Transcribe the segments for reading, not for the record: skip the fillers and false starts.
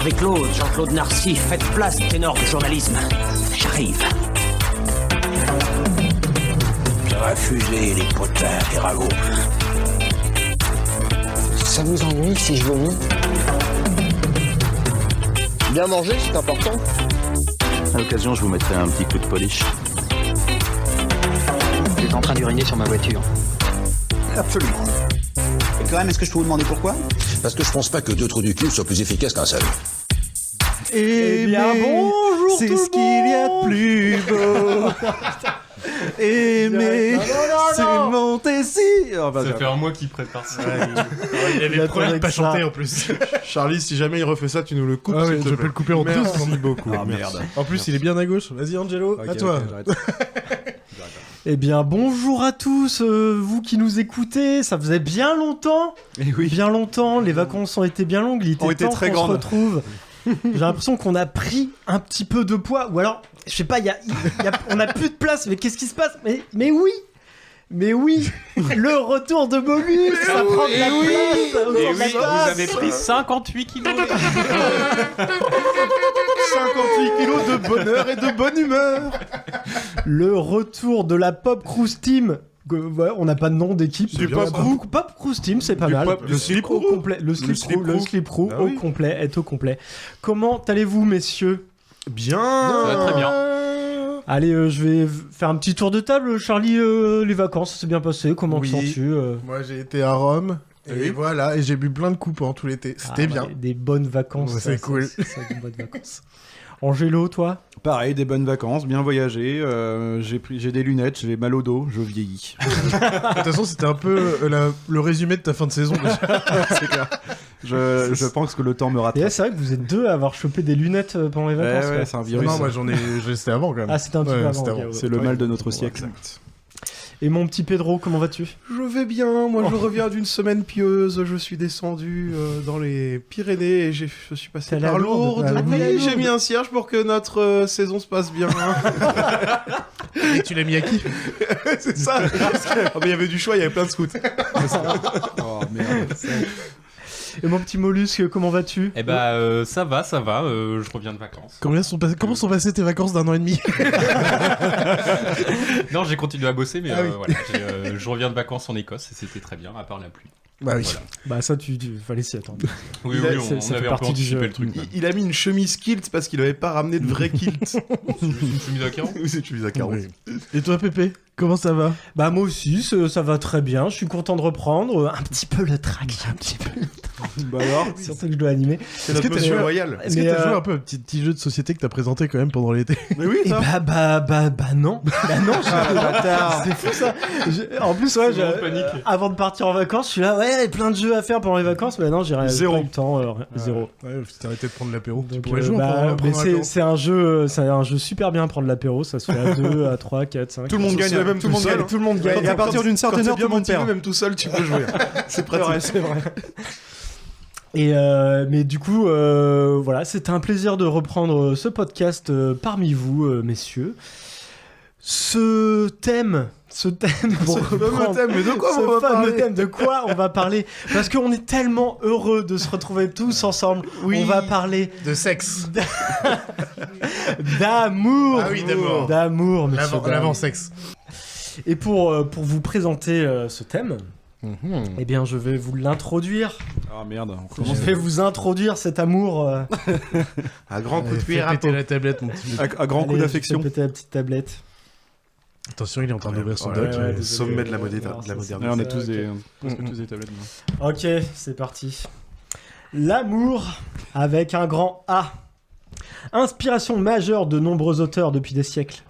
Avec Claude, Jean-Claude Narcy, faites place, ténor du journalisme. J'arrive. Refusez les potins, les ragots. Ça vous ennuie si je vomis? Bien manger, c'est important. À l'occasion, je vous mettrai un petit coup de polish. J'étais en train d'uriner sur ma voiture. Absolument. Et quand même, est-ce que je peux vous demander pourquoi? Parce que je pense pas que 2 trous du cul soient plus efficaces qu'un seul. Eh bien, bonjour c'est tout ce le qu'il y a de monde. plus beau. Aimer, c'est monter si. Oh, bah, Ça fait un mois qu'il prépare ça. Il avait le problème de pas chanter en plus. Charlie, si jamais il refait ça, tu nous le coupes. Ah oui, s'il te je plaît. peux le couper en deux. Merci beaucoup. Ah merde. En plus, il est bien à gauche. Vas-y, Angelo, à toi. j'arrête. Eh bien, bonjour à tous, vous qui nous écoutez. Ça faisait bien longtemps. Et oui. Bien longtemps. Les vacances ont été bien longues. Il Ont était été temps très qu'on se grandes. retrouve. J'ai l'impression qu'on a pris un petit peu de poids. Ou alors, je sais pas, on a plus de place. Mais qu'est-ce qui se passe? Mais oui. Mais oui, le retour de Molus, ça prend de la place autour de la Vous table. avez pris 58 kilos. 58 kilos de bonheur et de bonne humeur. Le retour de la Pop Cruise Team. Ouais, on n'a pas de nom d'équipe. Du Pop Crew. Pop Cruise Team, c'est pas Du mal. Pop- le Slip au Crew. complet. Le Slip Crew Ah au oui. complet, est au complet. Comment allez-vous, messieurs? Bien. Ça va très bien. Allez, je vais faire un petit tour de table. Charlie, les vacances, ça s'est bien passé. Comment Oui. te sens-tu Moi, j'ai été à Rome. Et Oui. voilà, et j'ai bu plein de coups pendant tout l'été. C'était bien. Des bonnes vacances. Ouais, ça, c'est cool. Ça, des bonnes vacances. Angelo, toi? Pareil, des bonnes vacances, bien voyagé. J'ai des lunettes, j'ai mal au dos, je vieillis. De toute façon, c'était un peu le résumé de ta fin de saison. Déjà. C'est clair. Je pense que le temps me Et rattrape. là, c'est vrai que vous êtes deux à avoir chopé des lunettes pendant les vacances. Ouais, quoi. c'est un virus. Non, moi c'était avant quand même. Ah, c'était un petit Ouais, peu avant. c'était ok, avant. ouais. C'est le mal de notre siècle. Exact. Et mon petit Pedro, comment vas-tu? Je vais bien, moi je reviens d'une semaine pieuse, je suis descendu dans les Pyrénées et je suis passé T'es allé par à Lourdes. Lourdes. Ah, t'es allé à Oui, j'ai Lourdes. mis un cierge pour que notre saison se passe bien. Et tu l'as mis à qui? C'est ça. Il y avait du choix, il y avait plein de scouts. Oh merde. Et mon petit mollusque, comment vas-tu? Eh bah, ça va. Je reviens de vacances. Comment sont passées tes vacances d'1 an et demi? Non, j'ai continué à bosser, mais Ah oui. voilà. Je reviens de vacances en Écosse et c'était très bien, à part la pluie. Bah oui. Voilà. Bah ça, tu fallait s'y attendre. Oui, Il a- on ça fait avait un peu partie du anticipé jeu. le truc. Il a mis une chemise kilt parce qu'il avait pas ramené de vrai kilt. Une chemise à carreaux. Oui, c'est une chemise à carreaux. Oui. Et toi, Pépé, comment ça va? Bah moi aussi, ça va très bien. Je suis content de reprendre. Un petit peu le track, j'ai un petit peu. Bah alors Surtout que je dois animer. C'est notre monsieur loyal. Est-ce que mais, t'as joué un peu à un petit jeu de société que t'as présenté quand même pendant l'été? Mais oui, Et ça. bah non. Bah non, bâtard. c'est fou ça. En plus, ouais, C'est vraiment panique. avant de partir en vacances, je suis là, ouais, il y a plein de jeux à faire pendant les vacances, mais non, j'ai Zéro. pas eu le temps, zéro. Ouais, t'as arrêté de prendre l'apéro. Tu Donc, pourrais jouer bah, mais pendant c'est un jeu super bien à prendre l'apéro, ça se fait à 2, à 3, 4, 5. Tout le monde gagne, même tout le monde gagne. Tout le monde gagne. Et à partir d'une certaine heure, tout le monde perd. Même tout seul, tu peux jouer. C'est pratique. C'est vrai. Et mais du coup, voilà, c'était un plaisir de reprendre ce podcast parmi vous, messieurs. Ce thème pour Ce fameux reprendre thème, mais de quoi ce on va fameux parler? thème, de quoi on va parler? Parce qu'on est tellement heureux de se retrouver tous ensemble. Oui. On va parler De sexe. d'amour. Ah oui, d'amour. D'amour, messieurs, dames. L'avant-sexe. Et pour vous présenter ce thème, eh bien, je vais vous l'introduire. Ah merde. On Je commence vais vous introduire cet amour. À grand coup de Fais cuir à péter peau. la tablette, mon petit. à grand coup Allez, d'affection. je vais péter la petite tablette. Attention, il est en train d'ouvrir son Ouais, doc. ouais, désolé. Sommet de la Alors, modernité. Ouais, on est tous ok. des, presque tous des tablettes. maintenant. Ok, c'est parti. L'amour avec un grand A. Inspiration majeure de nombreux auteurs depuis des siècles.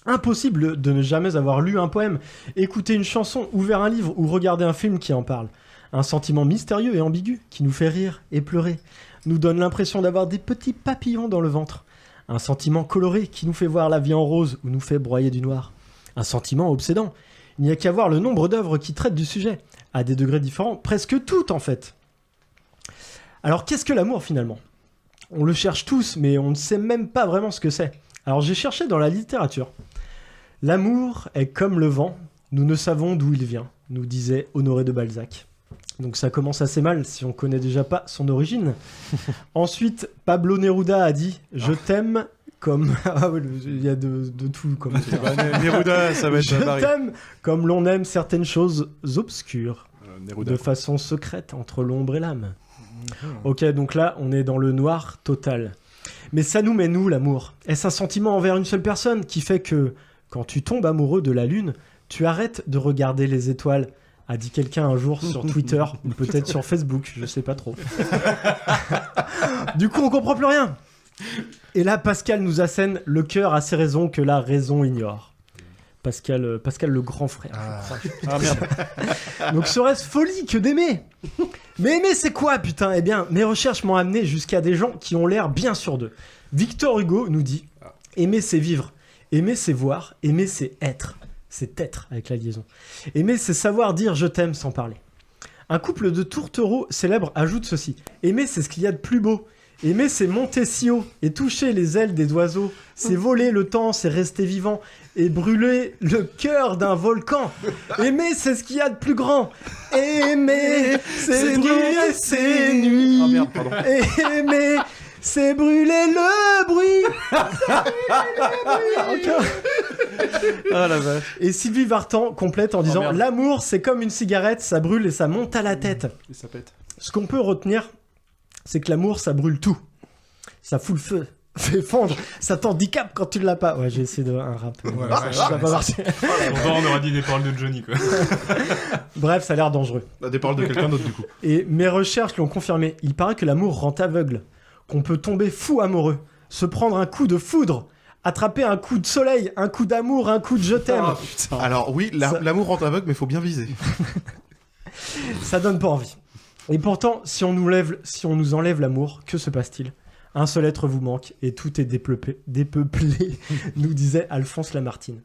Impossible de ne jamais avoir lu un poème, écouter une chanson, ouvert un livre ou regarder un film qui en parle. Un sentiment mystérieux et ambigu qui nous fait rire et pleurer, nous donne l'impression d'avoir des petits papillons dans le ventre. Un sentiment coloré qui nous fait voir la vie en rose ou nous fait broyer du noir. Un sentiment obsédant. Il n'y a qu'à voir le nombre d'œuvres qui traitent du sujet, à des degrés différents, presque toutes en fait. Alors qu'est-ce que l'amour finalement? On le cherche tous, mais on ne sait même pas vraiment ce que c'est. Alors j'ai cherché dans la littérature. L'amour est comme le vent, nous ne savons d'où il vient, nous disait Honoré de Balzac. Donc ça commence assez mal si on connaît déjà pas son origine. Ensuite, Pablo Neruda a dit « Je t'aime comme... » Ah ouais, il y a de tout comme ça. Neruda, ça va être Je barré. t'aime comme l'on aime certaines choses obscures, Neruda. de façon secrète, entre l'ombre et l'âme. Ok, donc là, on est dans le noir total. Mais ça nous mène où, l'amour? Est-ce un sentiment envers une seule personne qui fait que, quand tu tombes amoureux de la lune, tu arrêtes de regarder les étoiles? A dit quelqu'un un jour sur Twitter, ou peut-être sur Facebook, je sais pas trop. Du coup, on comprend plus rien. Et là, Pascal nous assène « Le cœur a ses raisons que la raison ignore ». Pascal le grand frère. Ah merde. Donc serait-ce folie que d'aimer? Mais aimer c'est quoi putain? Eh bien, mes recherches m'ont amené jusqu'à des gens qui ont l'air bien sûrs d'eux. Victor Hugo nous dit « Aimer c'est vivre, aimer c'est voir, aimer c'est être ». C'est être avec la liaison. Aimer c'est savoir dire je t'aime sans parler. Un couple de tourtereaux célèbres ajoute ceci. Aimer c'est ce qu'il y a de plus beau. Aimer c'est monter si haut et toucher les ailes des oiseaux. C'est voler le temps, c'est rester vivant et brûler le cœur d'un volcan. Aimer c'est ce qu'il y a de plus grand. Aimer c'est brûler ses nuits. Ah merde, pardon. Aimer c'est brûler le bruit. Ah la vache. Et Sylvie Vartan complète en disant merde. l'amour c'est comme une cigarette, ça brûle et ça monte à la tête. Et ça pète. Ce qu'on peut retenir, c'est que l'amour ça brûle tout. Ça fout le feu, fait fondre, ça t'handicape quand tu l'as pas. Ouais, j'ai essayé de un rap. Ça va pas marcher. Pourtant, on aurait dit des paroles de Johnny, quoi. Bref, ça a l'air dangereux. Des paroles de quelqu'un d'autre du coup. Et mes recherches l'ont confirmé. Il paraît que l'amour rend aveugle, qu'on peut tomber fou amoureux, se prendre un coup de foudre, attraper un coup de soleil, un coup d'amour, un coup de je t'aime. Ah, putain. Alors oui, l'amour rend aveugle, mais faut bien viser. Ça donne pas envie. Et pourtant, si on nous enlève l'amour, que se passe-t-il? Un seul être vous manque et tout est dépeuplé, nous disait Alphonse Lamartine.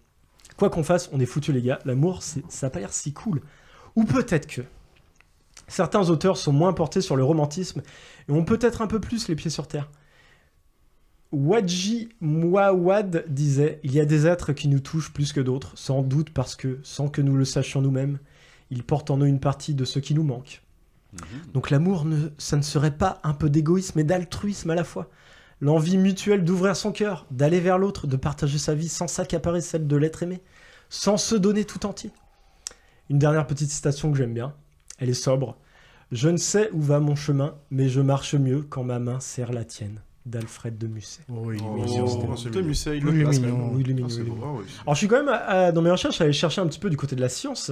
Quoi qu'on fasse, on est foutus les gars. L'amour, ça a pas l'air si cool. Ou peut-être que certains auteurs sont moins portés sur le romantisme et ont peut-être un peu plus les pieds sur terre. Wadji Mouawad disait « Il y a des êtres qui nous touchent plus que d'autres, sans doute parce que, sans que nous le sachions nous-mêmes, ils portent en eux une partie de ce qui nous manque. » Donc l'amour, ça ne serait pas un peu d'égoïsme et d'altruisme à la fois. L'envie mutuelle d'ouvrir son cœur, d'aller vers l'autre, de partager sa vie sans s'accaparer celle de l'être aimé, sans se donner tout entier. Une dernière petite citation que j'aime bien, elle est sobre. « Je ne sais où va mon chemin, mais je marche mieux quand ma main serre la tienne. » d'Alfred de Musset. Oh, il est mignon. c'est Musset, il Oui, le place mignon. quand même. Oui, il est mignon, Ah, c'est il est beau. mignon. Ah, oui. Alors je suis quand même, dans mes recherches, allé chercher un petit peu du côté de la science.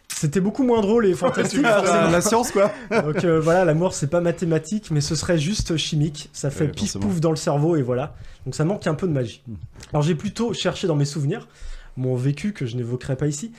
C'était beaucoup moins drôle et fantastique. forcément. La science, quoi. Donc voilà, l'amour c'est pas mathématique, mais ce serait juste chimique. Ça fait Ouais, pif forcément. pouf dans le cerveau et voilà. Donc ça manque un peu de magie. Alors j'ai plutôt cherché dans mes souvenirs, mon vécu que je n'évoquerai pas ici,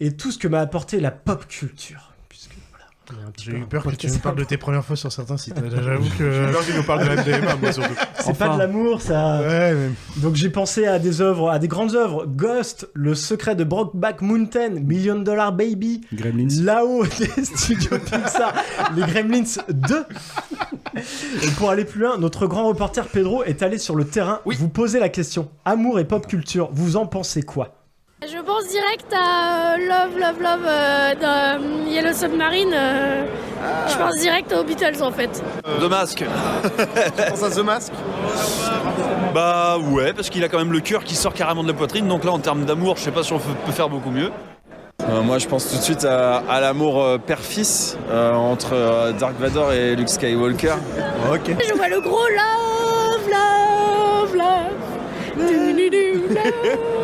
et tout ce que m'a apporté la pop culture. Puisque voilà, on est un petit J'ai peu eu un peur que tu podcast me parles de tes premières fois sur certains sites. J'avoue que. J'adore qu'il nous parle de la MDMA, moi surtout. C'est pas de l'amour, ça. Ouais, mais. Donc j'ai pensé à des œuvres, à des grandes œuvres. Ghost, Le secret de Brokeback Mountain, $1 Million Baby, Gremlins. là-haut des studios Pixar, les Gremlins 2. Et pour aller plus loin, notre grand reporter Pedro est allé sur le terrain. Vous posez la question, amour et pop culture, vous en pensez quoi? Je pense direct à Love, Love, Love de Yellow Submarine. Je pense direct aux Beatles en fait. The Mask. Tu penses à The Mask? Bah ouais, parce qu'il a quand même le cœur qui sort carrément de la poitrine, donc là en termes d'amour, je sais pas si on peut faire beaucoup mieux. Moi je pense tout de suite à l'amour père-fils entre Dark Vador et Luke Skywalker. Ok. Je vois le gros Love, Love, Love. Love.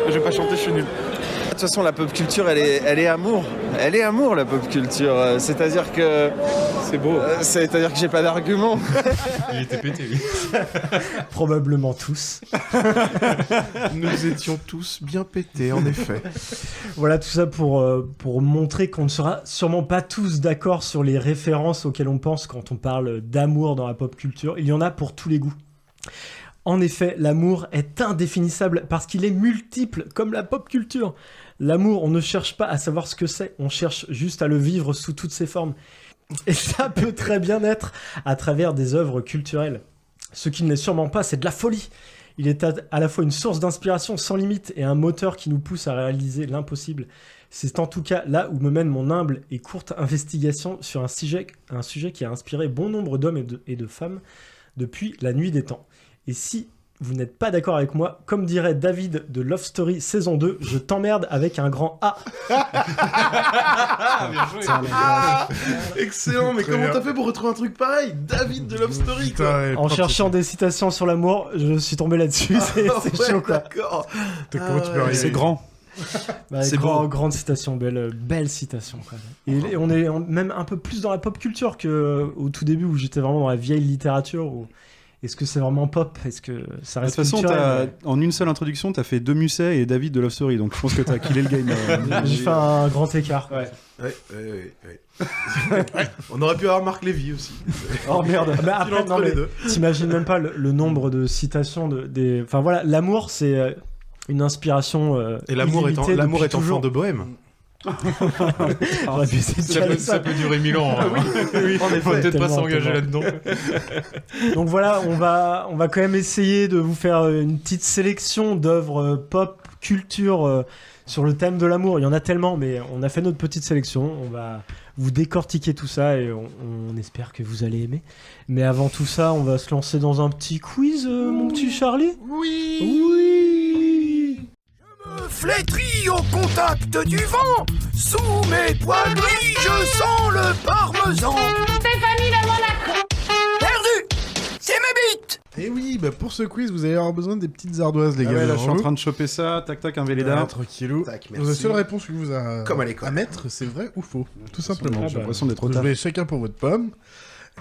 Je vais pas chanter, je suis nul. De toute façon, la pop culture, elle est amour. Elle est amour, la pop culture. C'est-à-dire que... C'est beau. C'est-à-dire que j'ai pas d'argument. Il était pété, lui. Probablement tous. Nous étions tous bien pétés, en effet. Voilà tout ça pour montrer qu'on ne sera sûrement pas tous d'accord sur les références auxquelles on pense quand on parle d'amour dans la pop culture. Il y en a pour tous les goûts. En effet, l'amour est indéfinissable parce qu'il est multiple, comme la pop culture. L'amour, on ne cherche pas à savoir ce que c'est, on cherche juste à le vivre sous toutes ses formes. Et ça peut très bien être à travers des œuvres culturelles. Ce qui n'est sûrement pas, c'est de la folie. Il est à la fois une source d'inspiration sans limite et un moteur qui nous pousse à réaliser l'impossible. C'est en tout cas là où me mène mon humble et courte investigation sur un sujet qui a inspiré bon nombre d'hommes et de femmes depuis la nuit des temps. Et si vous n'êtes pas d'accord avec moi, comme dirait David de Love Story saison 2, je t'emmerde avec un grand A. Excellent, mais comment t'as fait pour retrouver un truc pareil? David de Love Story, quoi. En cherchant des citations sur l'amour, je suis tombé là-dessus, c'est chaud, quoi. D'accord. Comment tu peux arriver? C'est grand. C'est grande citation, belle citation. Quoi. Et on est même un peu plus dans la pop culture qu'au tout début où j'étais vraiment dans la vieille littérature. Est-ce que c'est vraiment pop? Est-ce que ça reste culturel? De toute façon, en une seule introduction, t'as fait 2 Musset et David de Love Story, donc je pense que t'as killé le game. J'ai fait un grand écart. Ouais. On aurait pu avoir Marc Lévy aussi. Oh merde. Bah, après, non, mais t'imagines même pas le nombre de citations Enfin voilà, l'amour c'est une inspiration. Et l'amour est enfant de bohème. Ça peut durer 1000 ans. Hein. Oui. On faut peut-être pas s'engager là-dedans. Donc voilà, on va quand même essayer de vous faire une petite sélection d'œuvres pop culture sur le thème de l'amour. Il y en a tellement, mais on a fait notre petite sélection. On va vous décortiquer tout ça et on espère que vous allez aimer. Mais avant tout ça, on va se lancer dans un petit quiz, mon petit Charlie. Oui. Flétris au contact du vent, sous mes poils gris, je sens le parmesan. Stéphanie Lavant-Lacroix. Perdu, c'est mes bites. Et oui, bah pour ce quiz, vous allez avoir besoin des petites ardoises, les gars. Ouais, là, je suis en train de choper ça. Tac, tac, un Véleda. Tranquillou. Tac, La merci. seule réponse que vous a Comme à l'école. à mettre, c'est vrai ou faux. Tout simplement. J'ai l'impression d'être au Vous taf. jouez chacun pour votre pomme.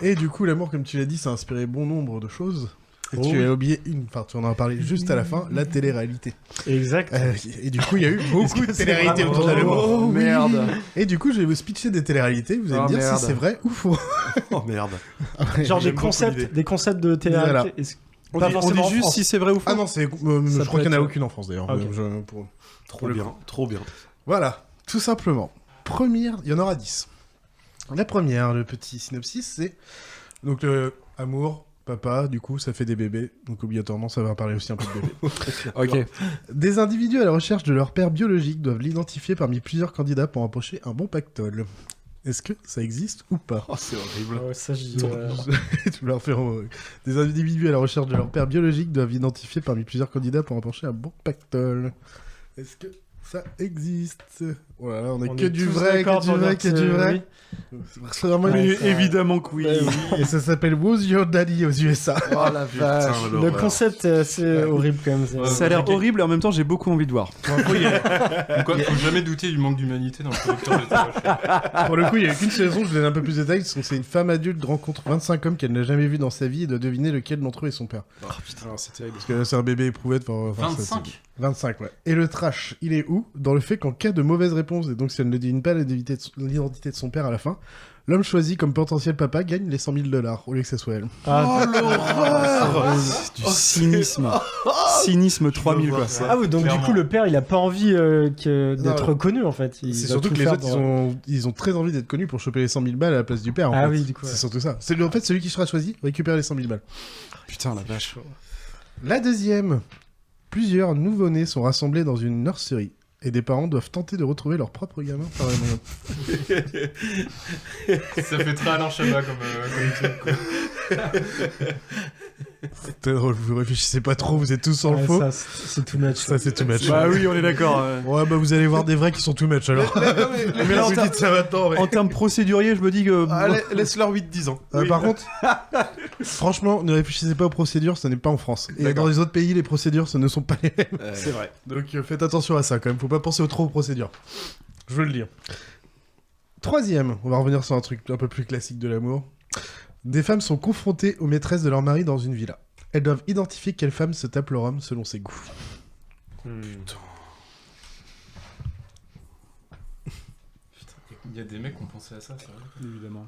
Et du coup, l'amour, comme tu l'as dit, ça a inspiré bon nombre de choses. Et tu as oublié tu en as parlé juste à la fin, la télé-réalité. Exact. Et du coup, il y a eu beaucoup de télé-réalité autour de l'amour. Oh merde. Et du coup, je vais vous pitcher des télé-réalités. Vous allez me dire si c'est vrai ou faux. Oh merde. Genre des concepts de télé-réalité. Voilà. On dit juste si c'est vrai ou faux. Ah non, je crois qu'il n'y en a aucune en France d'ailleurs. Okay. Trop bien. Voilà, tout simplement. Première, il y en aura 10. La première, le petit synopsis, c'est donc amour, papa, du coup ça fait des bébés, donc obligatoirement ça va parler aussi un peu de bébés. Ok. Des individus à la recherche de leur père biologique doivent l'identifier parmi plusieurs candidats pour approcher un bon pactole. Est-ce que ça existe ou pas? Oh, c'est horrible. Ça, Tu leur fais des individus à la recherche de leur père biologique doivent identifier parmi plusieurs candidats pour approcher un bon pactole. Est-ce que ça existe? Voilà, on est que du vrai, que du vrai. C'est vraiment Évidemment que oui. Et ça s'appelle Who's Your Daddy aux USA. Oh la vache. Le concept est assez horrible quand même. Ça a l'air horrible et en même temps j'ai beaucoup envie de voir. Faut jamais douter du manque d'humanité dans le producteur de télévision. Pour le coup, il n'y a qu'une saison, je vous donne un peu plus de détails. C'est une femme adulte rencontre 25 hommes qu'elle n'a jamais vus dans sa vie et doit deviner lequel d'entre eux est son père. Oh putain, c'est terrible. Parce que c'est un bébé éprouvette. 25, ouais. Et le trash, il est où? Dans le fait qu'en cas de mauvaise réponse, et donc si elle ne devine pas l'identité de son père à la fin, l'homme choisi comme potentiel papa gagne les $100 000 au lieu que ce soit elle. Oh l'horreur! Du cynisme. Cynisme 3000 quoi. Ah oui, donc du coup le père il a pas envie d'être reconnu en fait. C'est surtout que les autres ils ont très envie d'être connus pour choper les 100 000 balles à la place du père. En fait. Oui, du coup. C'est surtout ça. En fait celui qui sera choisi récupère les 100 000 balles. Putain la vache. La deuxième. Plusieurs nouveau-nés sont rassemblés dans une nurserie et des parents doivent tenter de retrouver leur propre gamin par les moyens. Ça fait très Alain Chabat comme C'est drôle, vous réfléchissez pas trop, vous êtes tous sans le faux. Ça, c'est too much. Ça, c'est too much. Bah oui, on est d'accord. Ouais, bah vous allez voir des vrais qui sont too much alors. Mais là, vous dites ça maintenant. Mais... en termes procéduriers, je me dis que. Laisse-leur 8-10 ans. Par contre, franchement, ne réfléchissez pas aux procédures, ce n'est pas en France. Et dans les autres pays, les procédures, ce ne sont pas les mêmes. C'est vrai. Donc faites attention à ça quand même, faut pas penser trop aux procédures. Je veux le dire. Troisième, on va revenir sur un truc un peu plus classique de l'amour. Des femmes sont confrontées aux maîtresses de leur mari dans une villa. Elles doivent identifier quelle femme se tape leur homme selon ses goûts. Putain. Il y a des mecs qui ont pensé à ça, c'est vrai. Évidemment.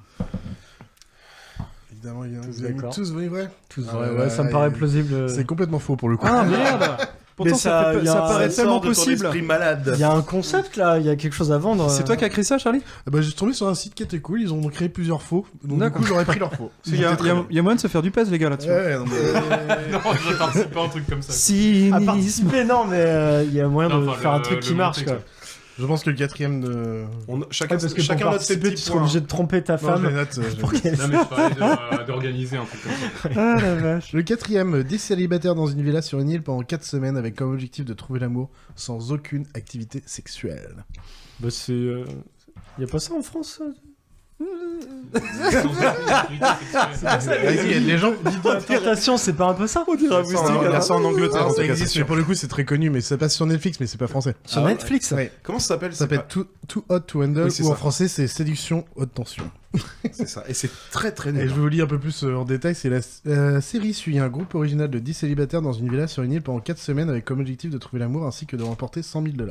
Évidemment, vous avez tous vos vrais. Tous vrais, ouais, ça me paraît plausible. C'est complètement faux pour le coup. Ah merde. Pourtant, Mais ça paraît tellement possible. malade. Il y a un concept là, il y a quelque chose à vendre. C'est toi qui as créé ça, Charlie? Bah, j'ai tombé sur un site qui était cool, ils ont créé plusieurs faux, donc du coup j'aurais pris leurs faux. Il y a moyen de se faire du pèse, les gars, là-dessus. Ouais, non, mais... Non, je participe pas à un truc comme ça. À participer, non, mais il y a moyen de faire un truc qui marche, quoi. Je pense que le 4ème de... Chacun parce que chacun pour note ses participer, petits tu serais points. obligé de tromper ta Non, femme. je les note, pour qu'elle- Non, mais je parlais d'organiser un truc comme ça. Ah la vache. Le 4ème, des célibataires dans une villa sur une île pendant 4 semaines avec comme objectif de trouver l'amour sans aucune activité sexuelle. Bah c'est... Y a pas ça en France ça Vas-y, les gens... La tentation, c'est pas un peu ça? Il y a ça en Angleterre, ça existe, mais pour le coup c'est très connu, mais ça passe sur Netflix, mais c'est pas français. Sur Netflix Ouais. Comment ça s'appelle? Ça s'appelle Too Hot to Handle, Oui, c'est ou en ça. français c'est Séduction Haute Tension. C'est ça. Et c'est très très Et nul. je vais vous lire un peu plus en détail, c'est la série suit un groupe original de 10 célibataires dans une villa sur une île pendant 4 semaines avec comme objectif de trouver l'amour ainsi que de remporter $100 000.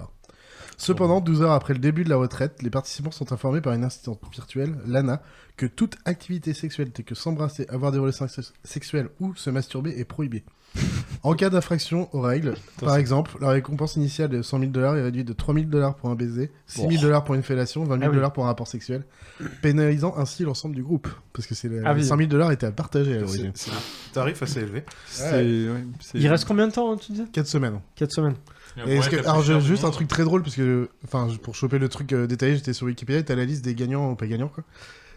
Cependant, 12 heures après le début de la retraite, les participants sont informés par une assistante virtuelle, Lana, que toute activité sexuelle telle que s'embrasser, avoir des relations sexuelles ou se masturber est prohibée. En cas d'infraction aux règles, par exemple, la récompense initiale de $100 000 est réduite de $3 000 pour un baiser, $6 000 pour une fellation, $20 000 pour un rapport sexuel, pénalisant ainsi l'ensemble du groupe. Parce que les $100 000 étaient à partager à l'origine. C'est un tarif assez élevé. Il reste combien de temps, tu disais? 4 semaines. 4 semaines. Et alors, juste un truc très drôle, parce que, enfin, pour choper le truc détaillé, j'étais sur Wikipédia, t'as la liste des gagnants ou pas gagnants, quoi.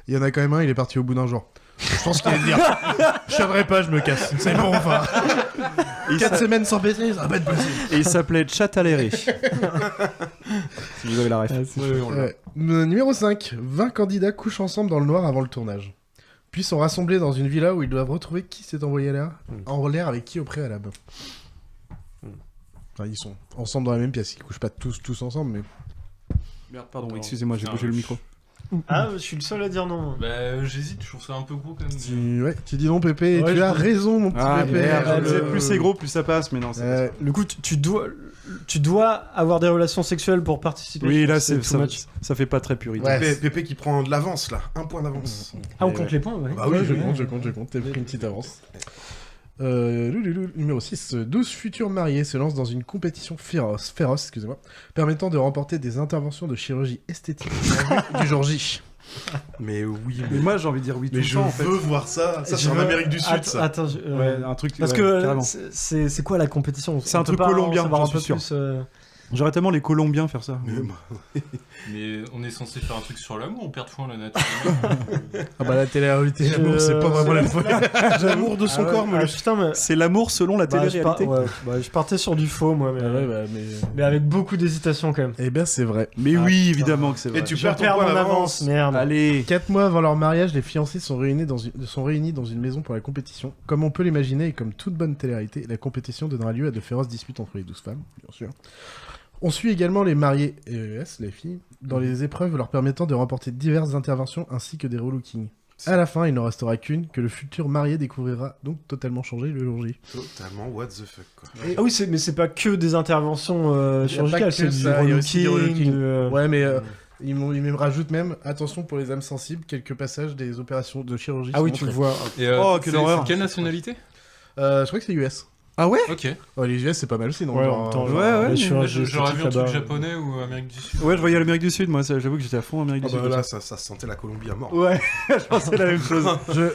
Il y en a quand même un, il est parti au bout d'un jour. Je pense qu'il allait dire, je savais pas, je me casse. C'est bon, enfin. 4 semaines sans baiser, ça va pas être possible. Et il s'appelait Chataléré. Si vous avez la ref. Numéro 5. 20 candidats couchent ensemble dans le noir avant le tournage. Puis sont rassemblés dans une villa où ils doivent retrouver qui s'est envoyé en l'air avec qui au préalable. Enfin, ils sont ensemble dans la même pièce, ils couchent pas tous ensemble, mais... Merde, pardon, excusez-moi, j'ai bougé le micro. Ah, je suis le seul à dire non. Bah, j'hésite, je trouve ça un peu gros quand même. Tu dis non, Pépé, et Ouais, tu as raison, mon petit Pépé. Merde, plus c'est gros, plus ça passe, mais non, c'est pas ça. Le coup, tu dois avoir des relations sexuelles pour participer. Oui, je là, pense que ça fait pas très puritain. Ouais. Pépé qui prend de l'avance là, 1 point d'avance. Ah, on compte les points, ouais. Bah oui, je compte, t'as pris une petite avance. Numéro 6. 12 futurs mariés se lancent dans une compétition féroce, permettant de remporter des interventions de chirurgie esthétique du jour J. Mais oui, Mais moi, j'ai envie de dire oui tout mais le je temps, en fait. veux voir ça. Ça, c'est en Amérique du Sud, ça. Attends, Ouais, un truc. parce ouais, que carrément. c'est quoi la compétition? C'est un On peut truc pas en colombien, savoir j'en un peu suis plus, J'aurais tellement les Colombiens faire ça. Mais on est censé faire un truc sur l'amour ou perdre foi en la nature? Ah bah la télé-réalité, l'amour, c'est pas vraiment la folie. L'amour de son corps, mais putain, mais... C'est l'amour selon la télé-réalité. je partais sur du faux, moi, mais avec beaucoup d'hésitation quand même. Eh ben c'est vrai. Mais oui, évidemment que c'est vrai. Et tu Je perds ton perds point mon d'avance. avance, merde. Allez. 4 mois avant leur mariage, les fiancés sont réunis dans une maison pour la compétition. Comme on peut l'imaginer et comme toute bonne télé-réalité, la compétition donnera lieu à de féroces disputes entre les 12 femmes, bien sûr. On suit également les mariés EES, les filles, dans les épreuves leur permettant de remporter diverses interventions ainsi que des relookings. À la fin, il n'en restera qu'une, que le futur marié découvrira donc totalement changé le jour J. Totalement what the fuck, quoi. Ah oui, mais c'est pas que des interventions chirurgicales, c'est du il y a aussi des relooking. relooking. Ouais, mais ils me rajoutent même, attention pour les âmes sensibles, quelques passages des opérations de chirurgie. Ah oui, sont tu le montrés. vois. Et, Oh, quelle horreur. C'est quelle nationalité? Je crois que c'est US. Ah ouais? Ok. Ouais, les US, c'est pas mal aussi, non? Ouais, Genre, en même temps, ouais, les chirurgies J'aurais vu un esthétiques truc là-bas. japonais ou Amérique du Sud. Ouais, je voyais l'Amérique du Sud, moi, j'avoue que j'étais à fond Amérique Ah du Sud. bah là, ça sentait la Colombie à mort. Ouais, je pensais la même chose.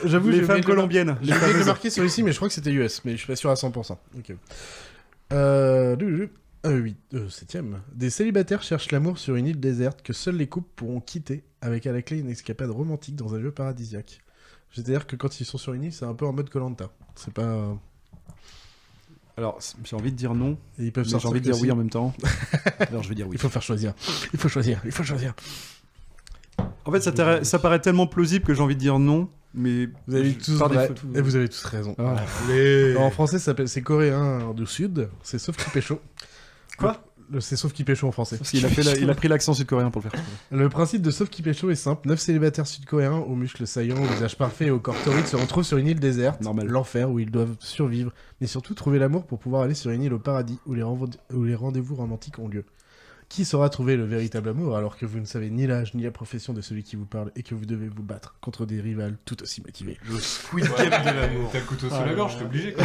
J'avoue, Les j'ai femmes oublié de colombiennes. J'ai oublié de le marquer sur ici, mais je crois que c'était US, mais je suis pas sûr à 100%. Ok. 7ème. Des célibataires cherchent l'amour sur une île déserte que seuls les couples pourront quitter, avec à la clé une escapade romantique dans un lieu paradisiaque. C'est-à-dire que quand ils sont sur une île, c'est un peu en mode Koh-Lanta. C'est pas... Alors, j'ai envie de dire non, Et ils peuvent mais j'ai sortir envie de que dire si. oui en même temps. Alors, je vais dire oui. Il faut faire choisir. Il faut choisir. En fait, ça paraît tellement plausible que j'ai envie de dire non, mais Vous avez tous par vrai. défaut, Et vous avez tous raison. Voilà. Alors, en français, ça s'appelle c'est coréen du sud. C'est sauf qui pécho. Quoi? C'est sauf qui pécho en français. Parce qu'il il a pris l'accent sud-coréen pour le faire. Le principe de sauf qui pécho est simple. 9 célibataires sud-coréens aux muscles saillants, au visage parfait et au corps torride se retrouvent sur une île déserte, Normal. l'enfer où ils doivent survivre, mais surtout trouver l'amour pour pouvoir aller sur une île au paradis où les rendez-vous romantiques ont lieu. Qui saura trouver le véritable amour alors que vous ne savez ni l'âge ni la profession de celui qui vous parle et que vous devez vous battre contre des rivales tout aussi motivés. Le Squid Game de l'amour. T'as le couteau sous la gorge, t'es obligé.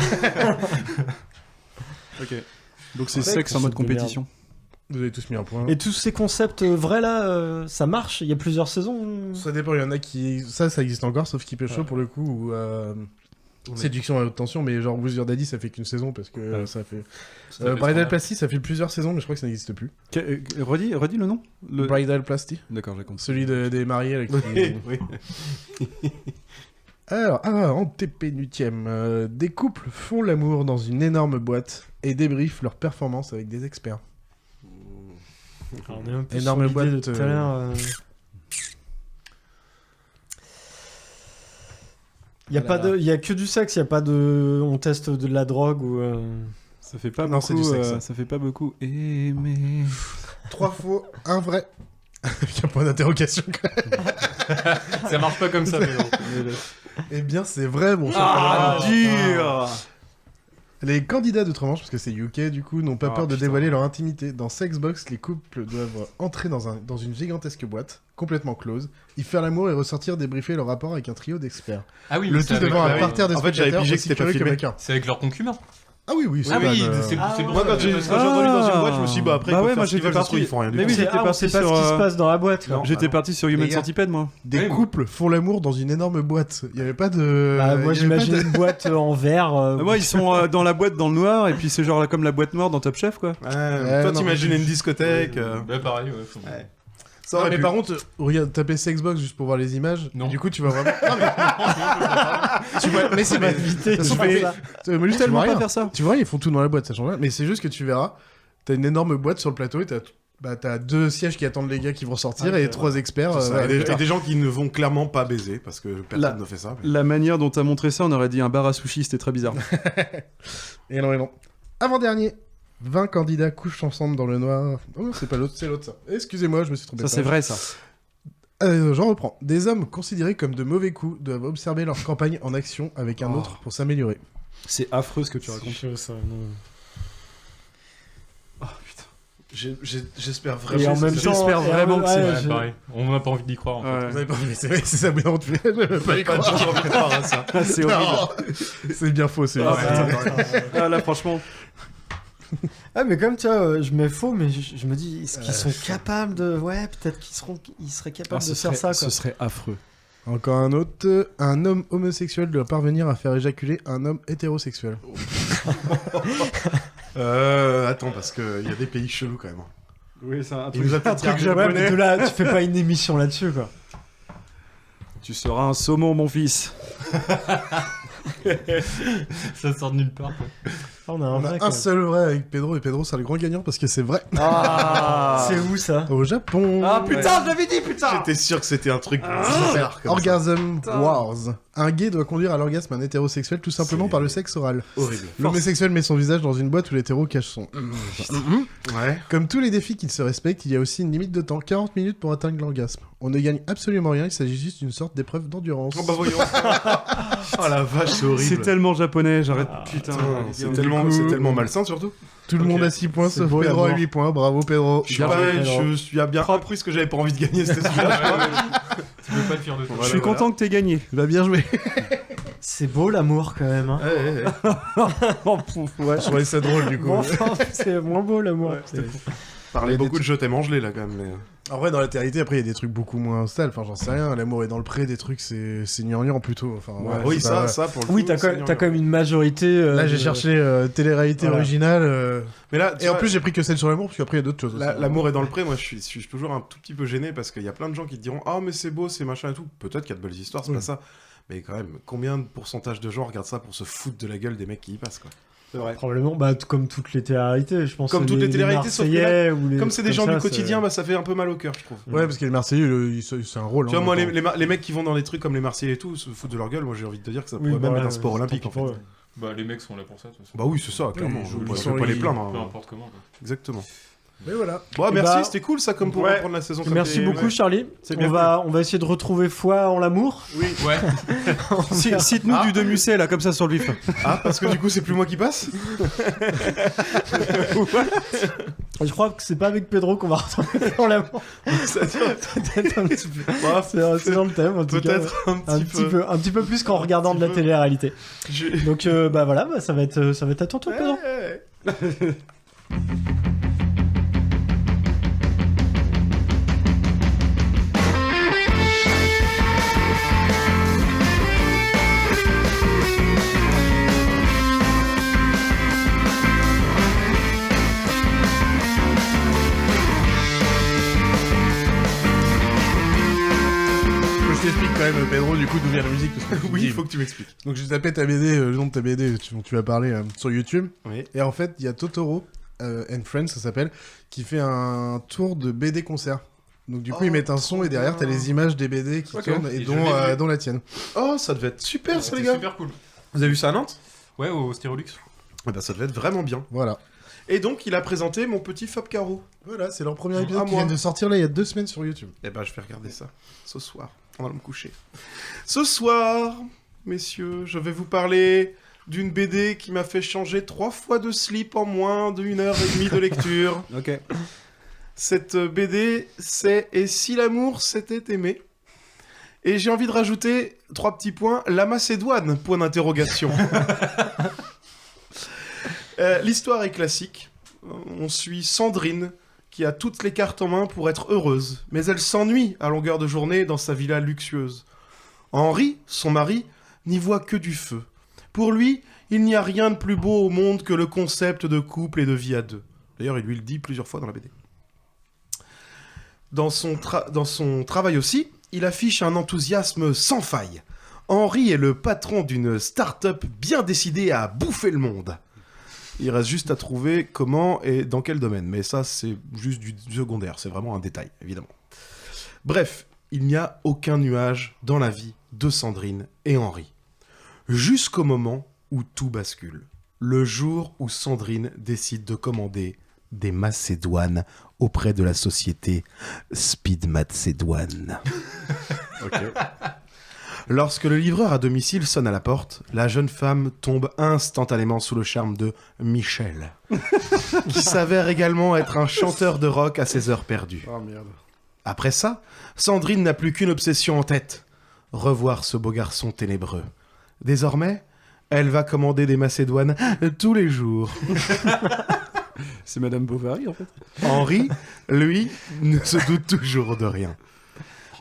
Ok. Donc c'est Ouais, sexe en mode concept de merde. compétition. Vous avez tous mis un point. Et tous ces concepts vrais là, ça marche. Il y a plusieurs saisons. Ça dépend, il y en a qui... Ça existe encore, sauf Keep It Show pour le coup, ou Séduction à haute tension, mais genre Who's Your Daddy, ça fait qu'une saison, parce que ça fait... Bridal Plasty, ça fait plusieurs saisons, mais je crois que ça n'existe plus. Redis le nom. Bridal Plasty. D'accord, j'ai compris. Celui des mariés, là, qui... Oui. Alors, en TP8ème, des couples font l'amour dans une énorme boîte et débriefent leur performance avec des experts. Alors, on est un peu Énorme sur l'idée boîte, de tout à l'heure. Il y a pas de, il y a que du sexe. Il y a pas de, on teste de la drogue ou. Ça fait pas Non, beaucoup. c'est du sexe, ça fait pas beaucoup. Aimer. 3 faux, 1 vrai. Avec un point d'interrogation quand même. Ça marche pas comme ça, Pedro. Eh bien, c'est vrai, mon cher. Ah, dur. Les candidats d'outre-Manche, parce que c'est UK du coup, n'ont pas peur de dévoiler leur intimité. Dans Sexbox, les couples doivent entrer dans une gigantesque boîte, complètement close, y faire l'amour et ressortir débriefer leur rapport avec un trio d'experts. Ah oui, le mais tout c'est avec devant un la- parterre des En fait, j'avais spectateurs pigé que aussi c'était pas curieux que filmé. vainqueurs. C'est avec leur concubin. Ah oui, oui, c'est Ah quand oui, même, c'est pour Moi, quand j'ai entendu dans une boîte, je me suis dit, bah après, Bah ils peuvent ouais, faire moi ce qu'ils j'étais veulent, ça se parti. trouve, ils font rien du Mais tout. oui, j'étais on parti sait pas sur. ce qui se passe dans la boîte. quoi. J'étais parti sur Human Les gars. Centipede, moi. Des couples font l'amour dans une énorme boîte. Il n'y avait pas de... Bah, moi il y avait j'imagine pas de- une boîte en verre. Moi, ils sont dans la boîte dans le noir, et puis c'est genre comme la boîte noire dans Top Chef, quoi. Toi, non, t'imaginais mais- une discothèque. Bah pareil, ouais. Ça Non, aurait mais pu. par contre, regarde, tapez Sexbox juste pour voir les images. Non. Et du coup, tu vas vraiment. Non, mais... tu vois, mais c'est va éviter. De toute façon, de mais- faire ça. mais juste, tu Tellement vois pas rien. faire ça. Tu vois, ils font tout dans la boîte, ça change rien. Mais c'est juste que tu verras, t'as une énorme boîte sur le plateau et t'as 2 sièges qui attendent les gars qui vont sortir et 3 experts. C'est ça, ouais, et des gens qui ne vont clairement pas baiser parce que personne ne fait ça. mais- La manière dont t'as montré ça, on aurait dit un bar à sushi, c'était très bizarre. Et non. Avant-dernier. 20 candidats couchent ensemble dans le noir. Oh non, c'est pas l'autre, c'est l'autre ça. Excusez-moi, je me suis trompé. Ça, de c'est page. vrai, ça. J'en reprends. Des hommes considérés comme de mauvais coups doivent observer leur campagne en action avec un autre pour s'améliorer. C'est affreux ce que tu C'est racontes. chaud, ça, non. Oh putain. J'espère Et vraiment. en même temps, J'espère vraiment que c'est ouais, vrai. je- Pareil. On n'a pas envie d'y croire. En fait. Ouais. Vous avez pas envie, c'est ça, mais non, tu veux pas y Pas croire. du tout envie de croire à ça. Ah, c'est horrible. Non, c'est bien faux, c'est Ah, là, franchement. Ah mais comme tu vois, je mets faux, mais je me dis, est-ce qu'ils sont capables de, ouais, peut-être ils seraient capables de faire ça, quoi. Ce serait affreux. Encore un autre. Un homme homosexuel doit parvenir à faire éjaculer un homme hétérosexuel. Attends, parce qu'il y a des pays chelous quand même. Oui, c'est un Il nous a peut-être truc gardé- Ouais, mais de là, tu fais pas une émission là-dessus, quoi. Tu seras un saumon, mon fils. Ça sort de nulle part. Quoi. Ah, on a un On vrai, a quand un même. seul vrai avec Pedro, et Pedro c'est le grand gagnant parce que c'est vrai. Ah. C'est où ça? Au Japon. Ah putain, je l'avais dit, putain. J'étais sûr que c'était un truc bizarre comme ça. Orgasm Wars. Un gay doit conduire à l'orgasme un hétérosexuel tout simplement par le sexe oral. Horrible. L'homosexuel met son visage dans une boîte où l'hétéro cache son. Ouais. Comme tous les défis qui se respectent, il y a aussi une limite de temps, 40 minutes pour atteindre l'orgasme. On ne gagne absolument rien, il s'agit juste d'une sorte d'épreuve d'endurance. Oh bah voyons. Oh la vache, c'est horrible. C'est tellement japonais, j'arrête. Putain. C'est tellement malsain surtout. Tout le monde a 6 points, C'est sauf beau, Pedro à l'amour. 8 points. Bravo Pedro. Je Bien joué, suis bien appris ce que j'avais pas envie de gagner, c'était celui-là. Tu peux pas le faire de toi. Je suis content que t'aies gagné. Va bien joué. C'est beau l'amour quand même, hein. Oh, pouf, Ouais, je trouvais ça drôle du coup. Bon, enfin, c'est moins beau l'amour. Parlait beaucoup de je t'aime Angelé là quand même. Mais... En vrai, dans la réalité, après, il y a des trucs beaucoup moins instables. Enfin, j'en sais rien. L'amour est dans le pré, des trucs, c'est gnangnan plutôt. Enfin, ouais, oui, c'est pas- ça pour le Oui, coup. t'as c'est quand même une majorité. Là, j'ai cherché télé-réalité Voilà. originale. Mais là, tu Et en vois, plus, j'ai pris que celle sur l'amour, parce qu'après, il y a d'autres choses. aussi. l'amour est dans le pré, moi je suis toujours un tout petit peu gêné parce qu'il y a plein de gens qui te diront ah mais c'est beau, c'est machin et tout. Peut-être qu'il y a de belles histoires, c'est Oui. pas ça. Mais quand même, combien de pourcentage de gens regardent ça pour se foutre de la gueule des mecs qui y passent quoi. C'est vrai. Probablement, comme toutes les téléréalités, je pense. Comme toutes les téléréalités, sauf que là, Marseillais ou les Comme c'est trucs des gens ça, du quotidien, bah ça fait un peu mal au cœur, je trouve. Ouais, parce que les Marseillais, c'est un rôle. Tu vois, hein, moi, maintenant. les mecs qui vont dans des trucs comme les Marseillais et tout, se foutent de leur gueule, moi j'ai envie de te dire que ça Oui, pourrait bah même être ouais, un sport c'est olympique tant en pis fait. pour eux. Bah, les mecs sont là pour ça, de toute façon. Bah oui, c'est ça, clairement. ils jouent, On ils ne sont- peut pas les ils- plaindre. Peu hein. importe comment. Quoi. Exactement. Mais voilà. Bon, Et merci, bah, c'était cool ça comme pour ouais. reprendre la saison. comme Merci t'es- beaucoup, ouais. Charlie. C'est On bien va essayer de retrouver foi en l'amour. Oui. Ouais. Cite-nous du demi-musset, là, comme ça, sur le vif. Ah, parce que du coup, c'est plus moi qui passe. Je crois que c'est pas avec Pedro qu'on va retrouver en l'amour. Peut-être un petit peu. C'est dans le thème, en tout cas. Peut-être Un petit peu plus qu'en regardant de la télé-réalité. Je- Donc, bah voilà, bah, ça va être à ton tour, Pedro. Je t'explique quand même, Pedro, du coup, d'où vient la musique. Oui, il faut que tu m'expliques. Donc j'ai tapé ta BD, le nom de ta BD dont tu vas parler sur YouTube. Oui. Et en fait, il y a Totoro and Friends, ça s'appelle, qui fait un tour de BD concert. Donc du coup, ils mettent un son et derrière, t'as les images des BD qui tournent, et dont la tienne. Oh, ça devait être super, ça, les gars. Super cool. Vous avez vu ça à Nantes? Ouais, au Stérolux. Eh ben, ça devait être vraiment bien. Voilà. Et donc, il a présenté mon petit Fab Caro. Voilà, c'est leur premier épisode qui moi. vient de sortir là il y a 2 semaines sur YouTube. Eh ben, je vais regarder ça ce soir. On va me coucher. Ce soir, messieurs, je vais vous parler d'une BD qui m'a fait changer 3 fois de slip en moins d'1h30 de lecture. Ok. Cette BD, c'est « Et si l'amour s'était aimé ?» Et j'ai envie de rajouter 3 petits points. La Macédoine, point d'interrogation. L'histoire est classique. On suit Sandrine, qui a toutes les cartes en main pour être heureuse, mais elle s'ennuie à longueur de journée dans sa villa luxueuse. Henri, son mari, n'y voit que du feu. Pour lui, il n'y a rien de plus beau au monde que le concept de couple et de vie à deux. D'ailleurs, il lui le dit plusieurs fois dans la BD. Dans son travail aussi, il affiche un enthousiasme sans faille. Henri est le patron d'une start-up bien décidée à bouffer le monde. Il reste juste à trouver comment et dans quel domaine. Mais ça, c'est juste du secondaire. C'est vraiment un détail, évidemment. Bref, il n'y a aucun nuage dans la vie de Sandrine et Henri. Jusqu'au moment où tout bascule. Le jour où Sandrine décide de commander des Macédoines auprès de la société Speed Macédoine. Ok. Lorsque le livreur à domicile sonne à la porte, la jeune femme tombe instantanément sous le charme de Michel, qui s'avère également être un chanteur de rock à ses heures perdues. Oh merde. Après ça, Sandrine n'a plus qu'une obsession en tête, revoir ce beau garçon ténébreux. Désormais, elle va commander des Macédoines tous les jours. C'est Madame Bovary, en fait. Henri, lui, ne se doute toujours de rien.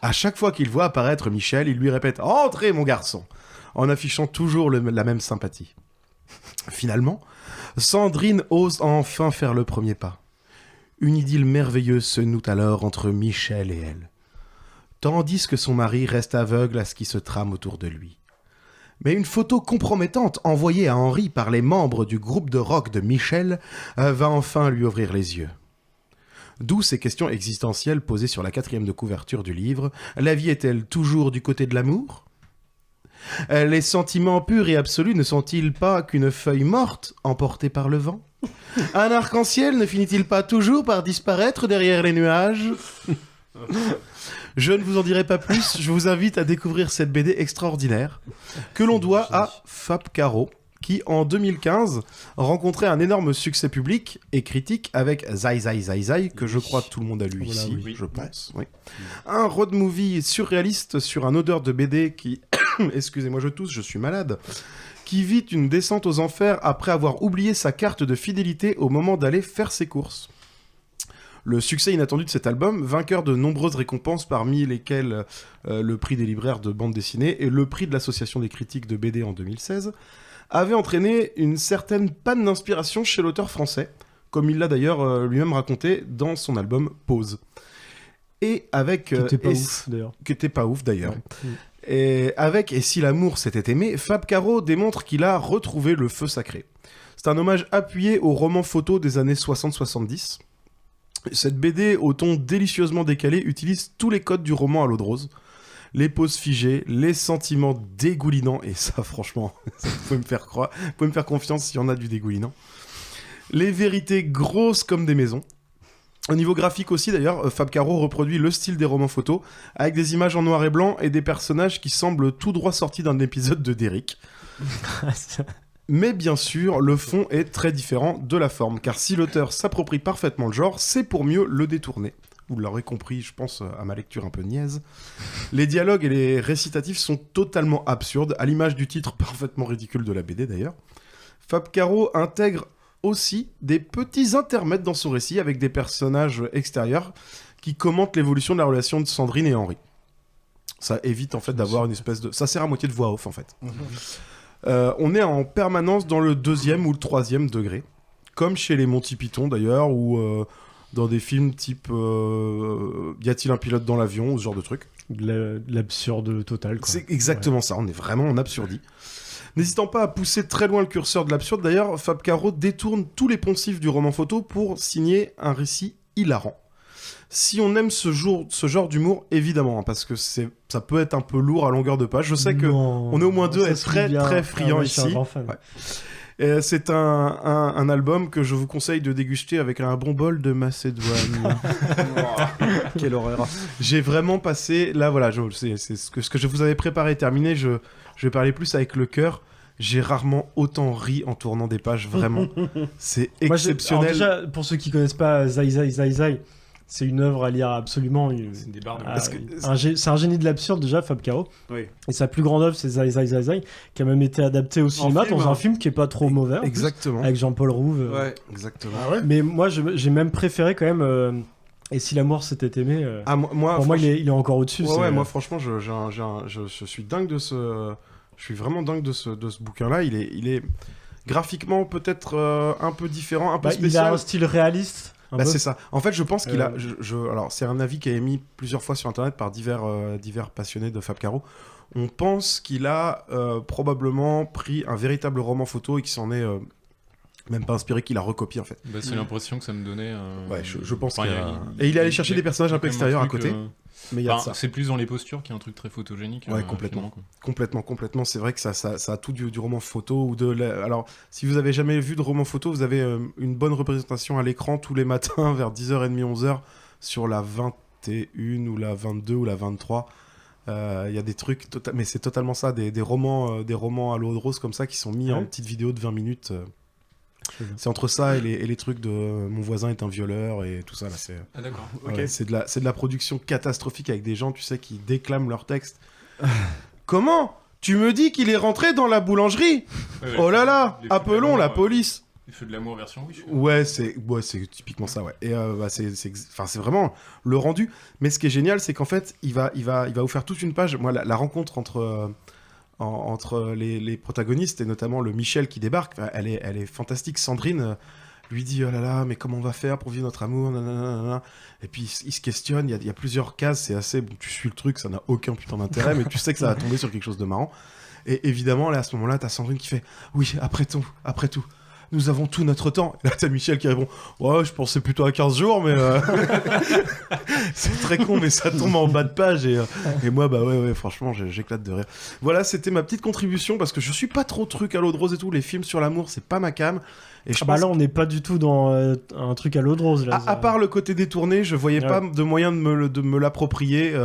À chaque fois qu'il voit apparaître Michel, il lui répète « Entrez, mon garçon !» en affichant toujours la même sympathie. Finalement, Sandrine ose enfin faire le premier pas. Une idylle merveilleuse se noue alors entre Michel et elle, tandis que son mari reste aveugle à ce qui se trame autour de lui. Mais une photo compromettante envoyée à Henri par les membres du groupe de rock de Michel va enfin lui ouvrir les yeux. D'où ces questions existentielles posées sur la 4e de couverture du livre. La vie est-elle toujours du côté de l'amour ? Les sentiments purs et absolus ne sont-ils pas qu'une feuille morte emportée par le vent ? Un arc-en-ciel ne finit-il pas toujours par disparaître derrière les nuages ? Je ne vous en dirai pas plus, je vous invite à découvrir cette BD extraordinaire que l'on doit à Fab Caro, qui en 2015 rencontrait un énorme succès public et critique avec Zai Zai Zai Zai, que je crois tout le monde a lu ici, je pense. Oui. Un road movie surréaliste sur un odeur de BD qui, excusez-moi je tousse, je suis malade, qui vit une descente aux enfers après avoir oublié sa carte de fidélité au moment d'aller faire ses courses. Le succès inattendu de cet album, vainqueur de nombreuses récompenses parmi lesquelles le prix des libraires de bande dessinée et le prix de l'association des critiques de BD en 2016, avait entraîné une certaine panne d'inspiration chez l'auteur français, comme il l'a d'ailleurs lui-même raconté dans son album Pause. Et avec... Qui était pas ouf, d'ailleurs. Qui était pas ouf, d'ailleurs. Ouais. Et avec « Et si l'amour s'était aimé », Fab Caro démontre qu'il a retrouvé le feu sacré. C'est un hommage appuyé au roman photo des années 60-70. Cette BD, au ton délicieusement décalé, utilise tous les codes du roman à l'eau de rose. Les poses figées, les sentiments dégoulinants, et ça franchement, vous pouvez me faire croire, vous pouvez me faire confiance s'il y en a du dégoulinant. Les vérités grosses comme des maisons. Au niveau graphique aussi d'ailleurs, Fab Caro reproduit le style des romans photos, avec des images en noir et blanc et des personnages qui semblent tout droit sortis d'un épisode de Derrick. Mais bien sûr, le fond est très différent de la forme, car si l'auteur s'approprie parfaitement le genre, c'est pour mieux le détourner. Vous l'aurez compris, je pense, à ma lecture un peu niaise. Les dialogues et les récitatifs sont totalement absurdes, à l'image du titre parfaitement ridicule de la BD d'ailleurs. Fab Caro intègre aussi des petits intermèdes dans son récit avec des personnages extérieurs qui commentent l'évolution de la relation de Sandrine et Henri. Ça évite en fait d'avoir une espèce de... Ça sert à moitié de voix off en fait. On est en permanence dans le 2e ou le 3e degré, comme chez les Monty Python d'ailleurs, ou dans des films type Y a-t-il un pilote dans l'avion, ou ce genre de truc. L'absurde total, quoi. C'est exactement ça, on est vraiment en absurdie. N'hésitant pas à pousser très loin le curseur de l'absurde, d'ailleurs, Fab Caro détourne tous les poncifs du roman photo pour signer un récit hilarant. Si on aime ce genre d'humour, évidemment, hein, parce que ça peut être un peu lourd à longueur de page. Je sais que on est au moins deux à être très friands ici. Ouais. C'est un album que je vous conseille de déguster avec un bon bol de macédoine. Quelle horreur. J'ai vraiment passé... Là, voilà, c'est ce que je vous avais préparé est terminé. Je vais parler plus avec le cœur. J'ai rarement autant ri en tournant des pages, vraiment. C'est exceptionnel. Alors déjà, pour ceux qui connaissent pas Zai Zai Zai Zai, c'est une œuvre à lire absolument. C'est une débarde. C'est un génie de l'absurde déjà, Fab Caro. Oui. Et sa plus grande œuvre, c'est Zai Zai Zai Zai, qui a même été adapté au cinéma dans un film qui est pas trop mauvais. Exactement. Avec Jean-Paul Rouve. Ouais, exactement. Ah ouais. Mais moi, j'ai même préféré quand même. Et si l'amour s'était aimé, pour moi, il est encore au-dessus. Ouais, moi franchement, je suis dingue de ce. Je suis vraiment dingue de ce bouquin-là. Il est graphiquement peut-être un peu différent, un peu spécial. Il a un style réaliste. C'est ça. En fait, je pense qu'il a. Alors, c'est un avis qui est émis plusieurs fois sur Internet par divers passionnés de Fab Caro. On pense qu'il a probablement pris un véritable roman photo et qu'il s'en est même pas inspiré, qu'il a recopié en fait. C'est l'impression que ça me donnait. Ouais, je pense qu'il a... Et il est allé chercher des personnages un peu extérieurs à côté. Mais il y a de ça. C'est plus dans les postures qu'il y a un truc très photogénique. Ouais, complètement. Complètement. C'est vrai que ça a tout du roman photo ou Alors, si vous avez jamais vu de roman photo, vous avez une bonne représentation à l'écran tous les matins vers 10h30, 11h sur la 21 ou la 22 ou la 23. Il y a des trucs, mais c'est totalement ça, des romans à l'eau de rose comme ça qui sont mis en petites vidéos de 20 minutes. C'est entre ça et les trucs de mon voisin est un violeur et tout ça là. Ah d'accord. Okay. C'est de la production catastrophique avec des gens, tu sais, qui déclament leur texte. Comment ? Tu me dis qu'il est rentré dans la boulangerie ? Oh là là, appelons la police. Les feux de l'amour version Wish. Ouais, c'est typiquement ça, ouais. Et c'est vraiment le rendu. Mais ce qui est génial, c'est qu'en fait, il va vous faire toute une page. Moi, la rencontre entre les protagonistes et notamment le Michel qui débarque, elle est fantastique. Sandrine lui dit oh là là, mais comment on va faire pour vivre notre amour, nanana. Et puis il se questionne, il y a plusieurs cases, c'est assez bon, tu suis le truc, ça n'a aucun putain d'intérêt, mais tu sais que ça va tomber sur quelque chose de marrant. Et évidemment là à ce moment-là, t'as Sandrine qui fait oui, après tout, nous avons tout notre temps. Et là, t'as Michel qui répond ouais, je pensais plutôt à 15 jours, mais c'est très con, mais ça tombe en bas de page. Et moi, bah ouais, franchement, j'éclate de rire. Voilà, c'était ma petite contribution parce que je suis pas trop truc à l'eau de rose et tout. Les films sur l'amour, c'est pas ma cam. Et je pense là, on n'est pas du tout dans un truc à l'eau de rose. Là, à part le côté détourné, je voyais pas de moyen de me l'approprier.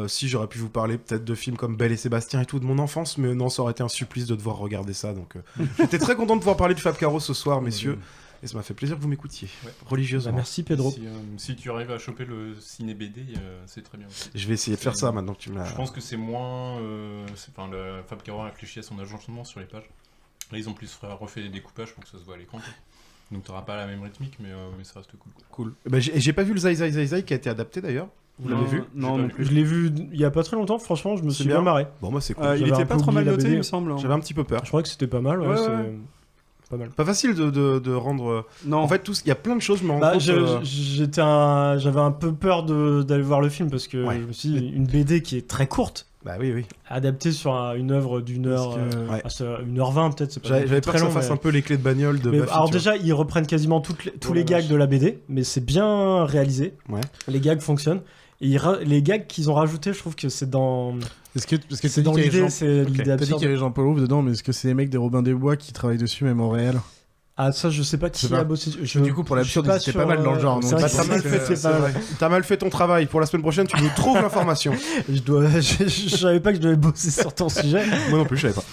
Si j'aurais pu vous parler peut-être de films comme Belle et Sébastien et tout de mon enfance, mais non, ça aurait été un supplice de devoir regarder ça. Donc j'étais très content de pouvoir parler de Fab Caro ce soir, messieurs, et ça m'a fait plaisir que vous m'écoutiez religieusement. Merci Pedro. Si tu arrives à choper le ciné BD, c'est très bien aussi. Je vais essayer de faire ça maintenant que tu me l'as. Je pense que c'est moins. Le Fab Caro a réfléchi à son agencement sur les pages. Là, ils ont plus refait des découpages pour que ça se voit à l'écran. Donc t'auras pas la même rythmique, mais ça reste cool. Cool. Bah, j'ai pas vu le Zai Zai Zai Zai qui a été adapté d'ailleurs. Vous l'avez vu ? Non, non plus. Je l'ai vu il y a pas très longtemps, franchement, je me suis bien marré. Bon, moi c'est cool. Il était pas trop mal noté, il me semble. J'avais un petit peu peur. Je crois que c'était pas mal, ouais. Pas mal. Pas facile de rendre. Non. En fait, il y a plein de choses, je me rends compte. J'avais un peu peur d'aller voir le film parce que je me suis dit, une BD qui est très courte. Bah oui. Adaptée sur une œuvre d'une heure, 1h20 peut-être. J'avais peur que ça fasse un peu les clés de bagnole de Buffy. Alors déjà, ils reprennent quasiment tous les gags de la BD, mais c'est bien réalisé. Ouais. Les gags fonctionnent. Et les gags qu'ils ont rajoutés, je trouve que c'est dans. Parce que c'est dans l'idée, c'est l'idée T'as dit absurde. qu'il y avait Jean-Paul Rouve dedans, mais est-ce que c'est les mecs des Robin des Bois qui travaillent dessus, même en réel ? Ah, ça, je sais pas qui a bossé. Du coup, pour l'absurde, c'était pas mal dans le genre. T'as mal fait ton travail. Pour la semaine prochaine, tu nous trouves l'information. Je savais pas que je devais bosser sur ton sujet. Moi non plus, je savais pas.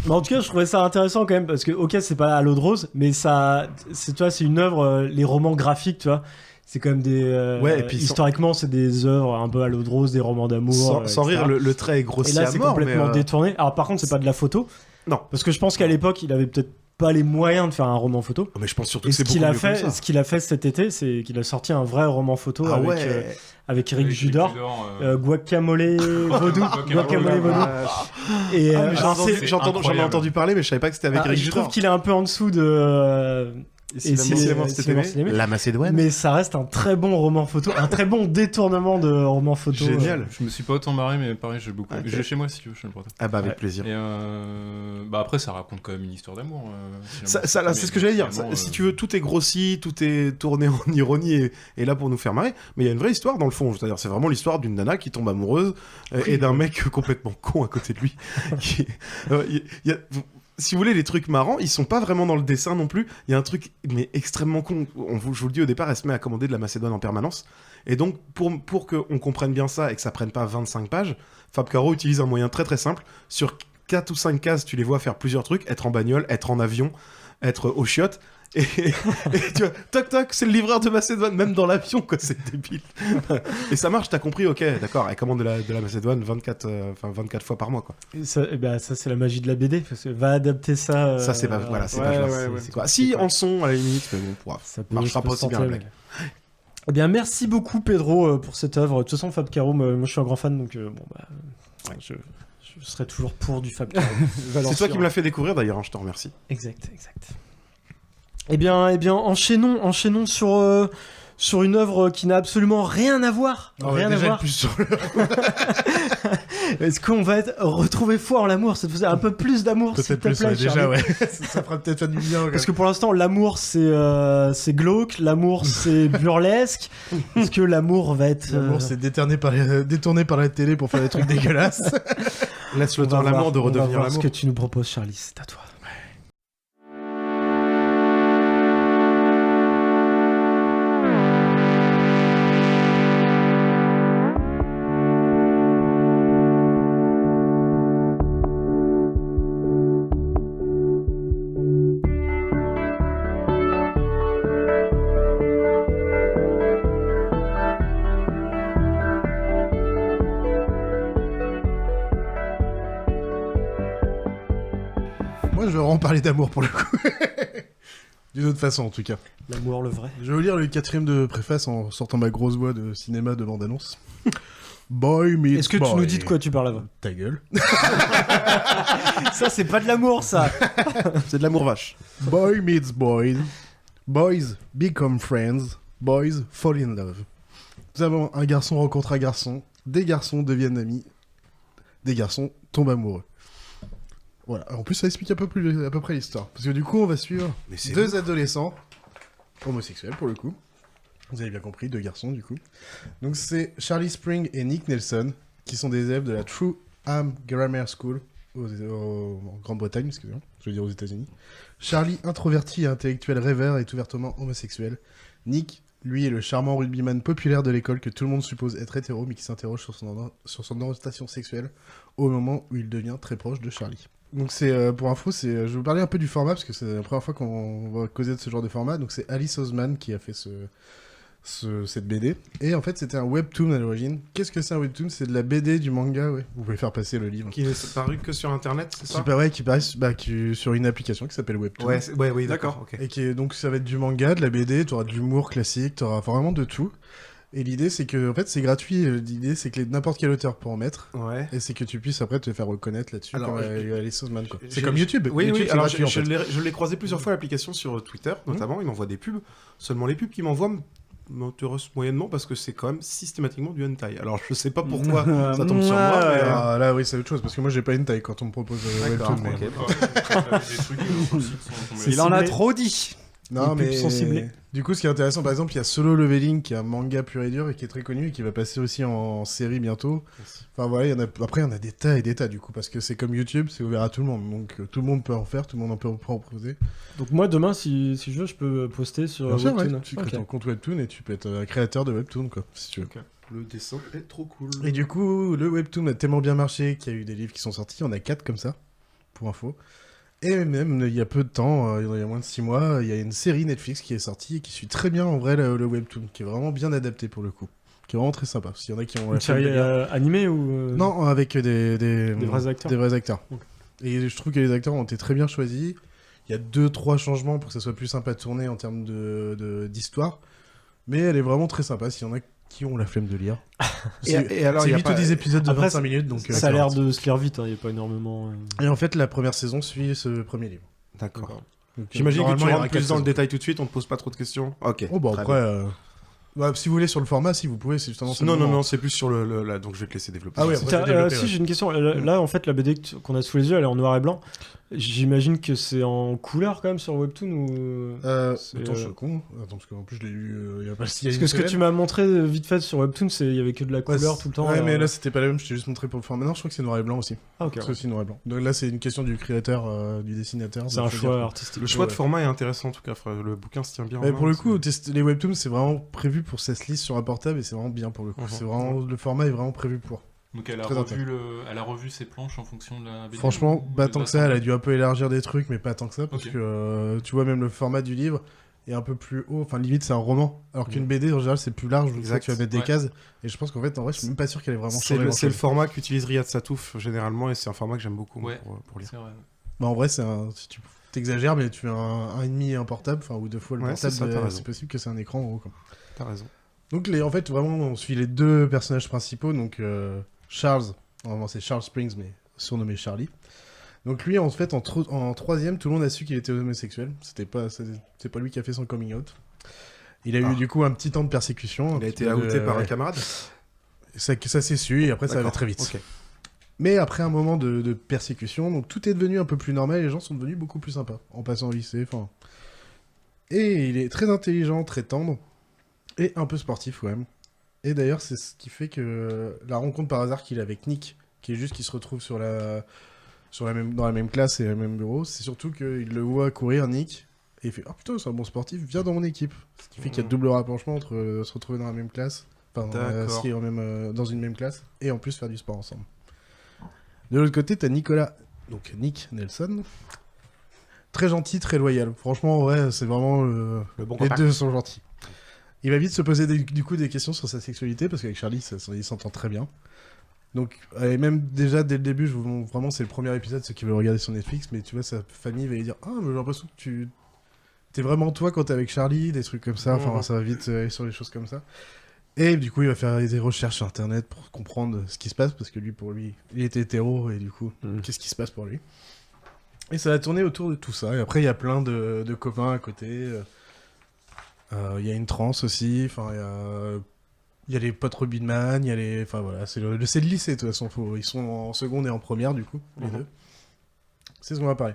Mais en tout cas, je trouvais ça intéressant quand même parce que, ok, c'est pas à l'eau de rose, mais c'est une œuvre, les romans graphiques, tu vois. C'est quand même des. Et puis historiquement, c'est des œuvres un peu à l'eau de rose, des romans d'amour. Sans rire, le trait est grossier. Et là, c'est complètement détourné. Alors, par contre, c'est pas de la photo. Non. Parce que je pense qu'à l'époque, il avait peut-être pas les moyens de faire un roman photo. Oh, mais je pense surtout Et que c'est ce qu'il beaucoup a mieux comme fait, ça. ce qu'il a fait cet été, c'est qu'il a sorti un vrai roman photo Ah avec, ouais. avec Eric Judor, Judor, Guacamole Vaudou. Guacamole Vaudou. Et Ah, mais alors, j'en ai incroyable. entendu parler, mais je savais pas que c'était avec Eric je Judor. trouve qu'il est un peu en dessous de Et la Macédoine. mais ça reste un très bon roman photo, un très bon détournement de roman photo. Génial. Je me suis pas autant marré, mais pareil, j'ai beaucoup. Ok. J'ai chez moi si tu veux, je le prête. Ah bah avec plaisir. Et bah après, ça raconte quand même une histoire d'amour. Là, c'est ce que j'allais dire. Si tu veux, tout est grossi, tout est tourné en ironie et là pour nous faire marrer. Mais il y a une vraie histoire dans le fond. C'est-à-dire, c'est vraiment l'histoire d'une nana qui tombe amoureuse et d'un mec complètement con à côté de lui. Si vous voulez, les trucs marrants, ils sont pas vraiment dans le dessin non plus. Il y a un truc mais extrêmement con. Je vous le dis au départ, elle se met à commander de la Macédoine en permanence. Et donc, pour qu'on comprenne bien ça et que ça prenne pas 25 pages, Fab Caro utilise un moyen très très simple. Sur 4 ou 5 cases, tu les vois faire plusieurs trucs. Être en bagnole, être en avion, être aux chiottes. Et tu vois, toc toc, c'est le livreur de Macédoine, même dans l'avion, quoi, c'est débile. Et ça marche, t'as compris, ok, d'accord, elle commande de la Macédoine 24 fois par mois, quoi. Et ça, c'est la magie de la BD, parce que va adapter ça. Ça, c'est pas, voilà, c'est pas c'est quoi. Si, en son, à la limite, mais bon, ça marchera pas aussi bien, le mec. Eh bien, merci beaucoup, Pedro, pour cette œuvre. De toute façon, Fab Caro, moi, je suis un grand fan, donc je serai toujours pour du Fab Caro. C'est toi qui me l'as fait découvrir, d'ailleurs, hein, je te remercie. Exact. Eh bien, enchaînons sur une œuvre qui n'a absolument rien à voir. Rien à voir. Plus sur Est-ce qu'on va retrouver foi en l'amour cette fois, un peu plus d'amour, s'il te plaît, déjà, Charlie. ouais. Ça fera peut-être du bien. Parce que pour l'instant, l'amour c'est glauque, l'amour c'est burlesque. Est-ce que l'amour va être L'amour c'est détourné par la télé pour faire des trucs dégueulasses. Laisse le temps à l'amour de redevenir l'amour. Ce que tu nous proposes, Charlie, c'est à toi. Moi, je vais vraiment parler d'amour pour le coup. D'une autre façon, en tout cas. L'amour, le vrai. Je vais vous lire le 4ème de préface en sortant ma grosse voix de cinéma de bande-annonce. Boy meets boy. Est-ce que tu nous dis de quoi tu parles avant? Ta gueule. Ça, c'est pas de l'amour, ça. C'est de l'amour vache. Boy meets boy. Boys become friends. Boys fall in love. Nous avons un garçon rencontre un garçon. Des garçons deviennent amis. Des garçons tombent amoureux. Voilà. En plus, ça explique à peu près l'histoire. Parce que du coup, on va suivre deux adolescents homosexuels, pour le coup. Vous avez bien compris, deux garçons, du coup. Donc, c'est Charlie Spring et Nick Nelson, qui sont des élèves de la Trueham Grammar School, en Grande-Bretagne, excusez-moi, je veux dire aux États-Unis. Charlie, introverti et intellectuel rêveur, est ouvertement homosexuel. Nick, lui, est le charmant rugbyman populaire de l'école que tout le monde suppose être hétéro, mais qui s'interroge sur son orientation sexuelle au moment où il devient très proche de Charlie. Donc c'est, pour info, je vais vous parler un peu du format, parce que c'est la première fois qu'on va causer de ce genre de format. Donc c'est Alice Oseman qui a fait cette BD. Et en fait, c'était un webtoon à l'origine. Qu'est-ce que c'est un webtoon? C'est de la BD, du manga, ouais. Vous pouvez faire passer le livre. Qui n'est paru que sur Internet, c'est ça? Super, ouais, qui paraît sur une application qui s'appelle Webtoon. Ouais, oui, d'accord. Okay. Et donc ça va être du manga, de la BD, tu auras de l'humour classique, tu auras vraiment de tout. Et l'idée, c'est que, en fait, c'est gratuit. L'idée, c'est que n'importe quel auteur peut en mettre. Ouais. Et c'est que tu puisses après te faire reconnaître là-dessus. Alors, comme Alice Oseman, quoi. C'est comme YouTube. Oui, YouTube, oui. Alors, gratuit, je l'ai croisé plusieurs fois l'application sur Twitter, notamment. Il m'envoie des pubs. Seulement, les pubs qu'il m'envoie m'intéressent moyennement parce que c'est quand même systématiquement du hentai. Alors, je sais pas pourquoi ça tombe sur moi. Mais, là, oui, c'est autre chose. Parce que moi, j'ai pas hentai quand on me propose Webtoon. Il en a trop dit. Non, mais du coup, ce qui est intéressant, par exemple, il y a Solo Leveling qui est un manga pur et dur et qui est très connu et qui va passer aussi en série bientôt. Enfin voilà, après il y en a des tas et des tas du coup, parce que c'est comme YouTube, c'est ouvert à tout le monde, donc tout le monde peut en faire, tout le monde peut en proposer. Donc moi demain, si je veux, je peux poster sur Webtoon. Webtoon. Tu crées ton compte Webtoon et tu peux être créateur de Webtoon, quoi, si tu veux. Okay. Le dessin est trop cool. Et du coup, le Webtoon a tellement bien marché qu'il y a eu des livres qui sont sortis, il y en a 4 comme ça, pour info. Et même, il y a peu de temps, il y a moins de 6 mois, il y a une série Netflix qui est sortie et qui suit très bien, en vrai, le Webtoon, qui est vraiment bien adapté pour le coup. Qui est vraiment très sympa. S'il y en a qui ont... Une série animée ou... Non, avec des vrais acteurs. Des vrais acteurs. Okay. Et je trouve que les acteurs ont été très bien choisis. Il y a 2-3 changements pour que ça soit plus sympa de tourner en termes d'histoire. Mais elle est vraiment très sympa s'il y en a qui ont la flemme de lire. Et alors, c'est il y a 8 pas- ou 10 épisodes de Après, 25 minutes. Donc, ça a l'air de se lire vite, il n'y a pas énormément. Et en fait, la première saison suit ce premier livre. D'accord. Donc, J'imagine que normalement, tu il y aura rentres plus 4 dans le saisons. détail tout de suite, on te pose pas trop de questions. Ok. Oh, bah très après, bien. si vous voulez sur le format, si vous pouvez, c'est justement. Non, c'est plus sur le là, donc je vais te laisser développer. Ah oui, Ça. après, développer, Si ouais. j'ai une question, là en fait la BD qu'on a sous les yeux elle est en noir et blanc. J'imagine que c'est en couleur quand même sur Webtoon ou. Attends, je suis con. Attends, parce qu'en plus je l'ai lu il y a pas si. Parce que ce que tu m'as montré vite fait sur Webtoon, il y avait que de la couleur tout le temps. Ouais, mais là c'était pas la même, je t'ai juste montré pour le format. Non, je crois que c'est noir et blanc aussi. Ah, ok. C'est aussi noir et blanc. Donc là, c'est une question du créateur, du dessinateur. C'est un choix artistique. Le choix de Ouais. format est intéressant en tout cas. Le bouquin se tient bien. en Mais main, pour le c'est- coup, les webtoons, c'est vraiment prévu pour que ça se lise sur un portable et c'est vraiment bien pour le coup. C'est vraiment, le format est vraiment prévu pour. Donc elle a, Très elle a revu ses planches en fonction de la BD. Franchement, ou pas des tant que ça, elle a dû un peu élargir des trucs, mais pas tant que ça, parce Ok. que tu vois, même le format du livre est un peu plus haut, enfin limite c'est un roman, alors qu'une BD en général c'est plus large, donc Exact. tu vas mettre des Ouais. cases, et je pense qu'en fait, en vrai, je suis même pas sûr qu'elle ait vraiment C'est changé. le grand-chose. format qu'utilise Riyad Satouf généralement et c'est un format que j'aime beaucoup moi, Ouais, pour lire. c'est vrai. Bah, en vrai, c'est un. Si tu t'exagères, mais tu as un et demi et un portable, enfin, ou 2 fois le Ouais, portable, c'est ça, t'as raison. c'est possible que c'est un écran en haut, quoi. T'as raison. Donc, en fait, vraiment, on suit les deux personnages principaux. Donc, Charles, normalement c'est Charles Springs, mais surnommé Charlie. Donc, lui, en fait, en troisième, tout le monde a su qu'il était homosexuel. C'est pas lui qui a fait son coming out. Il a eu, du coup, un petit temps de persécution. Il a été outé par un camarade. Ça s'est su, et après, ça allait D'accord, très vite. ok. Mais après un moment de persécution, donc tout est devenu un peu plus normal, et les gens sont devenus beaucoup plus sympas, en passant au lycée, enfin... Et il est très intelligent, très tendre, et un peu sportif quand même. Et d'ailleurs, c'est ce qui fait que la rencontre par hasard qu'il a avec Nick, qui est juste qu'il se retrouve dans la même classe et le même bureau, c'est surtout qu'il le voit courir, Nick, et il fait « Oh putain, c'est un bon sportif, viens dans mon équipe !» Ce qui fait qu'il y a double rapprochement entre se retrouver dans la même classe, enfin, dans une même classe, et en plus faire du sport ensemble. De l'autre côté, t'as Nicolas, donc Nick Nelson, très gentil, très loyal. Franchement, ouais, c'est vraiment le bon les contact. deux sont gentils. Il va vite se poser du coup des questions sur sa sexualité parce qu'avec Charlie, il s'entend très bien. Donc, et même déjà dès le début, vraiment, c'est le premier épisode, ceux qui veulent regarder sur Netflix, mais tu vois, sa famille va lui dire « Ah, mais j'ai l'impression que t'es vraiment toi quand t'es avec Charlie, des trucs comme ça. » Enfin, ça va vite aller sur les choses comme ça. Et du coup, il va faire des recherches sur Internet pour comprendre ce qui se passe, parce que pour lui, il était hétéro, et du coup, qu'est-ce qui se passe pour lui? Et ça va tourner autour de tout ça. Et après, il y a plein de copains à côté. Il y a une trans aussi. Enfin, il y a les potes Rubinman. Il y a les. Enfin voilà, c'est le lycée de toute façon. Ils sont en seconde et en première du coup, les deux. C'est ce qu'on va parler.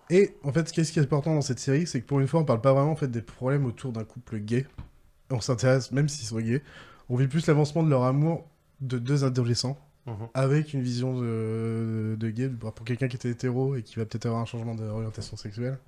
Et en fait, qu'est-ce qui est important dans cette série, c'est que pour une fois, on parle pas vraiment en fait des problèmes autour d'un couple gay. On s'intéresse, même s'ils sont gays, on vit plus l'avancement de leur amour de deux adolescents. Avec une vision de gay pour quelqu'un qui était hétéro et qui va peut-être avoir un changement d'orientation sexuelle.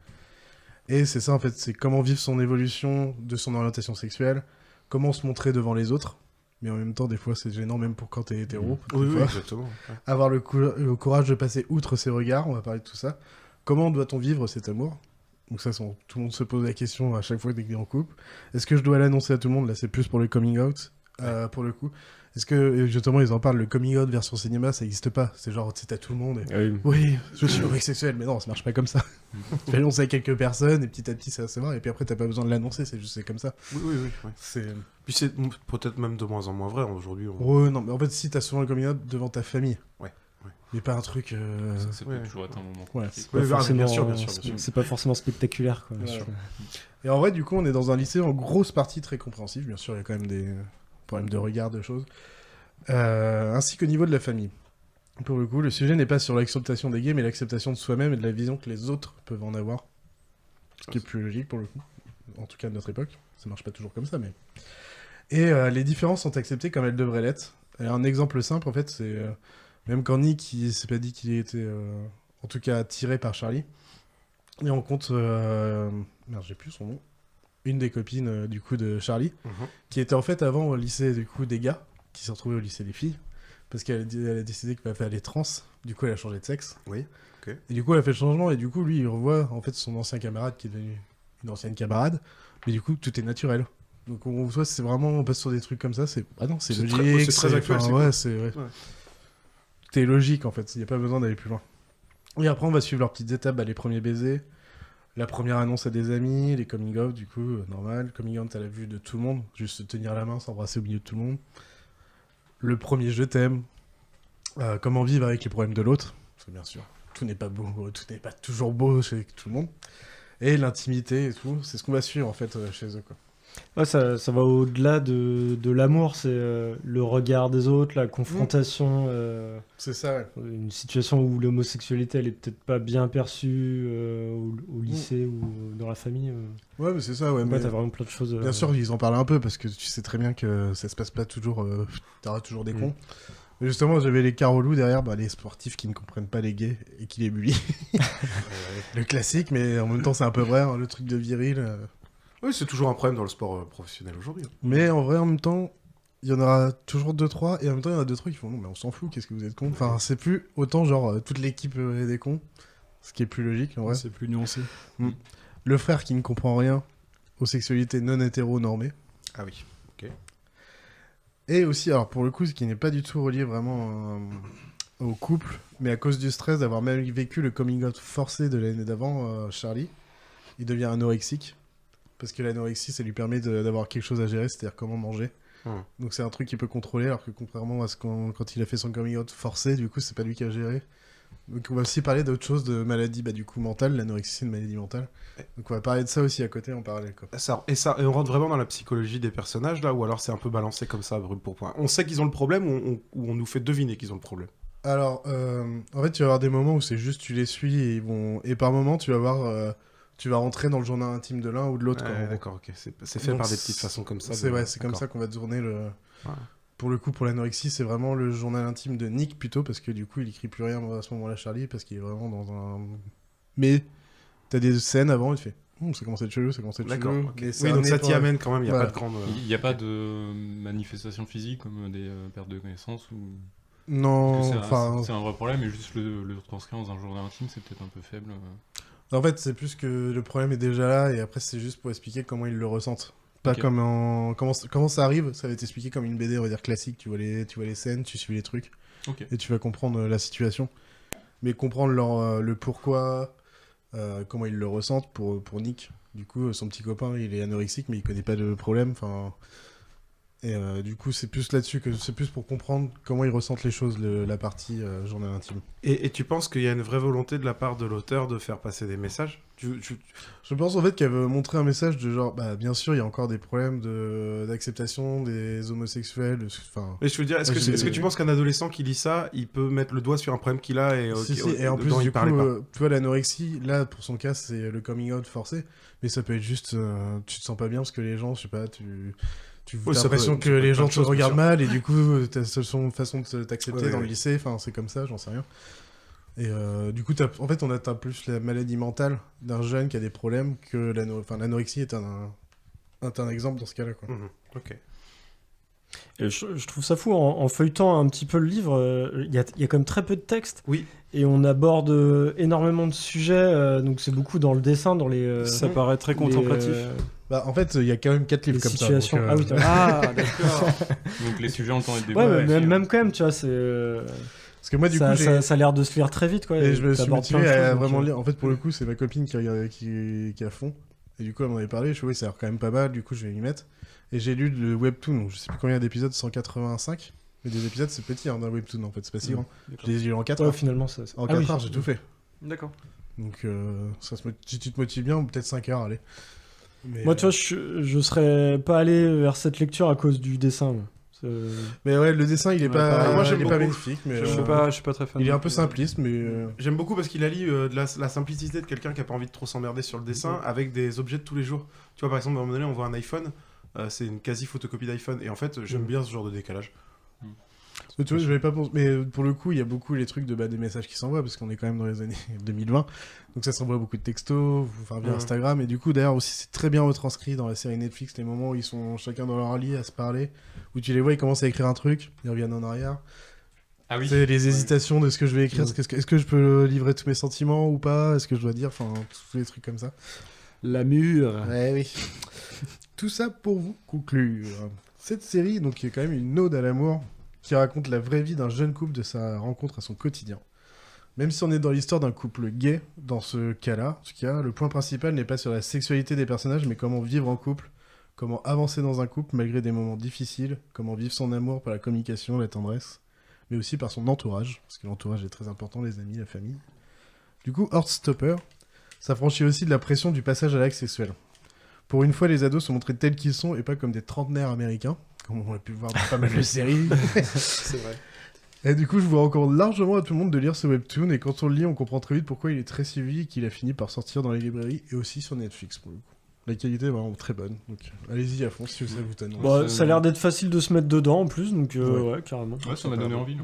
Et c'est ça en fait, c'est comment vivre son évolution de son orientation sexuelle, comment se montrer devant les autres, mais en même temps des fois c'est gênant même pour quand t'es hétéro. Oui, des fois. exactement. Ouais. Avoir le courage de passer outre ses regards, on va parler de tout ça. Comment doit-on vivre cet amour? Donc ça, tout le monde se pose la question à chaque fois dès qu'il est en couple. Est-ce que je dois l'annoncer à tout le monde? Là c'est plus pour le coming out, pour le coup. Est-ce que, justement, ils en parlent, le coming out version cinéma, ça n'existe pas. C'est genre, c'est à tout le monde. Et... Oui, je suis homosexuel, mais non, ça marche pas comme ça. Tu vas l'annoncer à quelques personnes, et petit à petit, ça va se voir, et puis après, t'as pas besoin de l'annoncer, c'est juste, c'est comme ça. Oui. Ouais. Puis c'est peut-être même de moins en moins vrai aujourd'hui. Ouais, non, mais en fait, si t'as souvent le coming out devant ta famille. Ouais. Mais pas un truc. Ça peut toujours être un moment compliqué. Bien sûr. C'est pas forcément spectaculaire, quoi. Ouais. Et en vrai, du coup, on est dans un lycée en grosse partie très compréhensif. Bien sûr, il y a quand même des problèmes de regard, de choses. Ainsi qu'au niveau de la famille. Pour le coup, le sujet n'est pas sur l'acceptation des gays, mais l'acceptation de soi-même et de la vision que les autres peuvent en avoir. Ce qui est plus logique, pour le coup. En tout cas, de notre époque. Ça marche pas toujours comme ça, mais... Et les différences sont acceptées comme elles devraient l'être. Et un exemple simple, en fait, c'est... même quand Nick, il s'est pas dit qu'il était... en tout cas, attiré par Charlie. Il rencontre... merde, j'ai plus son nom. Une des copines, du coup, de Charlie. Qui était, en fait, avant au lycée, du coup, des gars. Qui s'est retrouvée au lycée des filles. Parce qu'elle a décidé qu'elle va faire les trans. Du coup, elle a changé de sexe. Oui, ok. Et du coup, elle a fait le changement. Et du coup, lui, il revoit, en fait, son ancien camarade qui est devenu une ancienne camarade. Mais du coup, tout est naturel. Donc, on voit, c'est vraiment... On passe sur des trucs comme ça. C'est... Ah non, c'est logique. C'est très actuel, enfin, c'est ouais, cool. c'est... Ouais. Tout est logique, en fait. Il n'y a pas besoin d'aller plus loin. Et après, on va suivre leurs petites étapes. Les premiers baisers. La première annonce à des amis, les coming out, du coup, normal. Coming out à la vue de tout le monde, juste se tenir la main, s'embrasser au milieu de tout le monde. Le premier je t'aime. Comment vivre avec les problèmes de l'autre. Parce que bien sûr, tout n'est pas beau, tout n'est pas toujours beau chez tout le monde. Et l'intimité et tout, c'est ce qu'on va suivre en fait chez eux, quoi. Ouais, ça va au-delà de l'amour, c'est le regard des autres, la confrontation. C'est ça, ouais. Une situation où l'homosexualité, elle est peut-être pas bien perçue au lycée ou dans la famille. Ouais, mais c'est ça, ouais. Ouais, Mais t'as vraiment plein de choses. bien sûr, ils en parlent un peu parce que tu sais très bien que ça se passe pas toujours. T'auras toujours des cons. Mais justement, j'avais les carolous derrière, les sportifs qui ne comprennent pas les gays et qui les bully. Le classique, mais en même temps, c'est un peu vrai, hein, le truc de viril. Oui, c'est toujours un problème dans le sport professionnel aujourd'hui. Mais en vrai, en même temps, il y en aura toujours 2-3, et en même temps, il y en a 2-3 qui font non, mais on s'en fout, qu'est-ce que vous êtes cons. Enfin, c'est plus autant genre toute l'équipe est des cons, ce qui est plus logique en vrai. C'est plus nuancé. Le frère qui ne comprend rien aux sexualités non hétéro-normées. Ah oui, ok. Et aussi, alors pour le coup, ce qui n'est pas du tout relié vraiment au couple, mais à cause du stress d'avoir même vécu le coming out forcé de l'année d'avant, Charlie, il devient anorexique. Parce que l'anorexie, ça lui permet d'avoir quelque chose à gérer, c'est-à-dire comment manger. Donc c'est un truc qu'il peut contrôler, alors que contrairement à ce quand il a fait son coming out forcé, du coup, c'est pas lui qui a géré. Donc on va aussi parler d'autres choses, de maladies du coup mentales. L'anorexie, c'est une maladie mentale. Donc on va parler de ça aussi à côté en parallèle, quoi. Et on rentre vraiment dans la psychologie des personnages là, ou alors c'est un peu balancé comme ça, brûle pour point. On sait qu'ils ont le problème ou on nous fait deviner qu'ils ont le problème. Alors, en fait, tu vas avoir des moments où c'est juste tu les suis et par moments tu vas voir... tu vas rentrer dans le journal intime de l'un ou de l'autre. D'accord, ok. C'est fait par des petites façons comme ça. C'est comme ça qu'on va tourner le... Ouais. Pour le coup, pour l'anorexie, c'est vraiment le journal intime de Nick plutôt, parce que du coup, il écrit plus rien à ce moment-là, Charlie, parce qu'il est vraiment dans un... Mais t'as des scènes avant, il fait ça commence à être chelou, ça commence à être chelou. D'accord, okay. Oui, donc ça t'y amène quand même, il n'y a pas de grande... Il n'y a pas de manifestation physique comme des pertes de connaissances ou... Non, enfin... C'est un vrai problème, et juste le transcrire dans un journal intime, c'est peut-être un peu faible. En fait, c'est plus que le problème est déjà là, et après, c'est juste pour expliquer comment ils le ressentent. Pas comme en... Comment ça arrive, ça va être expliqué comme une BD, on va dire, classique. Tu vois les scènes, tu suis les trucs, et tu vas comprendre la situation. Mais comprendre le pourquoi, comment ils le ressentent pour Nick. Du coup, son petit copain, il est anorexique, mais il connaît pas de problème, enfin... Et du coup, c'est plus là-dessus que c'est plus pour comprendre comment ils ressentent les choses, la partie journal intime. Et tu penses qu'il y a une vraie volonté de la part de l'auteur de faire passer des messages ? Je pense en fait qu'elle veut montrer un message de genre, bien sûr, il y a encore des problèmes d'acceptation des homosexuels. Mais je veux dire, est-ce que tu penses qu'un adolescent qui lit ça, il peut mettre le doigt sur un problème qu'il a et en plus, du coup, tu vois, l'anorexie, là, pour son cas, c'est le coming out forcé, mais ça peut être juste, tu te sens pas bien parce que les gens, je sais pas, tu as l'impression que les gens te regardent mal et du coup t'as une façon de t'accepter dans le lycée, enfin c'est comme ça, j'en sais rien. Et du coup en fait on atteint plus la maladie mentale d'un jeune qui a des problèmes que l'anorexie est un exemple dans ce cas-là, quoi. Ok. Et je trouve ça fou, en feuilletant un petit peu le livre, il y a quand même très peu de texte. Oui. Et on aborde énormément de sujets, donc c'est beaucoup dans le dessin, dans les... ça paraît très contemplatif. En fait, il y a quand même 4 livres comme situations. ça. Donc, d'accord. Donc les sujets ont le temps d'être débattus. Ouais, mais même quand même, tu vois, c'est... Parce que moi, du coup, ça a l'air de se lire très vite, quoi. Et je me suis motivé à vraiment lire. En fait, pour le coup, c'est ma copine qui est à fond. Et du coup, elle m'en avait parlé. Je suis ça a l'air quand même pas mal. Du coup, je vais y mettre. Et j'ai lu le webtoon. Donc, je sais plus combien d'épisodes, 185. Mais des épisodes, c'est petit, d'un webtoon, en fait. C'est pas si grand. Je les ai lus en 4 heures. Finalement, en 4 heures, j'ai tout fait. D'accord. Donc, si tu te motives bien, peut-être 5 heures, allez. Mais moi, tu vois, je serais pas allé vers cette lecture à cause du dessin. Mais ouais, le dessin, il est pas, moi, il est pas magnifique, mais je suis pas très fan. Il est un peu simpliste, mais j'aime beaucoup parce qu'il allie la simplicité de quelqu'un qui a pas envie de trop s'emmerder sur le dessin avec des objets de tous les jours. Tu vois, par exemple, à un moment donné, on voit un iPhone, c'est une quasi photocopie d'iPhone, et en fait, j'aime bien ce genre de décalage. Tu vois, j'avais pas pensé, mais pour le coup, il y a beaucoup les trucs des messages qui s'envoient, parce qu'on est quand même dans les années 2020, donc ça s'envoie beaucoup de textos, via Instagram, et du coup, d'ailleurs, aussi, c'est très bien retranscrit dans la série Netflix, les moments où ils sont chacun dans leur lit à se parler, où tu les vois, ils commencent à écrire un truc, ils reviennent en arrière. Ah oui. C'est les hésitations de ce que je vais écrire, est-ce que je peux livrer tous mes sentiments ou pas, est-ce que je dois dire, enfin, tous les trucs comme ça. L'amour. Ouais, oui. Tout ça pour vous conclure. Cette série, donc, qui est quand même une ode à l'amour, qui raconte la vraie vie d'un jeune couple de sa rencontre à son quotidien. Même si on est dans l'histoire d'un couple gay, dans ce cas-là, le point principal n'est pas sur la sexualité des personnages, mais comment vivre en couple, comment avancer dans un couple malgré des moments difficiles, comment vivre son amour par la communication, la tendresse, mais aussi par son entourage, parce que l'entourage est très important, les amis, la famille. Du coup, Heartstopper s'affranchit aussi de la pression du passage à l'acte sexuel. Pour une fois, les ados sont montrés tels qu'ils sont et pas comme des trentenaires américains, comme on a pu voir dans pas mal de séries. C'est vrai. Et du coup, je vous recommande largement à tout le monde de lire ce webtoon, et quand on le lit, on comprend très vite pourquoi il est très suivi et qu'il a fini par sortir dans les librairies et aussi sur Netflix, pour le coup. La qualité est vraiment très bonne, donc allez-y à fond si ça vous tente. Bah, ça a l'air d'être facile de se mettre dedans en plus, donc ouais, carrément. Ouais, ça m'a donné envie.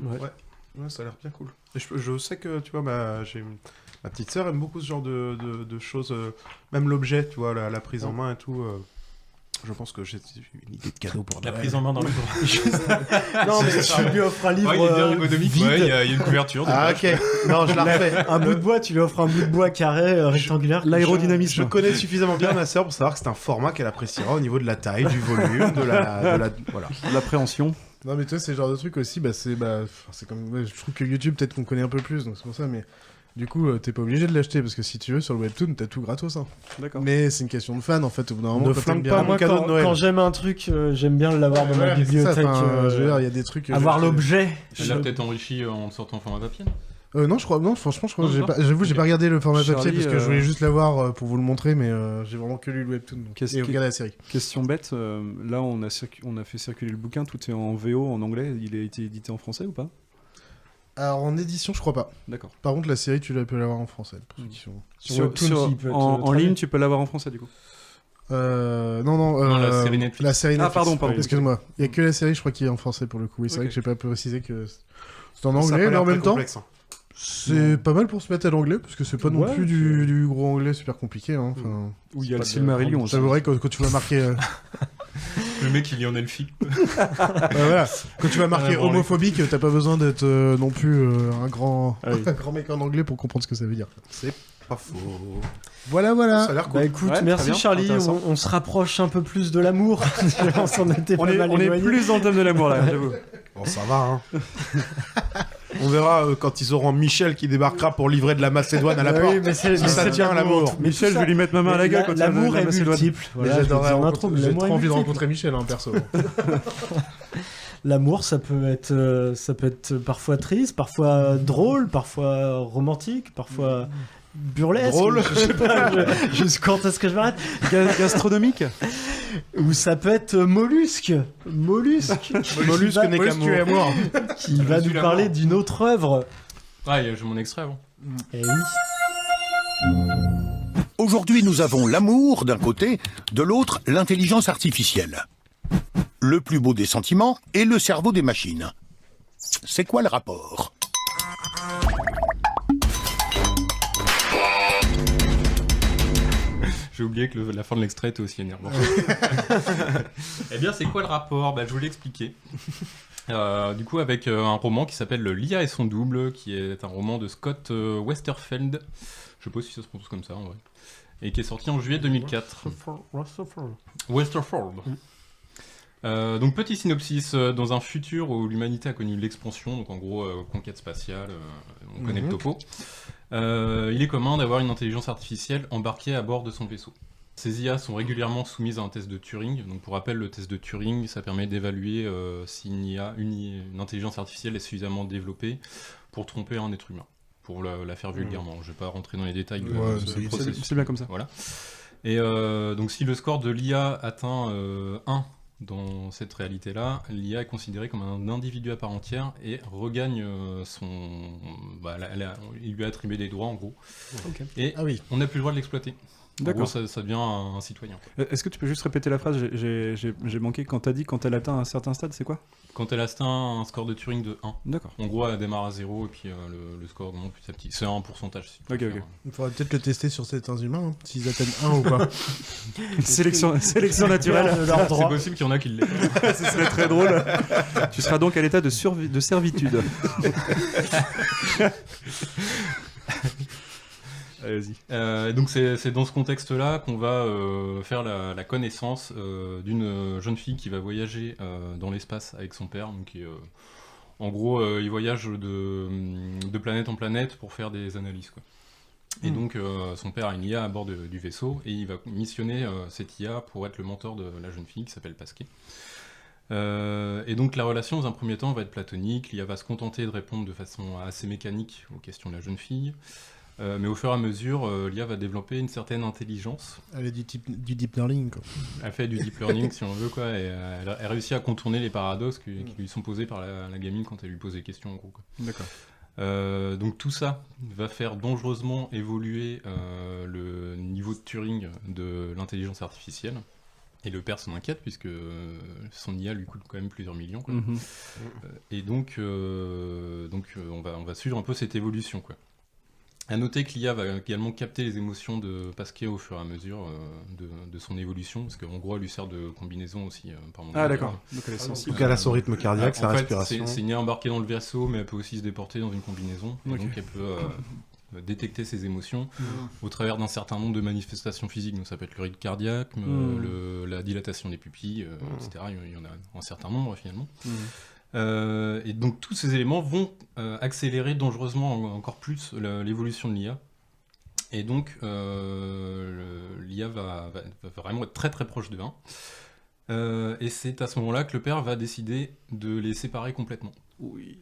Ouais, ça a l'air bien cool. Et je sais que, tu vois, ma petite sœur aime beaucoup ce genre de choses, même l'objet, tu vois, la prise en main et tout. Je pense que j'ai une idée de cadeau pour la Noël. prise en main dans le livre. Non, mais tu lui offres un livre il est bien ergonomique, vide. il y a une couverture. Ah, ok. Non, je la refais. Un bout de bois, tu lui offres un bout de bois carré, rectangulaire. L'aérodynamisme. Je connais suffisamment bien ma sœur pour savoir que c'est un format qu'elle appréciera au niveau de la taille, du volume, de la voilà. L'appréhension. Non, mais tu vois, c'est le genre de truc aussi, c'est comme... ouais, je trouve que YouTube, peut-être qu'on connaît un peu plus, donc c'est pour ça, mais... Du coup, t'es pas obligé de l'acheter, parce que si tu veux, sur le webtoon, t'as tout gratos, hein. D'accord. Mais c'est une question de fan, en fait, au bout d'un moment. Ne quand flingue t'aimes pas bien- mon cadeau de Noël. Quand j'aime un truc, j'aime bien l'avoir dans ma Ouais, c'est ça, bibliothèque. enfin, je veux dire, il y a des trucs... avoir l'objet. Elle l'a peut-être enrichi en le sortant en format papier. Non, franchement, je crois que Non, j'avoue, j'ai pas regardé le format Charlie, papier, parce que je voulais juste l'avoir pour vous le montrer, mais j'ai vraiment que lu le webtoon, donc... et regardé la série. Question bête, là on a fait circuler le bouquin, tout est en VO, en anglais, il a été édité en français ou pas? Alors, en édition, je crois pas. D'accord. Par contre, la série, tu peux l'avoir en français, pour ceux qui sont... Sur Webtoon, s'il peut être en traduit. ligne, tu peux l'avoir en français du coup. Non, la série Netflix. La série Netflix. Ah, pardon. Excuse-moi. Il y a que la série, je crois, qui est en français pour le coup. Oui, c'est vrai que j'ai pas précisé que c'est en Ça a anglais, pas mais l'air en très même temps, complexe, hein. c'est pas mal pour se mettre à l'anglais, parce que c'est pas non Ouais, plus du gros anglais super compliqué. Hein. Enfin, Où il y a pas le de- Silmarillion aussi. J'avouerais que quand tu vas marquer... Le mec, il est en elfique. voilà. Quand tu vas marquer Vraiment, homophobique, t'as pas besoin d'être non plus un grand oui. un grand mec en anglais pour comprendre ce que ça veut dire. C'est pas faux. Voilà. Ça a l'air cool. Bah écoute, Ouais, très merci bien, Charlie, intéressant. on se rapproche un peu plus de l'amour. on s'en était pas mal On est éloigné. plus dans le thème de l'amour là, j'avoue. Bon, ça va, hein. On verra quand ils auront Michel qui débarquera pour livrer de la Macédoine à la Bah porte. oui, mais c'est Si ça c'est tient de l'amour. Mais Michel, tout je vais lui mettre ma main à la gueule quand il va l'amour de la est Macédoine. multiple. Mais Voilà, j'adorerais je le dis en rencontrer- intro, j'ai l'amour trop est envie de multiple. rencontrer Michel, hein, perso. L'amour, ça peut être parfois triste, parfois drôle, parfois romantique, parfois burlesque. Drôle. Je sais pas, quand est-ce que je m'arrête. Gastronomique. Ou ça peut être mollusque. Mollusque Mollusque n'est qu'amour. qui va nous parler d'une autre œuvre. Ah, j'ai mon extrait avant. Eh oui. Aujourd'hui, nous avons l'amour d'un côté, de l'autre, l'intelligence artificielle. Le plus beau des sentiments est le cerveau des machines. C'est quoi le rapport? J'ai oublié que la fin de l'extrait était aussi énervant. Eh bien, c'est quoi le rapport? Je vous l'ai expliqué. Du coup, avec un roman qui s'appelle L'IA et son double, qui est un roman de Scott Westerfeld. Je sais pas si ça se prononce comme ça en vrai. Et qui est sorti en juillet 2004. Westerfeld. Donc petit synopsis, dans un futur où l'humanité a connu l'expansion, donc en gros conquête spatiale, on connaît le topo, il est commun d'avoir une intelligence artificielle embarquée à bord de son vaisseau. Ces IA sont régulièrement soumises à un test de Turing. Donc pour rappel, le test de Turing, ça permet d'évaluer si une intelligence artificielle est suffisamment développée pour tromper un être humain. Pour la faire vulgairement. Je ne vais pas rentrer dans les détails du processus. C'est bien comme ça. Voilà. Et donc si le score de l'IA atteint 1 dans cette réalité-là, l'IA est considérée comme un individu à part entière et regagne il lui a attribué des droits en gros. Ok. Et on n'a plus le droit de l'exploiter. D'accord. En gros, ça devient un citoyen. Est-ce que tu peux juste répéter la phrase? J'ai manqué quand t'as dit quand elle atteint un certain stade, c'est quoi? Quand elle atteint un score de Turing de 1. D'accord. En gros, elle démarre à 0 et puis le score monte petit à petit. C'est un pourcentage. Si tu Ok. Il faudrait peut-être le tester sur certains humains, hein, s'ils atteignent 1 ou pas. Sélection naturelle. C'est possible qu'il y en a qui l'aient. Ce serait très drôle. Tu seras donc à l'état de servitude. Allez, vas-y. Donc c'est dans ce contexte-là qu'on va faire la connaissance d'une jeune fille qui va voyager dans l'espace avec son père, donc qui est En gros, il voyage de planète en planète pour faire des analyses, quoi. Et donc, son père a une IA à bord du vaisseau, et il va missionner cette IA pour être le mentor de la jeune fille qui s'appelle Pasquet. Et donc la relation, dans un premier temps, va être platonique. L'IA va se contenter de répondre de façon assez mécanique aux questions de la jeune fille. Mais au fur et à mesure, l'IA va développer une certaine intelligence. Elle est du deep learning, quoi. Elle fait du deep learning, si on veut, quoi. Et elle réussit à contourner les paradoxes qui lui sont posés par la gamine quand elle lui pose des questions, en gros, quoi. D'accord. Donc tout ça va faire dangereusement évoluer le niveau de Turing de l'intelligence artificielle. Et le père s'en inquiète puisque son IA lui coûte quand même plusieurs millions, quoi. Et donc on va suivre un peu cette évolution, quoi. À noter que l'IA va également capter les émotions de Pasquet au fur et à mesure de son évolution, parce qu'en gros elle lui sert de combinaison aussi par moment. Ah d'accord, donc elle est sensible. Donc elle a son rythme cardiaque, sa respiration. C'est une IA embarquée dans le vaisseau, mais elle peut aussi se déporter dans une combinaison, et donc elle peut détecter ses émotions au travers d'un certain nombre de manifestations physiques. Donc ça peut être le rythme cardiaque, la dilatation des pupilles, etc. Il y en a un certain nombre finalement. Et donc tous ces éléments vont accélérer dangereusement encore plus l'évolution de l'IA. Et donc l'IA va vraiment être très très proche de 1. Et c'est à ce moment-là que le père va décider de les séparer complètement. Oui.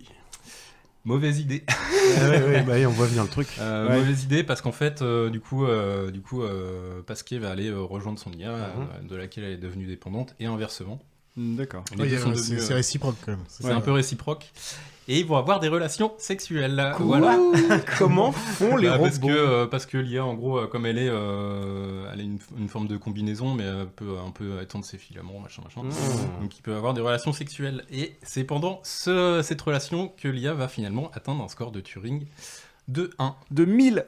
Mauvaise idée. Oui, on voit venir le truc. Mauvaise idée parce qu'en fait, du coup, Pasquet va aller rejoindre son IA, de laquelle elle est devenue dépendante, et inversement. D'accord. C'est réciproque quand même. C'est un peu réciproque. Et ils vont avoir des relations sexuelles. Voilà. Comment font les robots Parce que l'IA, en gros, comme elle a une forme de combinaison, mais elle peut un peu étendre ses filaments, machin. Donc il peut avoir des relations sexuelles. Et c'est pendant cette relation que l'IA va finalement atteindre un score de Turing de 1. De 1000.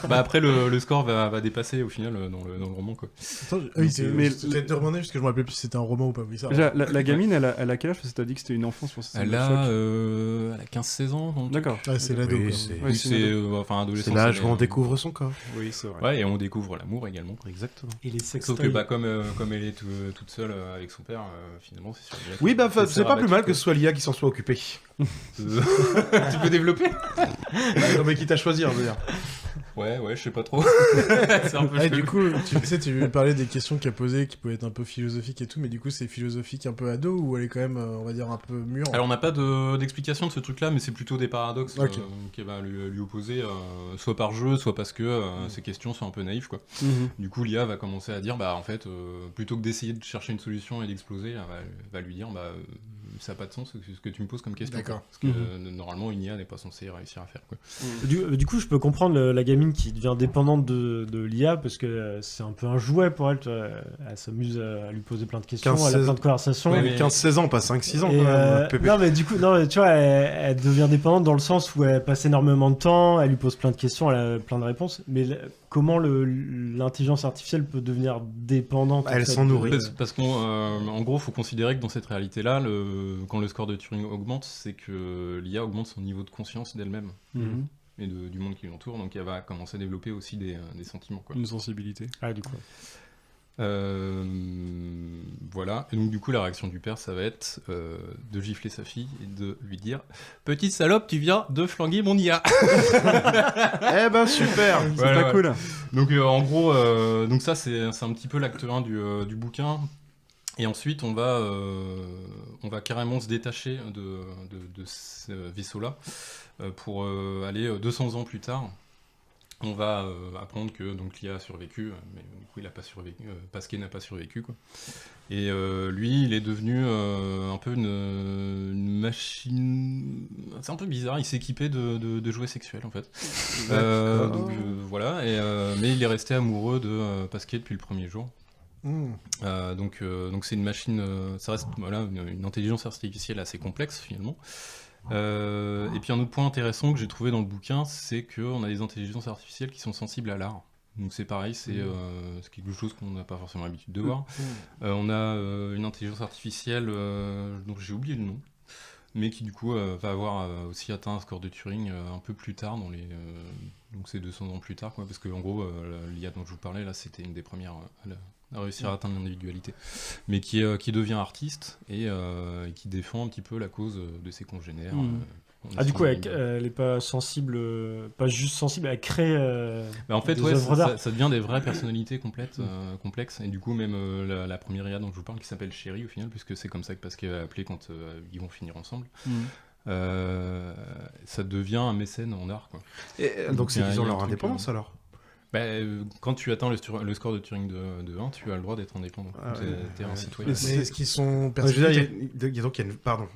Bah après, le score va dépasser au final dans le roman, quoi. Attends, mais peut-être de demander, parce que je me rappelais plus si c'était un roman ou pas. Oui, ça. La gamine, elle a quel âge? Parce que t'as dit que c'était une enfance. Elle a 15-16 ans. D'accord. Ouais, c'est l'ado. Oui, c'est adolescence. C'est l'âge où on découvre son corps. Oui, c'est vrai. Ouais, et on découvre l'amour également. Exactement. Et les sextoys. Sauf que comme elle est toute seule avec son père, finalement, c'est sûr. Oui, c'est pas plus mal que ce soit l'IA qui s'en soit occupée. Tu peux développer? Non, mais qui t'a choisi, on veut dire. Ouais, je sais pas trop. C'est un peu du coup, tu parlais des questions qu'elle posait qui pouvaient être un peu philosophiques et tout, mais du coup, c'est philosophique un peu ado ou elle est quand même, on va dire, un peu mûre? Alors, on n'a pas d'explication de ce truc-là, mais c'est plutôt des paradoxes qu'elle va lui opposer, soit par jeu, soit parce que ces questions sont un peu naïves, quoi. Du coup, l'IA va commencer à dire, bah en fait, plutôt que d'essayer de chercher une solution et d'exploser, elle va lui dire, bah ça n'a pas de sens ce que tu me poses comme question. D'accord. Parce que normalement, une IA n'est pas censée réussir à faire, quoi. Du coup, je peux comprendre la gamine qui devient dépendante de l'IA parce que c'est un peu un jouet pour elle. Elle s'amuse à lui poser plein de questions, elle a plein de conversations. Ouais, mais 15-16 ans, pas 5-6 ans. Et, quand même, non, mais du coup, tu vois, elle devient dépendante dans le sens où elle passe énormément de temps, elle lui pose plein de questions, elle a plein de réponses. Mais comment l'intelligence artificielle peut devenir dépendante? Elle s'en nourrit. Parce qu'en gros, il faut considérer que dans cette réalité-là, quand le score de Turing augmente, c'est que l'IA augmente son niveau de conscience d'elle-même et du monde qui l'entoure, donc elle va commencer à développer aussi des sentiments, quoi. Une sensibilité. Ah, du coup. Voilà, et donc du coup la réaction du père ça va être de gifler sa fille et de lui dire petite salope, tu viens de flanguer mon IA. Eh ben super, c'est pas cool. Donc en gros, donc ça c'est un petit peu l'acte 1 du bouquin. Et ensuite on va carrément se détacher de ce vaisseau-là pour aller 200 ans plus tard. On va apprendre que donc l'IA a survécu, mais du coup il a pas survécu, Pasquet n'a pas survécu, quoi. Et lui, il est devenu un peu une machine. C'est un peu bizarre. Il s'est équipé de jouets sexuels en fait. Donc voilà. Mais il est resté amoureux de Pasquet depuis le premier jour. Donc c'est une machine. Ça reste une intelligence artificielle assez complexe finalement. Et puis un autre point intéressant que j'ai trouvé dans le bouquin, c'est qu'on a des intelligences artificielles qui sont sensibles à l'art. Donc c'est pareil, c'est quelque chose qu'on n'a pas forcément l'habitude de voir. On a une intelligence artificielle dont j'ai oublié le nom, mais qui du coup va avoir aussi atteint un score de Turing un peu plus tard, donc c'est 200 ans plus tard, quoi, parce que en gros l'IA dont je vous parlais là, c'était une des premières à réussir à atteindre l'individualité, mais qui devient artiste et qui défend un petit peu la cause de ses congénères. Du coup, elle n'est pas sensible, pas juste sensible, elle crée en fait, des œuvres d'art. Ça devient des vraies personnalités complexes. Et du coup, même la première IA dont je vous parle, qui s'appelle Chéri au final, puisque c'est comme ça que Pascal a appelé quand ils vont finir ensemble. Ça devient un mécène en art, quoi. Et donc c'est qu'ils ont leur indépendance alors. Quand tu atteins le score de Turing de 1, tu as le droit d'être indépendant. T'es un citoyen. Mais est-ce qu'ils sont Pardon,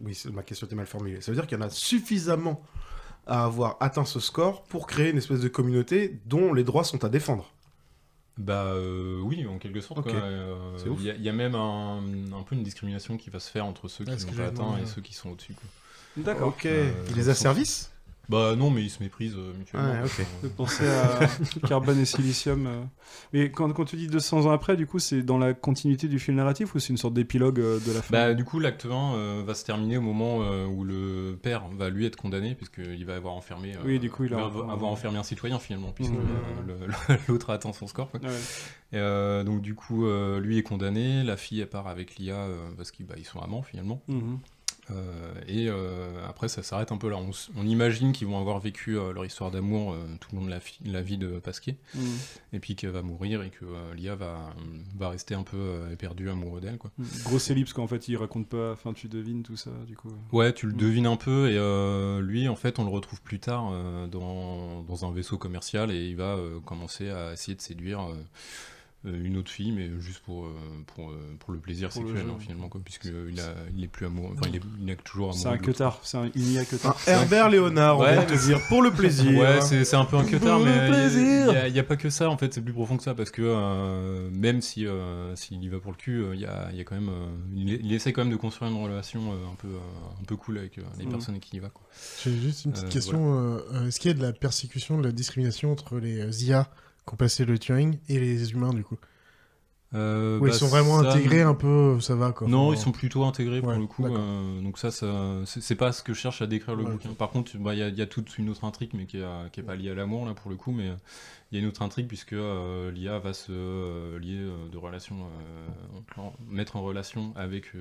oui, ma question était mal formulée. Ça veut dire qu'il y en a suffisamment à avoir atteint ce score pour créer une espèce de communauté dont les droits sont à défendre. Oui, en quelque sorte. Okay. Il y a même un peu une discrimination qui va se faire entre ceux qui n'ont pas atteint et ceux qui sont au-dessus. D'accord. Ok. Il les a services ? Non, mais ils se méprisent mutuellement. Je pensais à Carbone et Silicium. Mais quand tu dis 200 ans après, du coup, c'est dans la continuité du film narratif ou c'est une sorte d'épilogue de la fin ? Du coup, l'acte 1 va se terminer au moment où le père va lui être condamné, puisqu'il va avoir enfermé, avoir enfermé un citoyen finalement, puisque l'autre a atteint son score. Quoi. Et, donc du coup, lui est condamné, la fille elle part avec l'IA parce qu'ils sont amants finalement. Après ça s'arrête un peu là, on imagine qu'ils vont avoir vécu leur histoire d'amour tout le long de la vie de Pasquier, et puis qu'elle va mourir et que l'IA va rester un peu éperdu amoureux d'elle, quoi. Grosse ellipse qu'en fait il raconte pas, enfin tu devines tout ça du coup. Ouais, tu le devines un peu, et lui en fait on le retrouve plus tard dans un vaisseau commercial, et il va commencer à essayer de séduire une autre fille, mais juste pour le plaisir sexuel, finalement, quoi, puisqu'il est plus amoureux, enfin il est toujours amoureux. C'est un queutard, il n'y a que tard. Herbert Léonard, on va te dire, pour le plaisir. Ouais, c'est un peu un queutard, mais il n'y a pas que ça, en fait, c'est plus profond que ça, parce que même s'il y va pour le cul, il y a quand même, il essaie quand même de construire une relation un peu cool avec les personnes avec qui il va, quoi. J'ai juste une petite question, est-ce qu'il y a de la persécution, de la discrimination entre les IA qui ont passé le Turing et les humains, du coup ils sont vraiment intégrés un peu, ça va, quoi. Non, ils sont plutôt intégrés pour le coup, donc ça c'est pas ce que cherche à décrire le bouquin. Par contre, il y a toute une autre intrigue, mais qui est pas liée à l'amour là pour le coup, mais il y a une autre intrigue puisque l'IA va se lier de relation, mettre en relation avec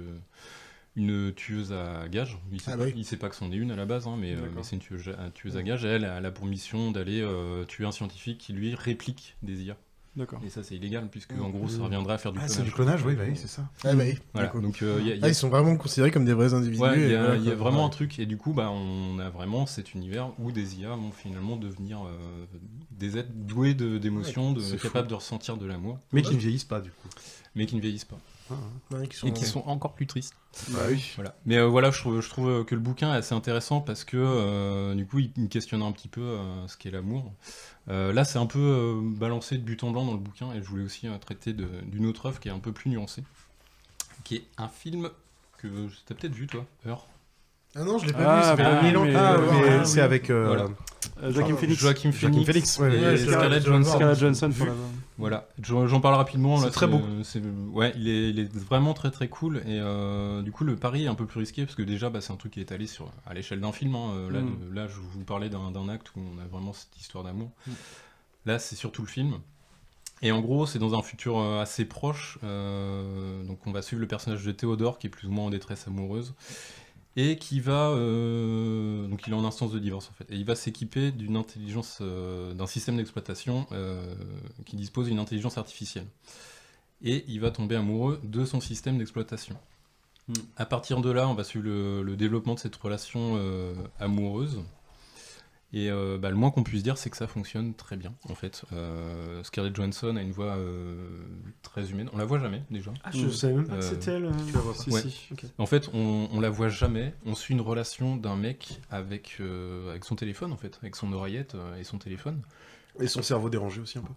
une tueuse à gages. Il sait pas que c'en est une à la base, mais c'est une tueuse à gages, et elle a pour mission d'aller tuer un scientifique qui lui réplique des IA. D'accord. Et ça c'est illégal, puisque en gros ça reviendrait à faire du clonage. C'est du clonage, oui, c'est ça. Voilà. Donc, ils sont vraiment considérés comme des vrais individus. Il y a vraiment un truc, et du coup on a vraiment cet univers où des IA vont finalement devenir des êtres doués d'émotions, capables de ressentir de l'amour. Mais qui ne vieillissent pas du coup. Mais qui ne vieillissent pas. Et qui sont encore plus tristes. Oui. Voilà. Mais voilà, je trouve que le bouquin est assez intéressant parce que du coup il questionne un petit peu ce qu'est l'amour. Là c'est un peu balancé de but en blanc dans le bouquin, et je voulais aussi traiter d'une autre œuvre qui est un peu plus nuancée, qui est un film que tu as peut-être vu toi, Heure. Ah non, je l'ai pas vu, ça fait 1000 ans mais c'est avec Joaquin Phoenix et Scarlett Johansson. Voilà. J'en parle rapidement. C'est très beau. Ouais, il est vraiment très très cool, et du coup le pari est un peu plus risqué parce que déjà c'est un truc qui est étalé à l'échelle d'un film. Là, je vous parlais d'un acte où on a vraiment cette histoire d'amour. Là, c'est surtout le film. Et en gros, c'est dans un futur assez proche. Donc on va suivre le personnage de Théodore qui est plus ou moins en détresse amoureuse, et qui va donc il est en instance de divorce en fait, et il va s'équiper d'un système d'exploitation qui dispose d'une intelligence artificielle, et il va tomber amoureux de son système d'exploitation. À partir de là, on va suivre le développement de cette relation amoureuse. Et le moins qu'on puisse dire, c'est que ça fonctionne très bien, en fait. Scarlett Johansson a une voix très humaine. On la voit jamais, déjà. Ah, je savais même pas que c'était elle. Tu la vois pas. Ouais. Okay. En fait, on la voit jamais. On suit une relation d'un mec avec son téléphone, en fait. Avec son oreillette et son téléphone. Et son cerveau dérangé aussi, un peu.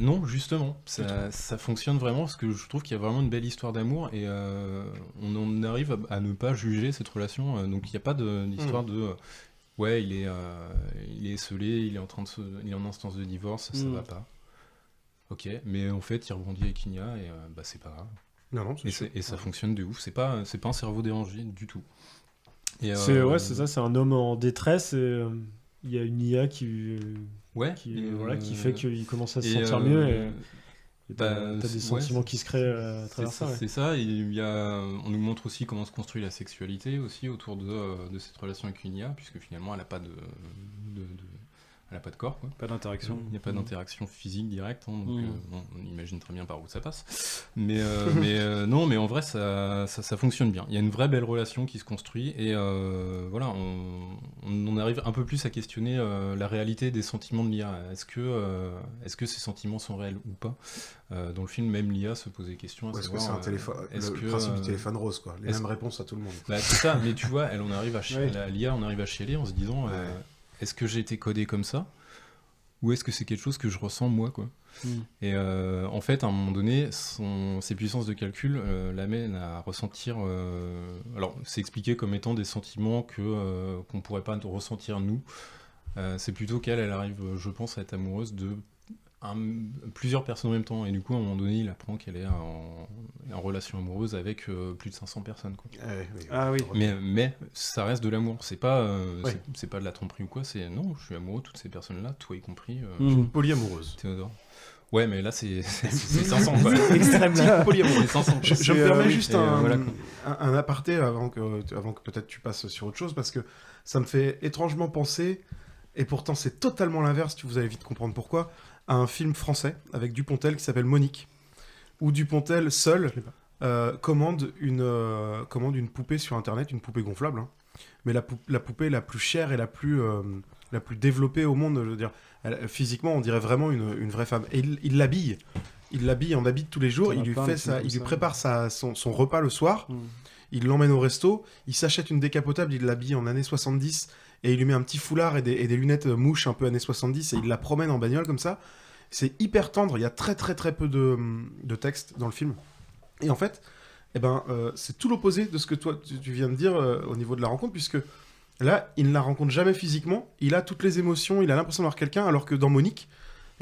Non, justement. Ça fonctionne vraiment, parce que je trouve qu'il y a vraiment une belle histoire d'amour, et on en arrive à ne pas juger cette relation. Donc, il n'y a pas d'histoire de... Ouais, il est esselé, il est en instance de divorce, ça va pas. Ok, mais en fait, il rebondit avec Inia, et c'est pas grave. Non, et ça fonctionne de ouf. C'est pas un cerveau dérangé du tout. Et c'est ça, c'est un homme en détresse, et il y a une IA qui fait qu'il commence à se sentir mieux. T'as des sentiments qui se créent à travers ça. C'est ça, et on nous montre aussi comment se construit la sexualité aussi autour de cette relation avec une IA, puisque finalement elle n'a pas elle a pas de corps, quoi. Pas d'interaction. Il n'y a pas d'interaction physique directe, hein, donc on imagine très bien par où ça passe. Mais non, mais en vrai ça fonctionne bien. Il y a une vraie belle relation qui se construit, et voilà, on arrive un peu plus à questionner la réalité des sentiments de l'IA. Est-ce que ces sentiments sont réels ou pas? Dans le film, même l'IA se pose des questions. Est-ce que c'est un téléphone, le principe du téléphone rose, quoi. Les mêmes réponses à tout le monde. Bah, c'est ça, mais tu vois, on arrive à l'IA, on arrive à chialer en se disant est-ce que j'ai été codé comme ça, ou est-ce que c'est quelque chose que je ressens moi, quoi. Et en fait, à un moment donné, ces puissances de calcul l'amènent à ressentir. Alors, c'est expliqué comme étant des sentiments qu'on pourrait pas ressentir nous. C'est plutôt qu'elle arrive, je pense, à être amoureuse de plusieurs personnes en même temps, et du coup à un moment donné il apprend qu'elle est en relation amoureuse avec plus de 500 personnes, quoi. Mais ça reste de l'amour, c'est pas c'est pas de la tromperie ou quoi, c'est non, je suis amoureux de toutes ces personnes là, toi y compris. Polyamoureuse, Théodore. Ouais, mais là c'est 500, quoi. Extrême là. Polyamoureuse. 500. Je me permets juste un aparté avant que peut-être tu passes sur autre chose, parce que ça me fait étrangement penser, et pourtant c'est totalement l'inverse, vous allez vite comprendre pourquoi, à un film français avec Dupontel qui s'appelle Monique, où Dupontel seul commande une poupée sur internet, une poupée gonflable, hein. Mais la poupée la plus chère et la plus développée au monde, je veux dire, physiquement on dirait vraiment une vraie femme, et il l'habille en habit de tous les jours, il lui prépare son repas le soir, il l'emmène au resto, il s'achète une décapotable, il l'habille en années 70, et il lui met un petit foulard et des lunettes mouches un peu années 70, et il la promène en bagnole comme ça. C'est hyper tendre, il y a très très très peu de texte dans le film. Et en fait, c'est tout l'opposé de ce que toi tu viens de dire au niveau de la rencontre, puisque là, il ne la rencontre jamais physiquement, il a toutes les émotions, il a l'impression d'avoir quelqu'un, alors que dans Monique,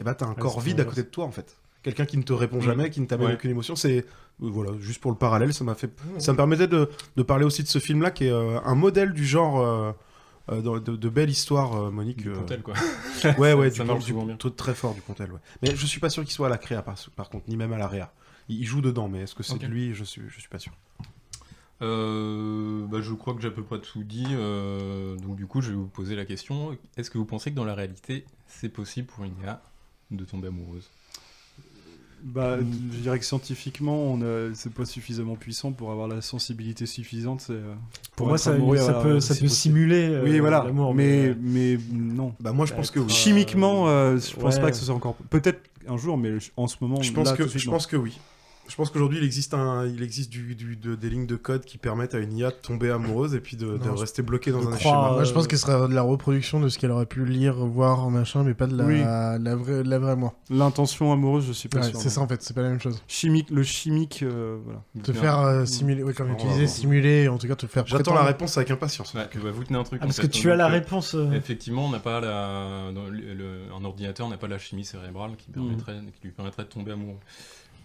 t'as un corps vide à côté de toi, en fait. Quelqu'un qui ne te répond jamais, qui ne t'amène aucune émotion. C'est voilà, juste pour le parallèle, ça me permettait de parler aussi de ce film-là, qui est un modèle du genre de belle histoire, Monique. Dupontel, quoi. Ouais, ça marche souvent bien. Très fort, Dupontel, ouais. Mais je suis pas sûr qu'il soit à la créa, par contre, ni même à la réa. Il joue dedans, mais est-ce que c'est de lui? Je suis pas sûr. Je crois que j'ai à peu près tout dit, donc du coup je vais vous poser la question, est-ce que vous pensez que dans la réalité c'est possible pour une IA de tomber amoureuse? Je dirais que scientifiquement, c'est pas suffisamment puissant pour avoir la sensibilité suffisante. Pour moi, ça peut simuler l'amour. Mais non. Moi, je pense que oui. Chimiquement, je pense pas que ce soit encore. Peut-être un jour, mais en ce moment, je pense que oui. Je pense qu'aujourd'hui, il existe des lignes de code qui permettent à une IA de tomber amoureuse et puis de rester bloquée dans un schéma. Moi, je pense que ce sera de la reproduction de ce qu'elle aurait pu lire, voir, machin, mais pas de la vraie moi. L'intention amoureuse, je suis pas sûr. C'est ça, en fait, c'est pas la même chose. Le chimique, voilà. Te faire simuler, comme tu disais, simuler, en tout cas te faire J'attends la réponse avec impatience. Vous tenez un truc. Parce que tu as la réponse. Effectivement, on n'a pas un ordinateur n'a pas la chimie cérébrale qui lui permettrait de tomber amoureux.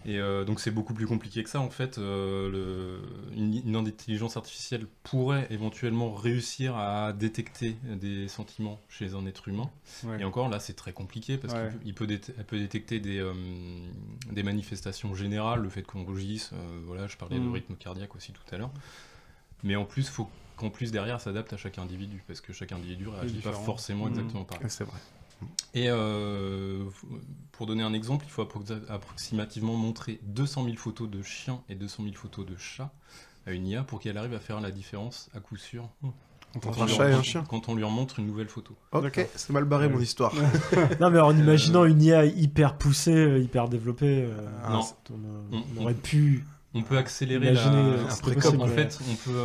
Et donc c'est beaucoup plus compliqué que ça, en fait. Une intelligence artificielle pourrait éventuellement réussir à détecter des sentiments chez un être humain. Et encore là c'est très compliqué parce qu'elle peut détecter des manifestations générales, le fait qu'on rougisse, je parlais de rythme cardiaque aussi tout à l'heure. Mais en plus, il faut qu'en plus derrière s'adapte à chaque individu, parce que chaque individu réagit pas forcément exactement pareil. C'est vrai. Et pour donner un exemple, il faut approximativement montrer 200 000 photos de chiens et 200 000 photos de chats à une IA pour qu'elle arrive à faire la différence à coup sûr entre un chat et un chien quand on lui remontre une nouvelle photo. Ok, c'est mal barré mon histoire. Non mais en imaginant une IA hyper poussée, hyper développée, on aurait pu... On peut accélérer en fait, on peut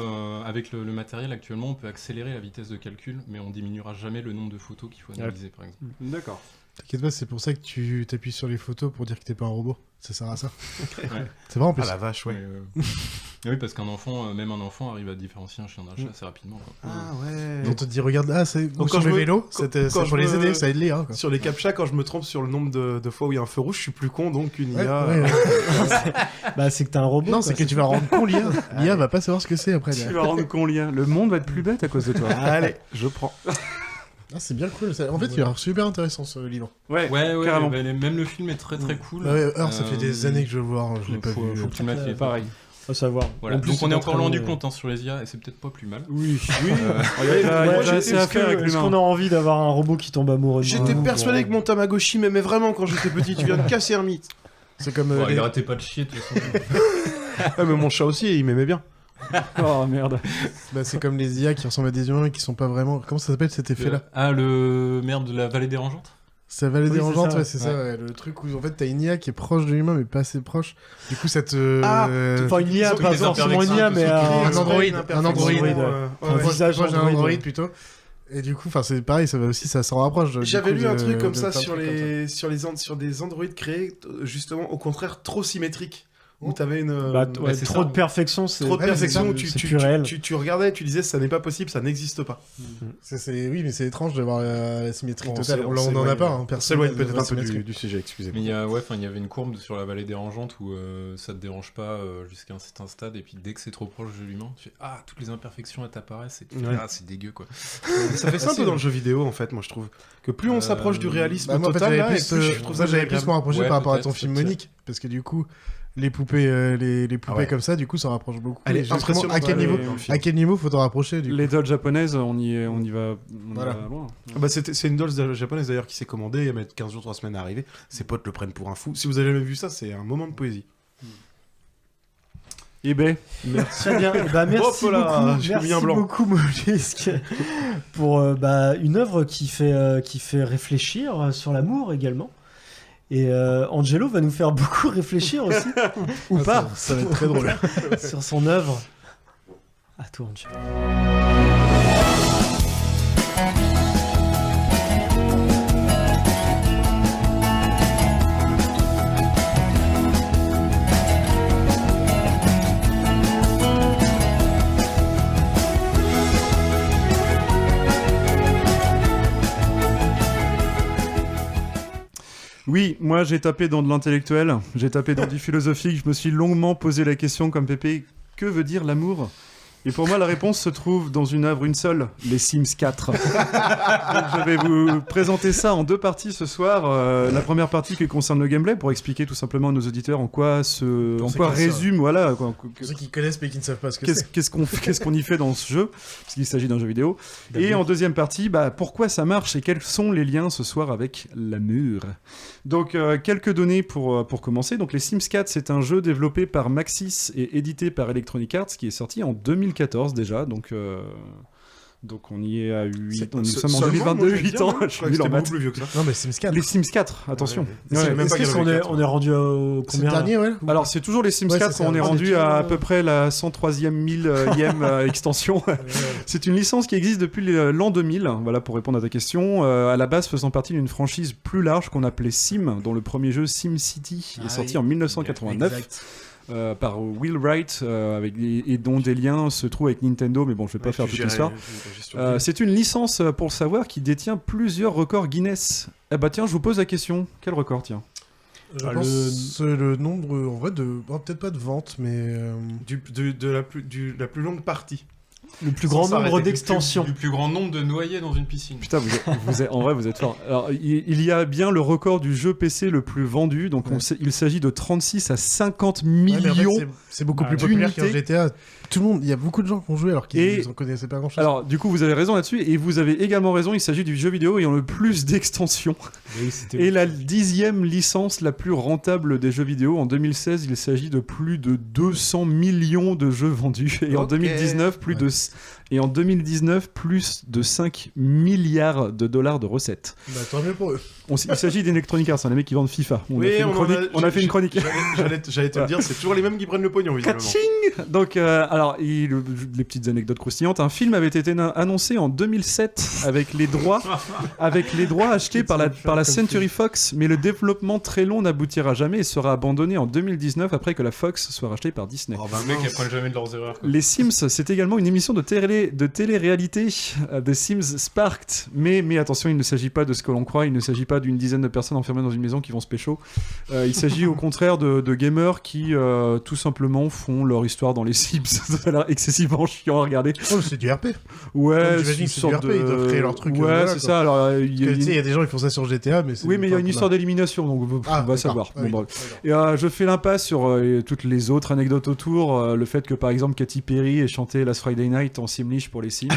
avec le matériel actuellement, on peut accélérer la vitesse de calcul, mais on diminuera jamais le nombre de photos qu'il faut analyser, par exemple. D'accord. T'inquiète pas, c'est pour ça que tu t'appuies sur les photos pour dire que t'es pas un robot. Ça sert à ça. C'est vrai en plus. Ah la vache, ouais. Oui, parce qu'un enfant, même un enfant, arrive à différencier un chien d'un chat assez rapidement. Ah ouais. Donc on te dit, regarde, c'est sur le vélo, c'est pour les aider, ça aide les. Sur les captcha, quand je me trompe sur le nombre de fois où il y a un feu rouge, je suis plus con, donc une IA. C'est que t'es un robot. Non, c'est que tu vas rendre con l'IA. L'IA va pas savoir ce que c'est après. Tu vas rendre con l'IA. Le monde va être plus bête à cause de toi. Allez, je prends. Ah, c'est bien cool. En fait, il a l'air super intéressant ce livre. Ouais, carrément. Même le film est très très cool. Ça fait des années que je veux le voir, je l'ai pas vu. Faut que tu le mettes, il est pareil. Faut savoir. Voilà. Donc on est encore loin du compte sur les IA et c'est peut-être pas plus mal. Oui. Il y a assez à faire avec l'humain. Est-ce qu'on a envie d'avoir un robot qui tombe amoureux de moi? J'étais persuadé que mon Tamagotchi m'aimait vraiment quand j'étais petit. Tu viens de casser un mythe. C'est comme. Il arrêtait pas de chier de toute façon. Ouais, mais mon chat aussi, il m'aimait bien. Oh merde. Bah, c'est comme les IA qui ressemblent à des humains et qui sont pas vraiment. Comment ça s'appelle cet effet-là? Le merde de la vallée dérangeante. Ça va les dérangeante, c'est ça, ouais. Le truc où en fait t'as une IA qui est proche de l'humain mais pas assez proche. Du coup, ça te. Enfin, une IA, pas forcément une IA, mais un Android. Un visage d'un Android plutôt. Et du coup, c'est pareil, ça va aussi, ça s'en rapproche. J'avais lu un truc comme ça sur des Android créés, justement, au contraire, trop symétriques. Où t'avais une. Trop de perfection, c'est. Trop de perfection où plus réel. tu regardais, tu disais ça n'est pas possible, ça n'existe pas. Oui, mais c'est étrange d'avoir la symétrie totale. On n'en a pas. On s'éloigne peut-être un peu du sujet, excusez-moi. Mais il y avait une courbe sur la vallée dérangeante où ça te dérange pas jusqu'à un certain stade, et puis dès que c'est trop proche de l'humain, tu fais toutes les imperfections elles t'apparaissent, et tu fais c'est dégueu quoi. Ça fait ça un peu dans le jeu vidéo en fait, moi je trouve. Que plus on s'approche du réalisme total, là, je trouve ça j'avais plus m'en rapprocher par rapport à ton film Monique, parce que du coup. Les poupées, comme ça, du coup, ça rapproche beaucoup. Elle est impressionnante. À quel niveau faut t'en rapprocher du coup. Les dolls japonaises, on y va loin. C'est une doll japonaise d'ailleurs qui s'est commandée, elle met 15 jours, 3 semaines à arriver. Ses potes le prennent pour un fou. Si vous avez jamais vu ça, c'est un moment de poésie. eBay. Merci. Très bien. Merci beaucoup, Mollusque, pour une œuvre qui fait réfléchir sur l'amour également. Et Angelo va nous faire beaucoup réfléchir aussi, ou pas. Ça va être très drôle. Sur son œuvre. À toi, Angelo. Oui, moi j'ai tapé dans de l'intellectuel, j'ai tapé dans du philosophique, je me suis longuement posé la question comme Pépé, que veut dire l'amour ? Et pour moi la réponse se trouve dans une œuvre, une seule, les Sims 4. Donc je vais vous présenter ça en deux parties ce soir. La première partie qui concerne le gameplay, pour expliquer tout simplement à nos auditeurs en quoi résume, voilà. Pour ceux qui connaissent mais qui ne savent pas ce que c'est. Qu'est-ce qu'on y fait dans ce jeu, parce qu'il s'agit d'un jeu vidéo. Et en deuxième partie, pourquoi ça marche et quels sont les liens ce soir avec l'amour. Donc quelques données pour commencer. Donc les Sims 4, c'est un jeu développé par Maxis et édité par Electronic Arts qui est sorti en 2014 déjà. Donc on y est à 8 ans. Nous sommes en 2022, 8 ans. Je suis beaucoup plus vieux que ça. Non, mais Sims 4. Les Sims 4, attention. On est rendu au combien dernier, ouais. Alors, c'est toujours les Sims 4, on est rendu à peu près la 103e, 1000e extension. C'est une licence qui existe depuis l'an 2000, voilà, pour répondre à ta question. À la base, faisant partie d'une franchise plus large qu'on appelait Sim, dont le premier jeu SimCity est sorti en 1989. Exact. Par Will Wright, et dont des liens se trouvent avec Nintendo, mais bon, je vais pas faire toute l'histoire. C'est une licence, pour le savoir, qui détient plusieurs records Guinness. Eh bah tiens, je vous pose la question, quel record, tiens? Je pense le nombre, en vrai, peut-être pas de ventes, mais... de la plus longue partie. Le plus grand nombre d'extensions. Le plus grand nombre de noyés dans une piscine. Putain, en vrai, vous êtes fort. Alors, il y a bien le record du jeu PC le plus vendu. Donc, il s'agit de 36 à 50 millions. En fait, c'est beaucoup plus populaire qu'un GTA. Tout le monde, il y a beaucoup de gens qui ont joué alors qu'ils en connaissaient pas grand-chose. Alors, du coup, vous avez raison là-dessus. Et vous avez également raison. Il s'agit du jeu vidéo ayant le plus d'extensions. Et la 10e licence la plus rentable des jeux vidéo. En 2016, il s'agit de plus de 200 millions de jeux vendus. Et en 2019, plus de 5 milliards de dollars de recettes. Tant mieux pour eux. Il s'agit d'Electronic Arts, c'est les mecs qui vendent FIFA. On a fait une chronique. J'allais te le dire, c'est toujours les mêmes qui prennent le pognon, visiblement. Kaching. Donc, alors, les petites anecdotes croustillantes. Un film avait été annoncé en 2007 avec les droits achetés par la Century Fox, mais le développement très long n'aboutira jamais et sera abandonné en 2019 après que la Fox soit rachetée par Disney. Les mecs, ils apprennent jamais de leurs erreurs. Les Sims, c'est également une émission émission de télé-réalité, The Sims Sparked. Mais attention, il ne s'agit pas de ce que l'on croit, il ne s'agit pas d'une dizaine de personnes enfermées dans une maison qui vont se pécho. Il s'agit au contraire de gamers qui tout simplement font leur histoire dans les Sims. Ça a l'air excessivement chiant à regarder. Oh, c'est du RP. Ouais, j'imagine que c'est du RP, ils doivent créer leur truc. Ouais, voilà, c'est quoi. ça. Alors, il y a des gens qui font ça sur GTA, mais c'est. Oui, mais il y a une histoire d'élimination, donc on va savoir. Ah, oui. Bon, et je fais l'impasse sur toutes les autres anecdotes autour. Le fait que par exemple Katy Perry ait chanté Last Friday Night en Simlish pour les Sims.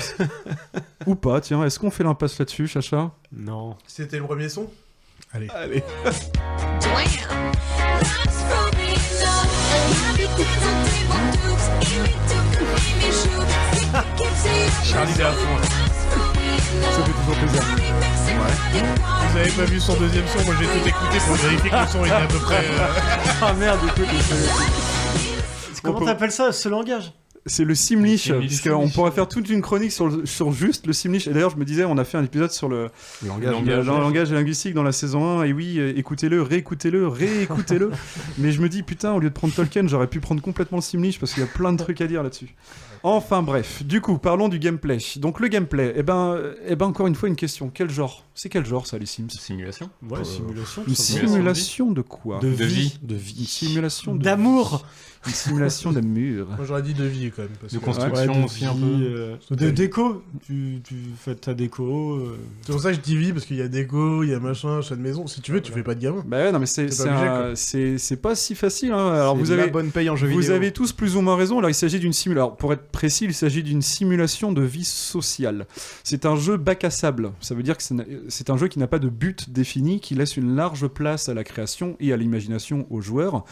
Ou pas, tiens, est-ce qu'on fait l'impasse là-dessus, Chacha? Non. C'était le premier son? Allez. Charlie est à fond. Ça fait toujours plaisir. Ouais. Vous avez pas vu son deuxième son? Moi j'ai tout écouté pour vérifier que le son était à peu près. Ah merde, écoute. Comment t'appelles ça, ce langage? C'est le Simlish, parce qu'on pourrait faire toute une chronique sur juste le Simlish. Et d'ailleurs, je me disais, on a fait un épisode sur le langage linguistique dans la saison 1. Et oui, écoutez-le, réécoutez-le. Mais je me dis, putain, au lieu de prendre Tolkien, j'aurais pu prendre complètement le Simlish parce qu'il y a plein de trucs à dire là-dessus. Enfin bref, du coup, parlons du gameplay. Donc le gameplay, encore une fois, une question. Quel genre? C'est quel genre ça, les Sims? Simulation. Ouais, simulation. Une simulation de quoi? De vie. Une simulation d'amour. Une simulation d'amour. Moi j'aurais dit de vie quand même. De construction aussi un peu. De déco. Tu fais ta déco. C'est pour ça que je dis vie, parce qu'il y a déco, il y a machin, chat de maison. Si tu veux, tu fais pas de gamin. Bah ouais, non mais c'est pas si facile. Hein. Alors vous avez bonne paye en jeu vidéo. Vous avez tous plus ou moins raison. Alors il s'agit d'une simulation. Pour être précis, il s'agit d'une simulation de vie sociale. C'est un jeu bac à sable. Ça veut dire que c'est un jeu qui n'a pas de but défini, qui laisse une large place à la création et à l'imagination aux joueurs.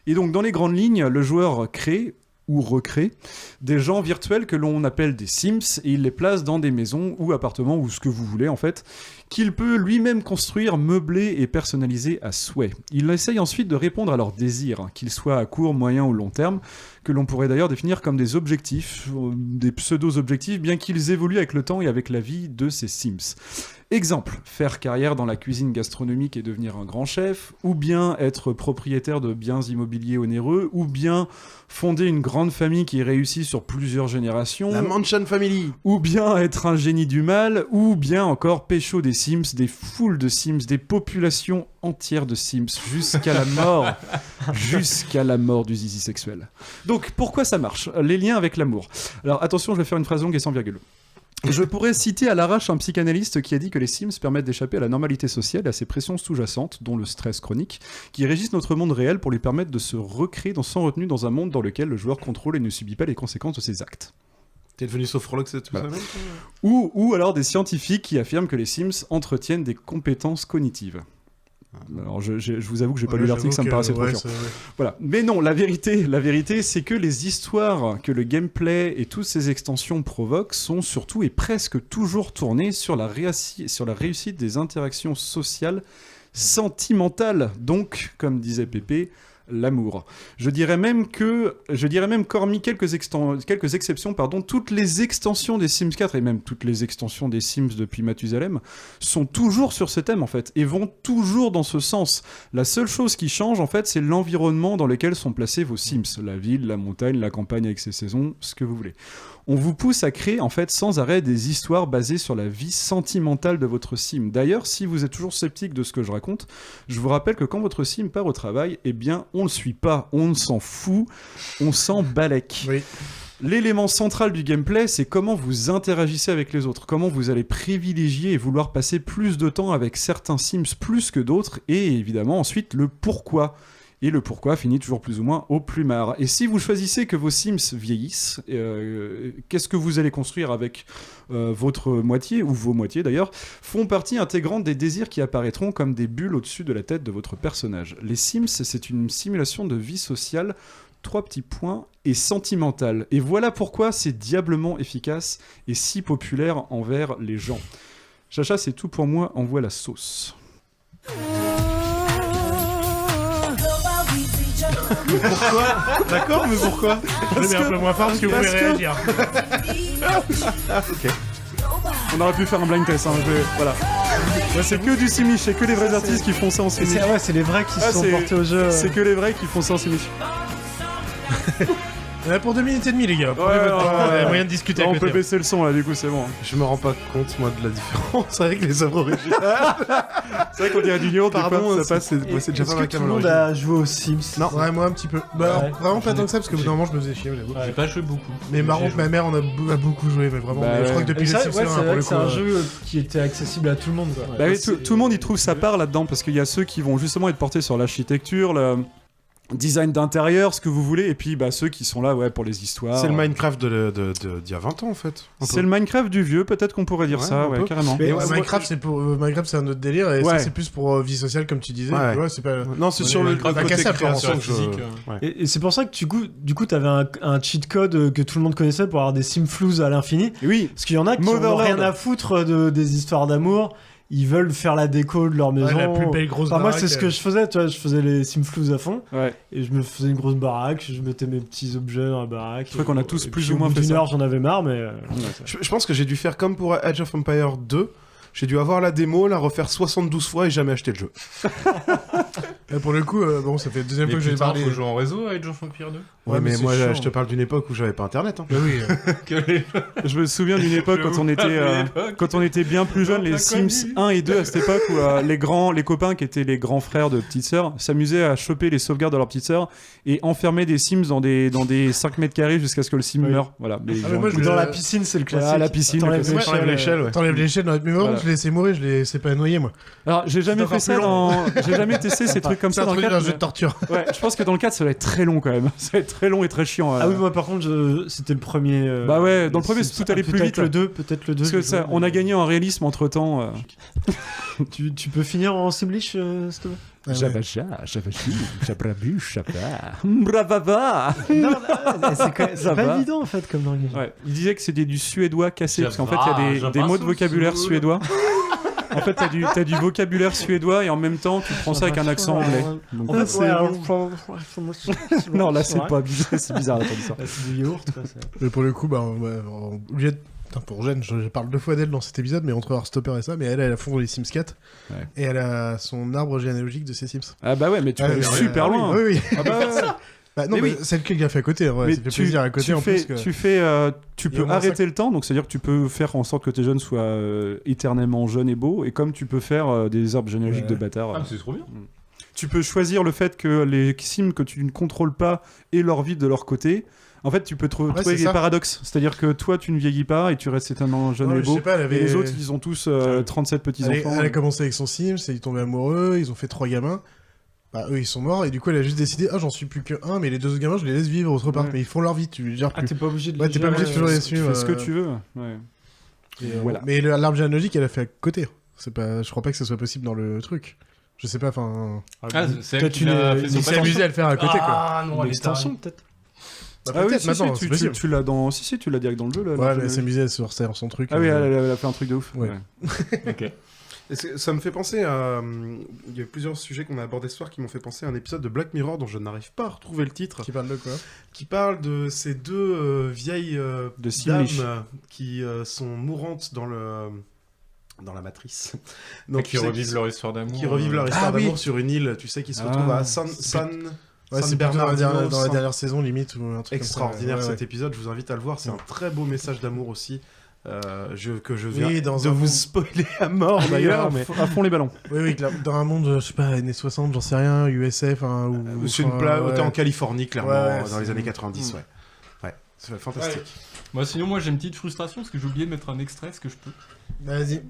Et donc dans les grandes lignes, le joueur crée ou recrée des gens virtuels que l'on appelle des Sims et il les place dans des maisons ou appartements ou ce que vous voulez en fait, qu'il peut lui-même construire, meubler et personnaliser à souhait. Il essaye ensuite de répondre à leurs désirs, qu'ils soient à court, moyen ou long terme, que l'on pourrait d'ailleurs définir comme des objectifs, des pseudo-objectifs, bien qu'ils évoluent avec le temps et avec la vie de ces Sims. Exemple, faire carrière dans la cuisine gastronomique et devenir un grand chef, ou bien être propriétaire de biens immobiliers onéreux, ou bien fonder une grande famille qui réussit sur plusieurs générations. La Mansion Family. Ou bien être un génie du mal, ou bien encore pécho des Sims, des foules de Sims, des populations entières de Sims, jusqu'à la mort du zizi sexuel. Donc pourquoi ça marche? Les liens avec l'amour. Alors attention, je vais faire une phrase longue et sans virgule. Je pourrais citer à l'arrache un psychanalyste qui a dit que les Sims permettent d'échapper à la normalité sociale et à ses pressions sous-jacentes, dont le stress chronique, qui régissent notre monde réel pour lui permettre de se recréer sans retenue dans un monde dans lequel le joueur contrôle et ne subit pas les conséquences de ses actes. T'es devenu sophrologue cette semaine? Ou alors des scientifiques qui affirment que les Sims entretiennent des compétences cognitives. Alors je vous avoue que j'ai pas lu l'article, ça me paraissait trop chiant. Voilà. Mais non, la vérité, c'est que les histoires que le gameplay et toutes ces extensions provoquent sont surtout et presque toujours tournées sur la réussite des interactions sociales sentimentales. Donc, comme disait Pépé, l'amour. Je dirais même qu'hormis quelques exceptions, toutes les extensions des Sims 4 et même toutes les extensions des Sims depuis Mathusalem sont toujours sur ce thème en fait et vont toujours dans ce sens. La seule chose qui change en fait, c'est l'environnement dans lequel sont placés vos Sims, la ville, la montagne, la campagne avec ses saisons, ce que vous voulez. On vous pousse à créer en fait sans arrêt des histoires basées sur la vie sentimentale de votre sim. D'ailleurs, si vous êtes toujours sceptique de ce que je raconte, je vous rappelle que quand votre sim part au travail, eh bien, on le suit pas, on s'en fout, on s'en balèque. Oui. L'élément central du gameplay, c'est comment vous interagissez avec les autres, comment vous allez privilégier et vouloir passer plus de temps avec certains sims plus que d'autres, et évidemment ensuite le pourquoi. Et le pourquoi finit toujours plus ou moins au plumard. Et si vous choisissez que vos Sims vieillissent, qu'est-ce que vous allez construire avec votre moitié, ou vos moitiés d'ailleurs, font partie intégrante des désirs qui apparaîtront comme des bulles au-dessus de la tête de votre personnage. Les Sims, c'est une simulation de vie sociale, 3 petits points, et sentimentale. Et voilà pourquoi c'est diablement efficace et si populaire envers les gens. Chacha, c'est tout pour moi, envoie la sauce. Mais pourquoi? D'accord, mais pourquoi? Je mets un peu moins fort parce que vous pouvez réagir. Ok. On aurait pu faire un blind test, hein, voilà. Ouais, c'est que du Simlish, c'est que les vrais artistes qui font ça en Simlish. Ouais, c'est les vrais qui se sont portés au jeu. C'est que les vrais qui font ça en Simlish. Pour 2 minutes et demie, les gars. Prenez votre temps, il y a moyen de discuter On avec peut le baisser le son là, du coup, c'est bon. Je me rends pas compte, moi, de la différence avec les œuvres originales. C'est vrai qu'on dirait du Nioh, Pardon, ça passe. c'est déjà Est-ce pas que ma tout le cam à monde l'origine. a joué aux Sims? Non. Ouais, moi un petit peu. Bah, Ouais. alors, vraiment pas tant que ça, parce que normalement je me faisais chier, j'avoue. J'ai pas joué beaucoup. Mais marrant J'ai que ma mère en a beaucoup joué, mais vraiment. Bah, mais je crois ouais. que depuis Et les ça, Sims ouais, 1, c'est pour vrai le que c'est un coup, jeu qui était accessible à tout le monde. Quoi. Bah oui, C'est- tout le monde y trouve sa part là-dedans parce qu'il y a ceux qui vont justement être portés sur l'architecture, le design d'intérieur, ce que vous voulez, et puis bah, ceux qui sont là pour les histoires. C'est le Minecraft d'il y a 20 ans, en fait. C'est le Minecraft du vieux, peut-être qu'on pourrait dire Ouais, ça, un peu. carrément. Mais Ouais, Minecraft, c'est un autre délire, et ça, c'est plus pour vie sociale, comme tu disais. Ouais. Ouais, c'est pas. Non, c'est sur le Minecraft, côté cassable, création sur que la je- physique, ouais. Et c'est pour ça que du coup, t'avais un cheat code que tout le monde connaissait pour avoir des simflouz à l'infini. Et oui, Parce qu'il y en a qui Motherlord. n'ont rien à foutre des histoires d'amour. Ils veulent faire la déco de leur maison. Ouais, la plus belle grosse Enfin, moi, baraque, c'est ce que je faisais. Tu vois, je faisais les simflouz à fond. ouais. Et je me faisais une grosse baraque. Je mettais mes petits objets dans la baraque. Je crois qu'on a tous Et plus puis, ou moins au bout fait d'une ça. heure, j'en avais marre, mais. Je pense que j'ai dû faire comme pour Age of Empires 2. J'ai dû avoir la démo, la refaire 72 fois et jamais acheter le jeu. Et pour le coup, bon, ça fait la deuxième Mais fois que j'ai putain, parlé. faut jouer en réseau à Age of Empires 2. Ouais, mais c'est moi, chiant. je te parle d'une époque où j'avais pas internet. Hein. Bah oui. Que les- Je me souviens d'une époque Je quand vous on était rappelle l'époque. quand on était bien plus jeunes, les pas Sims connu. 1 et 2 à cette époque où les copains qui étaient les grands frères de petites sœurs s'amusaient à choper les sauvegardes de leurs petites sœurs et enfermer des Sims dans des 5 mètres carrés jusqu'à ce que le Sim Oui. meure. Voilà. Mais Ah, mais moi, Ou dans la piscine, c'est le classique. Ah, la piscine, T'enlèves le classique. l'échelle, l'échelle, ouais. T'enlèves l'échelle dans la mémoire, Voilà. je l'ai laissé mourir, je l'ai laissé pas noyer, moi. Alors, j'ai jamais encore fait ça plus long. j'ai jamais testé ces trucs comme C'est ça un dans le truc d'un 4. jeu de torture. Ouais, je pense que dans le 4 ça va être très long quand même. Ça va être très long et très chiant. Ah oui, moi par contre, c'était le premier. Bah ouais, dans le premier, Sims. tout allait plus vite. Peut-être le 2. Parce que ça, on a gagné en réalisme entre temps. Tu peux finir en Simlish, s'il te plaît? Ah ouais. Jabrabu, Bravava. Non, c'est Ça pas va. évident en fait comme langage. Ouais, il disait que c'était du suédois cassé, parce qu'en fait, Jabra, il y a des mots de Jabra vocabulaire Soul. suédois. En fait, t'as du vocabulaire suédois et en même temps, tu prends ça avec un accent anglais. Donc, En fait, c'est ouais, bon. Non, là, c'est vrai. pas bizarre, c'est bizarre d'entendre ça. Bah, c'est du yaourt, quoi. Mais pour le coup, bah, pour Jeanne, je parle 2 fois d'elle dans cet épisode, mais entre Heartstopper et ça, mais elle a fond dans les Sims 4. Ouais. Et elle a son arbre généalogique de ses Sims. Ah bah ouais, mais tu peux aller mais super loin. Oui, oui. Ah bah ouais. Bah, non, Mais mais oui. c'est le qu'il a fait à côté, ouais, Mais ça fait plaisir à côté en plus. Que... tu Il y a peux au moins arrêter le temps, donc c'est-à-dire que tu peux faire en sorte que tes jeunes soient éternellement jeunes et beaux, et comme tu peux faire des arbres généalogiques Ouais. de bâtards. Ah, c'est trop bien. Tu peux choisir le fait que les Sims que tu ne contrôles pas aient leur vie de leur côté. En fait, tu peux trouver c'est des ça. paradoxes. C'est-à-dire que toi, tu ne vieillis pas et tu restes éternellement jeune Ouais, et je beau. sais pas, elle avait- Et les autres, ils ont tous 37 petits-enfants. Elle a commencé avec son Sims, et ils tombaient amoureux, ils ont fait 3 gamins. Bah, eux, ils sont morts, et du coup, elle a juste décidé, j'en suis plus que 1, mais les 2 autres gamins, je les laisse vivre autre part. Ouais. Mais ils font leur vie, tu gères Ah, plus. t'es pas obligé de Ouais, t'es pas obligé de toujours les Tu suivre. fais ce que tu veux. Ouais. Et, Voilà. Mais l'arbre généalogique, elle a fait à côté. C'est pas... Je crois pas que ce soit possible dans le truc. Je sais pas, enfin... Ah, c'est Toi, elle tu qui l'a l'es- fait Il sur s'est patron. amusé à le faire à côté, quoi. Ah non, Une elle est extension, tarée. peut-être. Bah, Ah oui, peut-être si, maintenant, si, c'est tu possible. l'as dans... Si, tu l'as direct dans le jeu, là. Ouais, mais elle s'est amusée sur son truc. Ah oui, elle a fait un truc de ouf. Ouais. Ok. Et ça me fait penser à... Il y a plusieurs sujets qu'on a abordés ce soir qui m'ont fait penser à un épisode de Black Mirror dont je n'arrive pas à retrouver le titre. Qui parle de quoi? Qui parle de ces 2 vieilles De dames Simlish. qui sont mourantes dans la matrice. Donc, tu qui sais, revivent leur histoire d'amour. qui revivent leur histoire Ah oui. d'amour sur une île, tu sais, qui se Ah. retrouvent à Ouais, San c'est plutôt dans Bernardino, dans la dernière saison, limite, ou un truc extraordinaire comme ça. Ouais, cet épisode, je vous invite à le voir, c'est un très beau message d'amour aussi, que je viens Oui, dans de un vous monde- spoiler à mort Oui, d'ailleurs, mais à fond les ballons. Oui, oui, dans un monde, je sais pas, années 60, j'en sais rien, USF, hein, ou... c'est enfin, ouais. t'es en Californie, clairement, Ouais, dans les c'est- années 90, ouais. Ouais, c'est fantastique. Moi, sinon, moi, j'ai une petite frustration parce que j'ai oublié de mettre un extrait. Est-ce que je peux? Vas-y.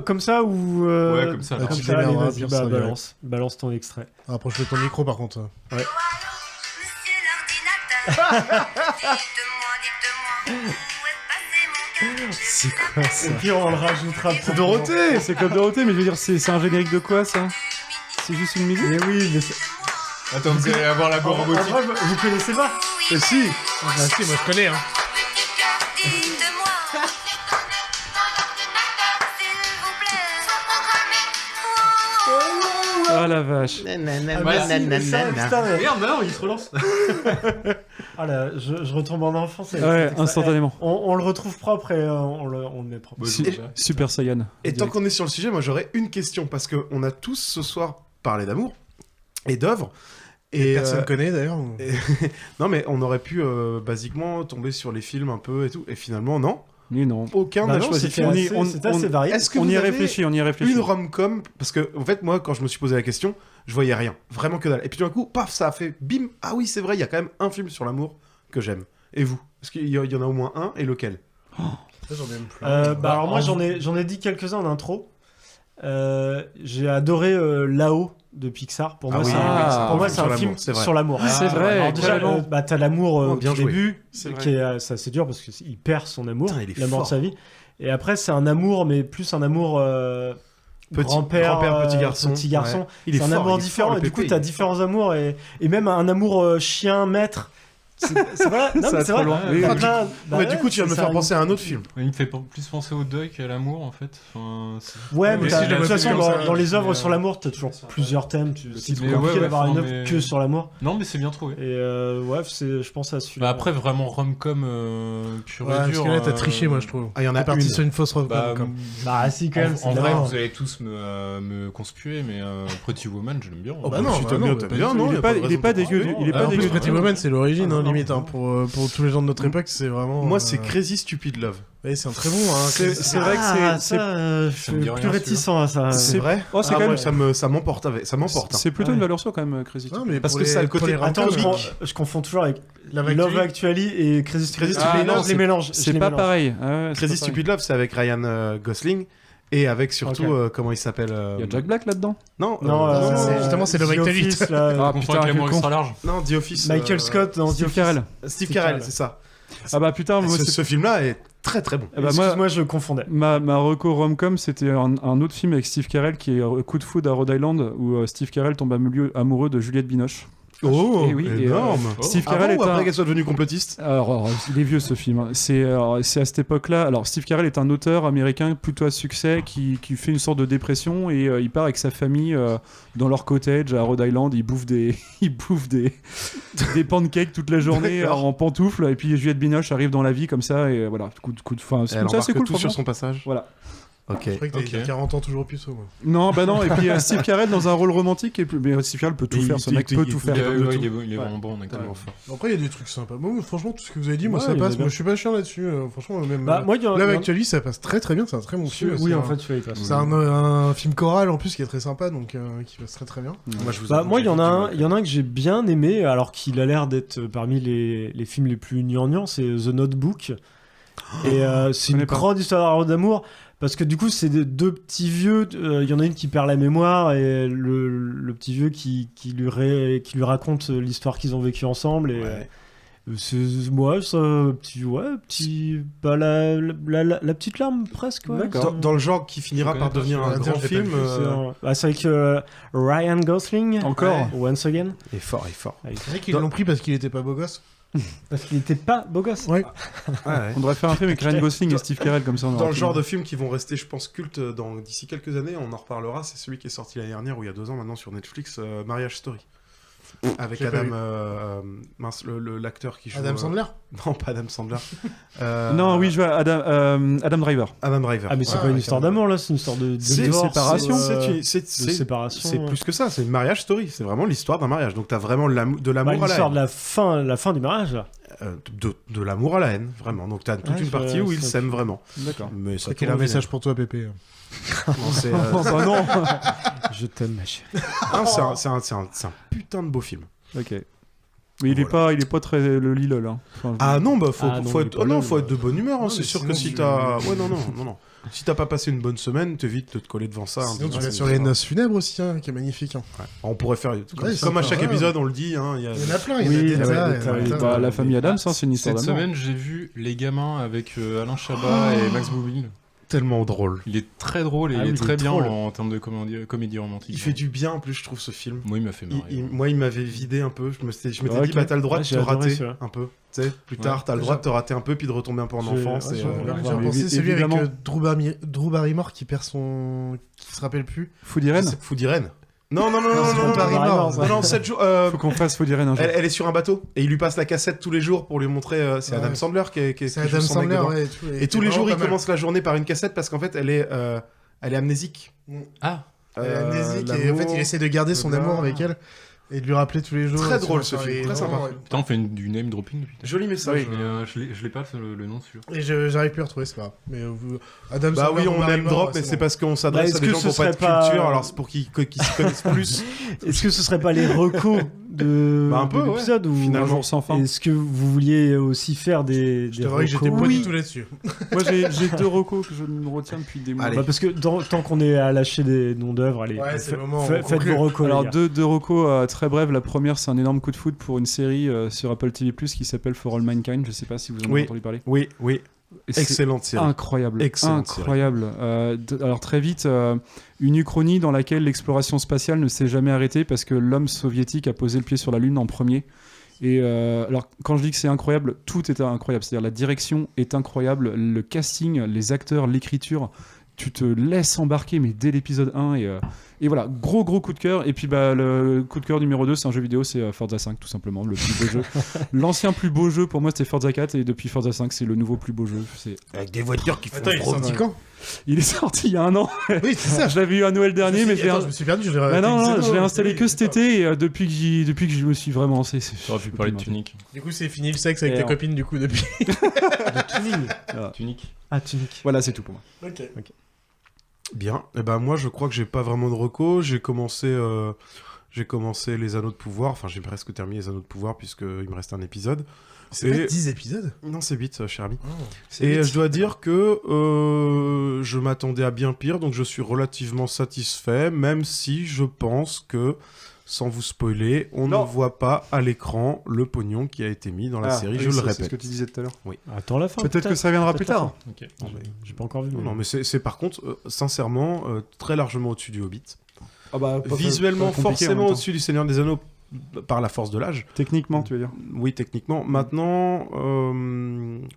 Comme ça ou. Ouais, comme ça. Bah, Comme tu te ça, allez, démerderas, vas-y, pire, bah, ça dirait. balance ton extrait. Rapproche-le de ton micro, par contre. C'est quoi ça? Au pire, on le rajoutera pour Dorothée. C'est comme Dorothée, mais je veux dire, c'est un générique de quoi, ça? C'est juste une musique? Mais oui, mais c'est. Attends, vous allez avoir la En robotique. vrai, vous connaissez pas? Et si Bah si, moi je connais, hein. Ah la vache. Ouais, Putain, mais- Merde, non, il se relance. Ah là, je retombe en enfance. Ouais, instantanément. On le retrouve propre et on le met propre. Super Saiyan. Et tant qu'on est sur le sujet, moi j'aurais une question, parce qu'on a tous ce soir parlé d'amour et d'œuvres, Et personne connaît d'ailleurs. Non, mais on aurait pu basiquement tomber sur les films un peu et tout. Et finalement, non. Mais non. Aucun n'a choisi. C'est assez varié. Est-ce que on vous y avez réfléchit. une rom-com? Parce que, en fait, moi, quand je me suis posé la question, je voyais rien. Vraiment que dalle. Et puis tout d'un coup, paf, ça a fait bim. Ah oui, c'est vrai, il y a quand même un film sur l'amour que j'aime. Et vous? Est-ce qu'il y en a au moins un? Et lequel? J'en ai même plein. Alors moi j'en ai dit quelques-uns en intro. J'ai adoré Là-haut de Pixar. Pour moi, c'est un film sur l'amour. C'est vrai. Alors déjà, t'as l'amour bien au joué. début, C'est qui est assez dur parce qu'il perd son amour, Putain, il est l'amour de fort. sa vie. Et après, c'est un amour, mais plus un amour grand-père, petit garçon. Ouais. Il est C'est un fort, amour il est différent. fort, Et le du coup, pépé. t'as différents amours et même un amour chien-maître. C'est vrai. Non, Ça mais va c'est trop vrai. loin. T'as Oui, plein- Ouais, du coup, tu viens de me c'est faire penser à un autre film. Il me fait plus penser au deuil qu'à l'amour en fait. Enfin, Ouais, mais Mais t'as- si je de le toute vois façon, plus comme ça, dans les œuvres mais, sur l'amour, t'as toujours plusieurs thèmes. C'est Mais compliqué ouais, d'avoir une enfin, œuvre mais- que sur l'amour. Non, mais c'est bien trouvé. Et ouais, je pense à celui-là. Bah après, vraiment rom-com pur Ouais, et parce dur. que là, t'as triché, moi, je trouve. Ah, il y en a T'es parti une. sur une fausse Bah, rom-com. Bah si, quand même. en vrai, vraiment. vous allez tous me conspuer, mais Pretty Woman, je l'aime bien. Oh, bah non, si bah t'aimes non, bien, bah t'aimes pas bien, du tout. non? Il est pas dégueu. Il est pas En plus, dégueu. Pretty Woman, c'est l'origine, hein, non, limite. hein, pour tous les gens de notre époque, c'est vraiment. Moi, c'est Crazy Stupid Love. Ouais, c'est un très bon. Hein, C'est vrai que Ah, c'est ça, je ça me suis dit plus rien, réticent à ça. C'est vrai? Oh, c'est Ah, quand moi, même- ça m'emporte. Ça m'emporte. hein. C'est plutôt une valeur sûre quand même, Crazy. Non, mais Parce pour que les- ça a le pour côté les Attends, rom-coms, je confonds toujours avec Love Love Actually. Actually et Crazy Stupid. Crazy Stupid Ah, Love, non, je les mélange. je C'est les pas mélange. pareil. Ah ouais, c'est Crazy pas pareil. Stupid Love, c'est avec Ryan Gosling. Et avec surtout, Ok. comment il s'appelle Il y a Jack Black là-dedans. Non, Non, justement, c'est Love The Actually. Office, là. Ah, Confond putain, avec quel l'amour con. extra large. non, The Office. Michael Scott dans The Steve Office. Carell. Steve Carell, c'est ça. Ah bah putain, moi, Ce film-là est très très bon. Ah bah, moi, Excuse-moi, je confondais. ma reco rom-com, c'était un autre film avec Steve Carell qui est Coup de foudre à Rhode Island, où Steve Carell tombe amoureux de Juliette Binoche. Oh, Et oui, et, énorme. Steve Carell Avant ou est après un... qu'elle soit devenue complotiste? Alors, il est vieux ce film. Hein. C'est à cette époque-là. Alors, Steve Carell est un auteur américain plutôt à succès qui fait une sorte de dépression et il part avec sa famille dans leur cottage à Rhode Island. Il bouffe des des pancakes toute la journée D'accord. en pantoufles. Et puis Juliette Binoche arrive dans la vie comme ça et voilà. Enfin, c'est Elle comme ça, c'est embarque cool. tout sur franchement. son passage. Voilà. Ok. Je crois que t'as 40 ans toujours puceau, moi. Non, bah non. Et puis Steve Carell dans un rôle romantique. Mais Steve Carell peut tout faire. Ce mec peut tout faire. Il est vraiment bon, on est tellement fort. Après, il y a des trucs sympas. Moi, franchement, tout ce que vous avez dit, moi, Ouais, ça il y en a passe. bien. Moi, je suis pas chiant là-dessus. Franchement, même. Bah, moi, il y en a- Love Actually, ça passe très très bien. C'est un très bon film. Oui, C'est en un- fait, celui-là, il passe. C'est un film choral en plus qui est très sympa, donc qui passe très très bien. Moi, je vous Bah, avoue, moi, il j'ai y en a du un, mal. il y en a un que j'ai bien aimé, alors qu'il a l'air d'être parmi les films les plus gnangnans, c'est The Notebook. Et c'est une connais pas. grande histoire d'amour, parce que du coup, c'est deux petits vieux. Il y en a une qui perd la mémoire, et le petit vieux qui lui raconte l'histoire qu'ils ont vécue ensemble. Et Ouais. moi, ça, bah, la petite larme presque. Ouais. Dans le genre qui finira par devenir un grand film. C'est avec Ryan Gosling. Encore. Once again. Il est fort, il est fort. C'est vrai qu'ils l'ont pris parce qu'il était pas beau gosse. Parce qu'il était pas beau gosse. Ouais. Ouais. On devrait faire un film avec Ryan Gosling et Steve Carell comme ça. on Dans aura le tout genre de films qui vont rester, je pense, cultes d'ici quelques années, on en reparlera. C'est celui qui est sorti l'année dernière ou il y a 2 ans maintenant sur Netflix, Marriage Story. Avec J'ai pas Adam. vu. Mince, l'acteur qui joue. Adam Sandler. Non, pas Adam Sandler. Non, oui, je vois Adam Driver. Adam Driver. Ah, mais c'est Ouais, pas une ouais, histoire carrément. d'amour là, c'est une histoire de C'est divorce, séparation. de C'est séparation. c'est plus que ça, c'est une marriage story. C'est vraiment l'histoire d'un mariage. Donc t'as vraiment de Bah, l'amour à la l'histoire haine. de la fin du mariage là. De l'amour à la haine, vraiment. Donc t'as toute Ouais, une partie où ils c'est- s'aiment vraiment. D'accord. Mais ça C'est qu'il a un message pour toi, Pépé. Non, c'est Oh, bah non. Je t'aime ma chérie. c'est un putain de beau film. Ok. Mais il est pas très le lilol. Hein. Enfin, Ah non, bah Ah non, faut il est être, pas oh non, nul, faut être de bonne humeur. Hein. Non, C'est mais sûr sinon, que si tu- t'as, ouais non. Si t'as pas passé une bonne semaine, t'évites de te coller devant ça. Sinon, hein, tu dis, vas c'est sur une les histoire. noces funèbres aussi, hein, qui est magnifique. Hein. Ouais. On pourrait faire comme Ouais, à sympa, chaque ouais. épisode, on le dit. Hein, il y a... Il y en a plein, il y en Oui, a des il y a tas, des il y en tas, a oui. des tas. bah, la famille Adams, hein, c'est une histoire Cette d'amour. semaine, j'ai vu Les Gamins avec Alain Chabat et Max Boublil. tellement drôle. Il est très drôle et Ah il oui, est très bien drôle. en termes de comédie romantique. Il fait du bien en plus, je trouve, ce film. Moi, il m'a fait marrer. Moi, il m'avait vidé un peu. Je m'étais Ok. dit, bah, t'as le droit Ouais, de j'ai te adoré rater celui-là. un peu. Tu sais, plus tard, Ouais. t'as le droit de te rater un peu puis de retomber un peu en enfance. ouais, et, j'ai regardé. J'ai mais repensé celui avec évidemment. Drew Barrymore qui perd son. Qui se rappelle plus. Food Irene. C'est Food Irene. Non, c'est Drew Barrymore. non, non, 7 jours. Faut qu'on fasse Food Irene un jour. Elle est sur un bateau et il lui passe la cassette tous les jours pour lui montrer. C'est Ouais. Adam Sandler qui C'est qui joue Adam son mec Sandler, dedans. ouais. Et tous les jours, il commence. commence la journée par une cassette parce qu'en fait, elle est amnésique. Ah, Elle est amnésique et en l'amour, fait, il essaie de garder son blabla. amour avec elle. Et de lui rappeler tous les jours. Très drôle ce film, très sympa. Putain, on fait du name dropping depuis. Joli message. Mais je l'ai pas le nom sûr. Et j'arrive plus à retrouver, c'est pas grave. Mais Adam Bah Sandler, oui, on Barrymore, name drop, mais c'est parce qu'on s'adresse à des gens qui n'ont pas de culture, alors c'est pour qu'ils s'y connaissent plus. Est-ce que ce serait pas les recos de Bah un peu, l'épisode ou Un jour sans fin. est-ce que vous vouliez aussi faire des Je t'avouerais que j'étais pas du tout là-dessus. Moi, j'ai 2 recos que je me retiens depuis des mois. Bah, parce que tant qu'on est à lâcher des noms d'œuvres, allez, Ouais, c'est le moment, on faites conclut. vos recos. Alors, les gars. deux recos très brèves. La première, c'est un énorme coup de foot pour une série sur Apple TV+, qui s'appelle For All Mankind. Je sais pas si vous en avez entendu parler. Oui. Et c'est Excellente série. Incroyable. Excellente incroyable. Alors très vite, une uchronie dans laquelle l'exploration spatiale ne s'est jamais arrêtée parce que l'homme soviétique a posé le pied sur la Lune en premier. Et alors quand je dis que c'est incroyable, tout est incroyable. C'est-à-dire la direction est incroyable, le casting, les acteurs, l'écriture. Tu te laisses embarquer, mais dès l'épisode 1. Et voilà, gros coup de cœur. Et puis le coup de cœur numéro 2, c'est un jeu vidéo, c'est Forza 5, tout simplement, le plus beau jeu. L'ancien plus beau jeu, pour moi, c'était Forza 4. Et depuis Forza 5, c'est le nouveau plus beau jeu. Avec des voitures qui font Attends, il est sorti quand ? Il est sorti il y a un an. Oui, c'est ça. Je l'avais eu à Noël dernier, mais je me suis perdu. Je l'ai installé que cet été. Et depuis que je me suis vraiment lancé, J'aurais pu parler de Tunic. Du coup, c'est fini le sexe avec tes copines, du coup, depuis. Tunic. Ah, Tunic. Voilà, c'est tout pour moi. Ok. Bien. Et ben moi, je crois que j'ai pas vraiment de recos. J'ai commencé les Anneaux de Pouvoir. Enfin, j'ai presque terminé les Anneaux de Pouvoir puisqu'il me reste un épisode. C'est pas 10 épisodes ? Non, c'est 8, cher ami. C'est Et 8. je dois dire que je m'attendais à bien pire, donc je suis relativement satisfait, même si je pense que, sans vous spoiler, on ne voit pas à l'écran le pognon qui a été mis dans la série, je le répète. C'est ce que tu disais tout à l'heure. Oui. Attends la fin. Peut-être que ça viendra plus tard. Ok. J'ai pas encore vu. Non, mais c'est par contre, sincèrement, très largement au-dessus du Hobbit. Ah bah, Visuellement, pas compliqué, en forcément même temps. au-dessus du Seigneur des Anneaux, par la force de l'âge. Techniquement, tu veux dire. Oui, techniquement. Maintenant,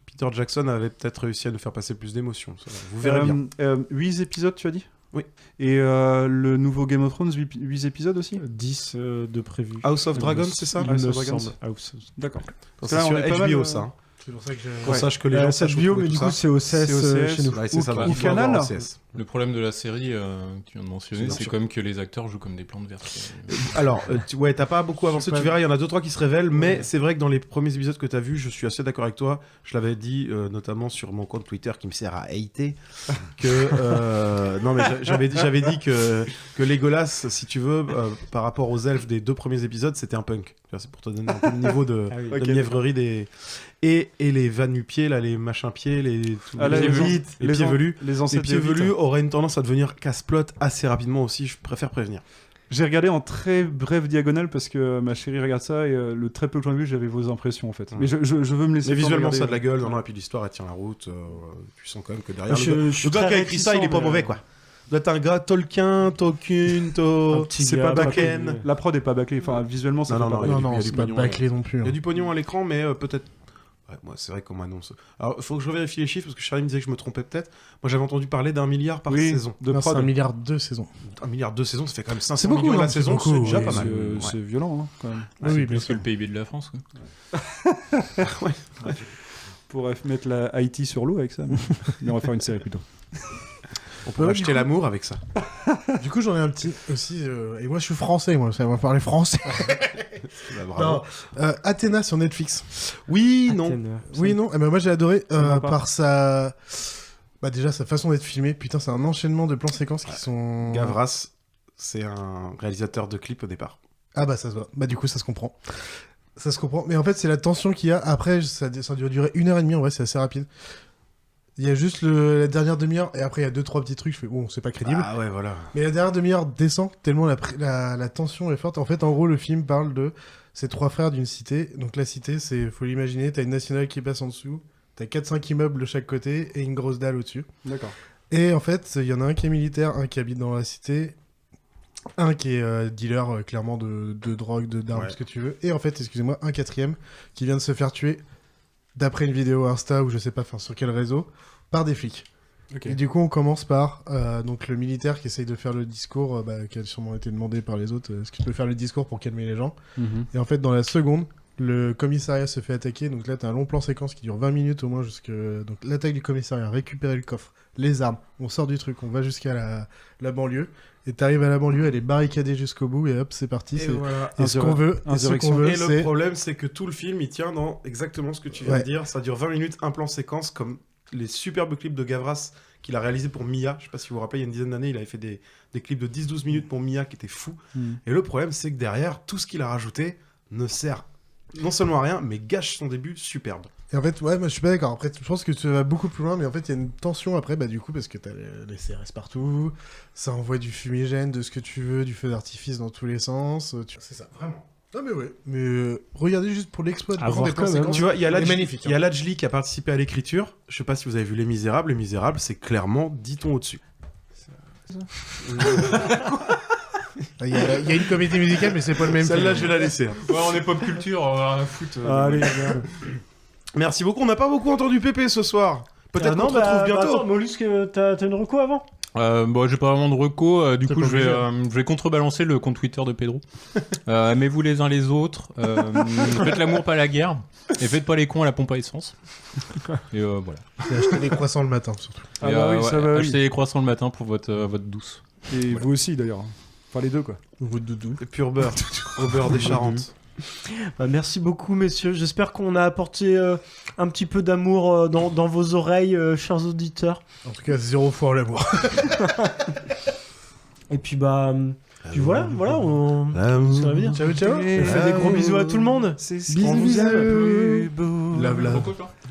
Peter Jackson avait peut-être réussi à nous faire passer plus d'émotions. Vous verrez bien. 8 épisodes, tu as dit ? Oui. Et le nouveau Game of Thrones, 8 épisodes aussi ? 10 de prévus. House of Dragons, c'est ça? Il House me of Dragons. semble. D'accord. C'est sur HBO, ça. C'est pour ça que j'ai... Qu'on sache que les gens cette sachent bio, retrouver mais du tout coup, ça. c'est OCS chez nous. Ouais, c'est ça, Ou Canal. Le problème de la série que tu viens de mentionner, C'est c'est comme que les acteurs jouent comme des plantes vertes. Alors, t'as pas beaucoup avancé, tu verras, il y en a 2-3 qui se révèlent, mais c'est vrai que dans les premiers épisodes que t'as vus, je suis assez d'accord avec toi, je l'avais dit notamment sur mon compte Twitter qui me sert à hater, que... non mais j'avais dit que Legolas, si tu veux, par rapport aux elfes des 2 premiers épisodes, c'était un punk. C'est pour te donner un peu le niveau de mièvrerie des... Et les vannes nu-pieds, là, les machins-pieds, les pieds velus. Les pieds velus auraient une tendance à devenir casse-plot assez rapidement aussi, je préfère prévenir. J'ai regardé en très bref diagonale parce que ma chérie regarde ça et le très peu que j'en ai vu, j'avais vos impressions en fait. Mais je veux me laisser. Mais visuellement, regarder, ça a de la gueule, non, et puis l'histoire elle tient la route. Tu sens quand même que derrière. Le gars qui a écrit ça, il est pas mauvais quoi. Doit être un gars Tolkien, c'est pas Bakken. La prod est pas bâclée, enfin visuellement ça. Non, c'est pas bâclé non plus. Il y a du pognon à l'écran, mais peut-être. Ouais, moi, c'est vrai qu'on m'annonce. Alors, il faut que je vérifie les chiffres parce que Charlie me disait que je me trompais peut-être. Moi, j'avais entendu parler d'1 milliard par saison. C'est 1 milliard de saisons. 1 milliard de saisons, ça fait quand même 500 C'est beaucoup, millions hein, la saison, c'est beaucoup, c'est déjà oui, pas mal. C'est violent hein, quand même. C'est plus que le PIB de la France. Quoi. Pourrait mettre la Haïti sur l'eau avec ça. Mais on va faire une série plutôt. On peut acheter l'amour avec ça. Du coup, j'en ai un petit aussi. Et moi, je suis français, moi. Ça va parler français. Bravo. Athéna sur Netflix. Oui, Athéna. non. Oui, non. Eh ben, moi, j'ai adoré par sa. Bah, déjà, sa façon d'être filmé. Putain, c'est un enchaînement de plans séquences qui sont. Gavras, c'est un réalisateur de clips au départ. Ah, bah, ça se voit. Bah, du coup, ça se comprend. Ça se comprend. Mais en fait, c'est la tension qu'il y a. Après, ça doit durer 1h30. En vrai, c'est assez rapide. Il y a juste la dernière demi-heure, et après il y a 2-3 petits trucs, je fais bon, c'est pas crédible. Ah ouais, voilà. Mais la dernière demi-heure descend, tellement la tension est forte. En fait, en gros, le film parle de ces 3 frères d'une cité. Donc la cité, faut l'imaginer, t'as une nationale qui passe en dessous, t'as 4-5 immeubles de chaque côté, et une grosse dalle au-dessus. D'accord. Et en fait, il y en a un qui est militaire, un qui habite dans la cité, un qui est dealer, clairement, de drogue, d'armes, ce que tu veux. Et en fait, excusez-moi, un 4e qui vient de se faire tuer d'après une vidéo Insta ou je sais pas sur quel réseau, par des flics. Okay. Et du coup, on commence par donc le militaire qui essaye de faire le discours, qui a sûrement été demandé par les autres, est-ce qu'il peut faire le discours pour calmer les gens. Et en fait, dans la seconde, Le commissariat se fait attaquer, donc là t'as un long plan séquence qui dure 20 minutes au moins donc l'attaque du commissariat, récupérer le coffre, les armes, on sort du truc, on va jusqu'à la banlieue, et t'arrives à la banlieue, elle est barricadée jusqu'au bout, et hop, c'est parti, Et voilà. et ce qu'on veut, Et le problème, c'est que tout le film, il tient dans exactement ce que tu viens de dire, ça dure 20 minutes, un plan séquence, comme les superbes clips de Gavras qu'il a réalisé pour Mia. Je sais pas si vous vous rappelez, il y a une dizaine d'années, il avait fait des clips de 10-12 minutes pour Mia qui étaient fous. Et le problème, c'est que derrière, tout ce qu'il a rajouté ne sert non seulement à rien, mais gâche son début superbe. Et en fait, ouais, moi je suis pas d'accord. Après, je pense que tu vas beaucoup plus loin, mais en fait, il y a une tension après, du coup, parce que t'as les CRS partout, ça envoie du fumigène, de ce que tu veux, du feu d'artifice dans tous les sens. C'est ça, vraiment. Non mais ouais, mais regardez juste pour l'exploit de prendre des plans séquences. Tu vois, il y a magnifique. Il y a Lajli qui a participé à l'écriture. Je sais pas si vous avez vu Les Misérables. Les Misérables, c'est clairement 10 tons au-dessus. Il y a une comédie musicale, mais c'est pas le même. Celle-là, je vais la laisser. Ouais, on est pop culture, on va rien foutre. Allez, merci beaucoup. On n'a pas beaucoup entendu Pépé ce soir. Peut-être qu'on se retrouve bientôt. Attends, Mollusque, t'as une reco avant? Bon, j'ai pas vraiment de reco, du coup je vais contrebalancer le compte Twitter de Pedro. Aimez-vous les uns les autres, faites l'amour pas la guerre, et faites pas les cons à la pompe à essence. Et voilà. Et achetez des croissants le matin surtout. Achetez des croissants le matin pour votre douce. Et vous aussi d'ailleurs. Enfin les deux quoi. Votre doudou. Et pur beurre. Au beurre des Charentes. Merci beaucoup messieurs, j'espère qu'on a apporté un petit peu d'amour dans vos oreilles, chers auditeurs. En tout cas 0 fois l'amour. Et puis puis voilà, on se revenir. Ciao. On fait des gros bisous à tout le monde. Bisous.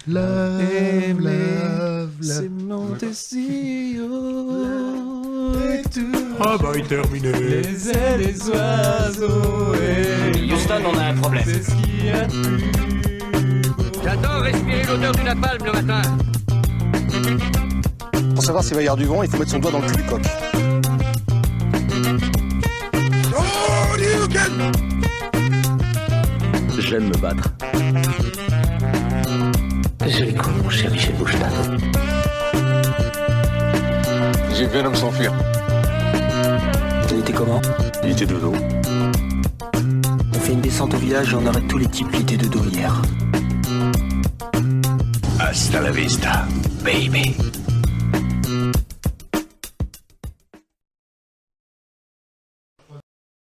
Love. C'est mon Travail terminé. Les ailes des oiseaux et... Houston, on a un problème. C'est ce qu'il y a de plus. J'adore respirer l'odeur du napalm le matin. Pour savoir s'il va y avoir du vent, il faut mettre son doigt dans le cul du coq. J'aime me battre. Joli coup, mon cher Michel Bouchard. J'ai vu un homme s'enfuir. Il était comment? Il était de dos. On fait une descente au village et on arrête tous les types qui étaient de dos hier. Hasta la vista, baby.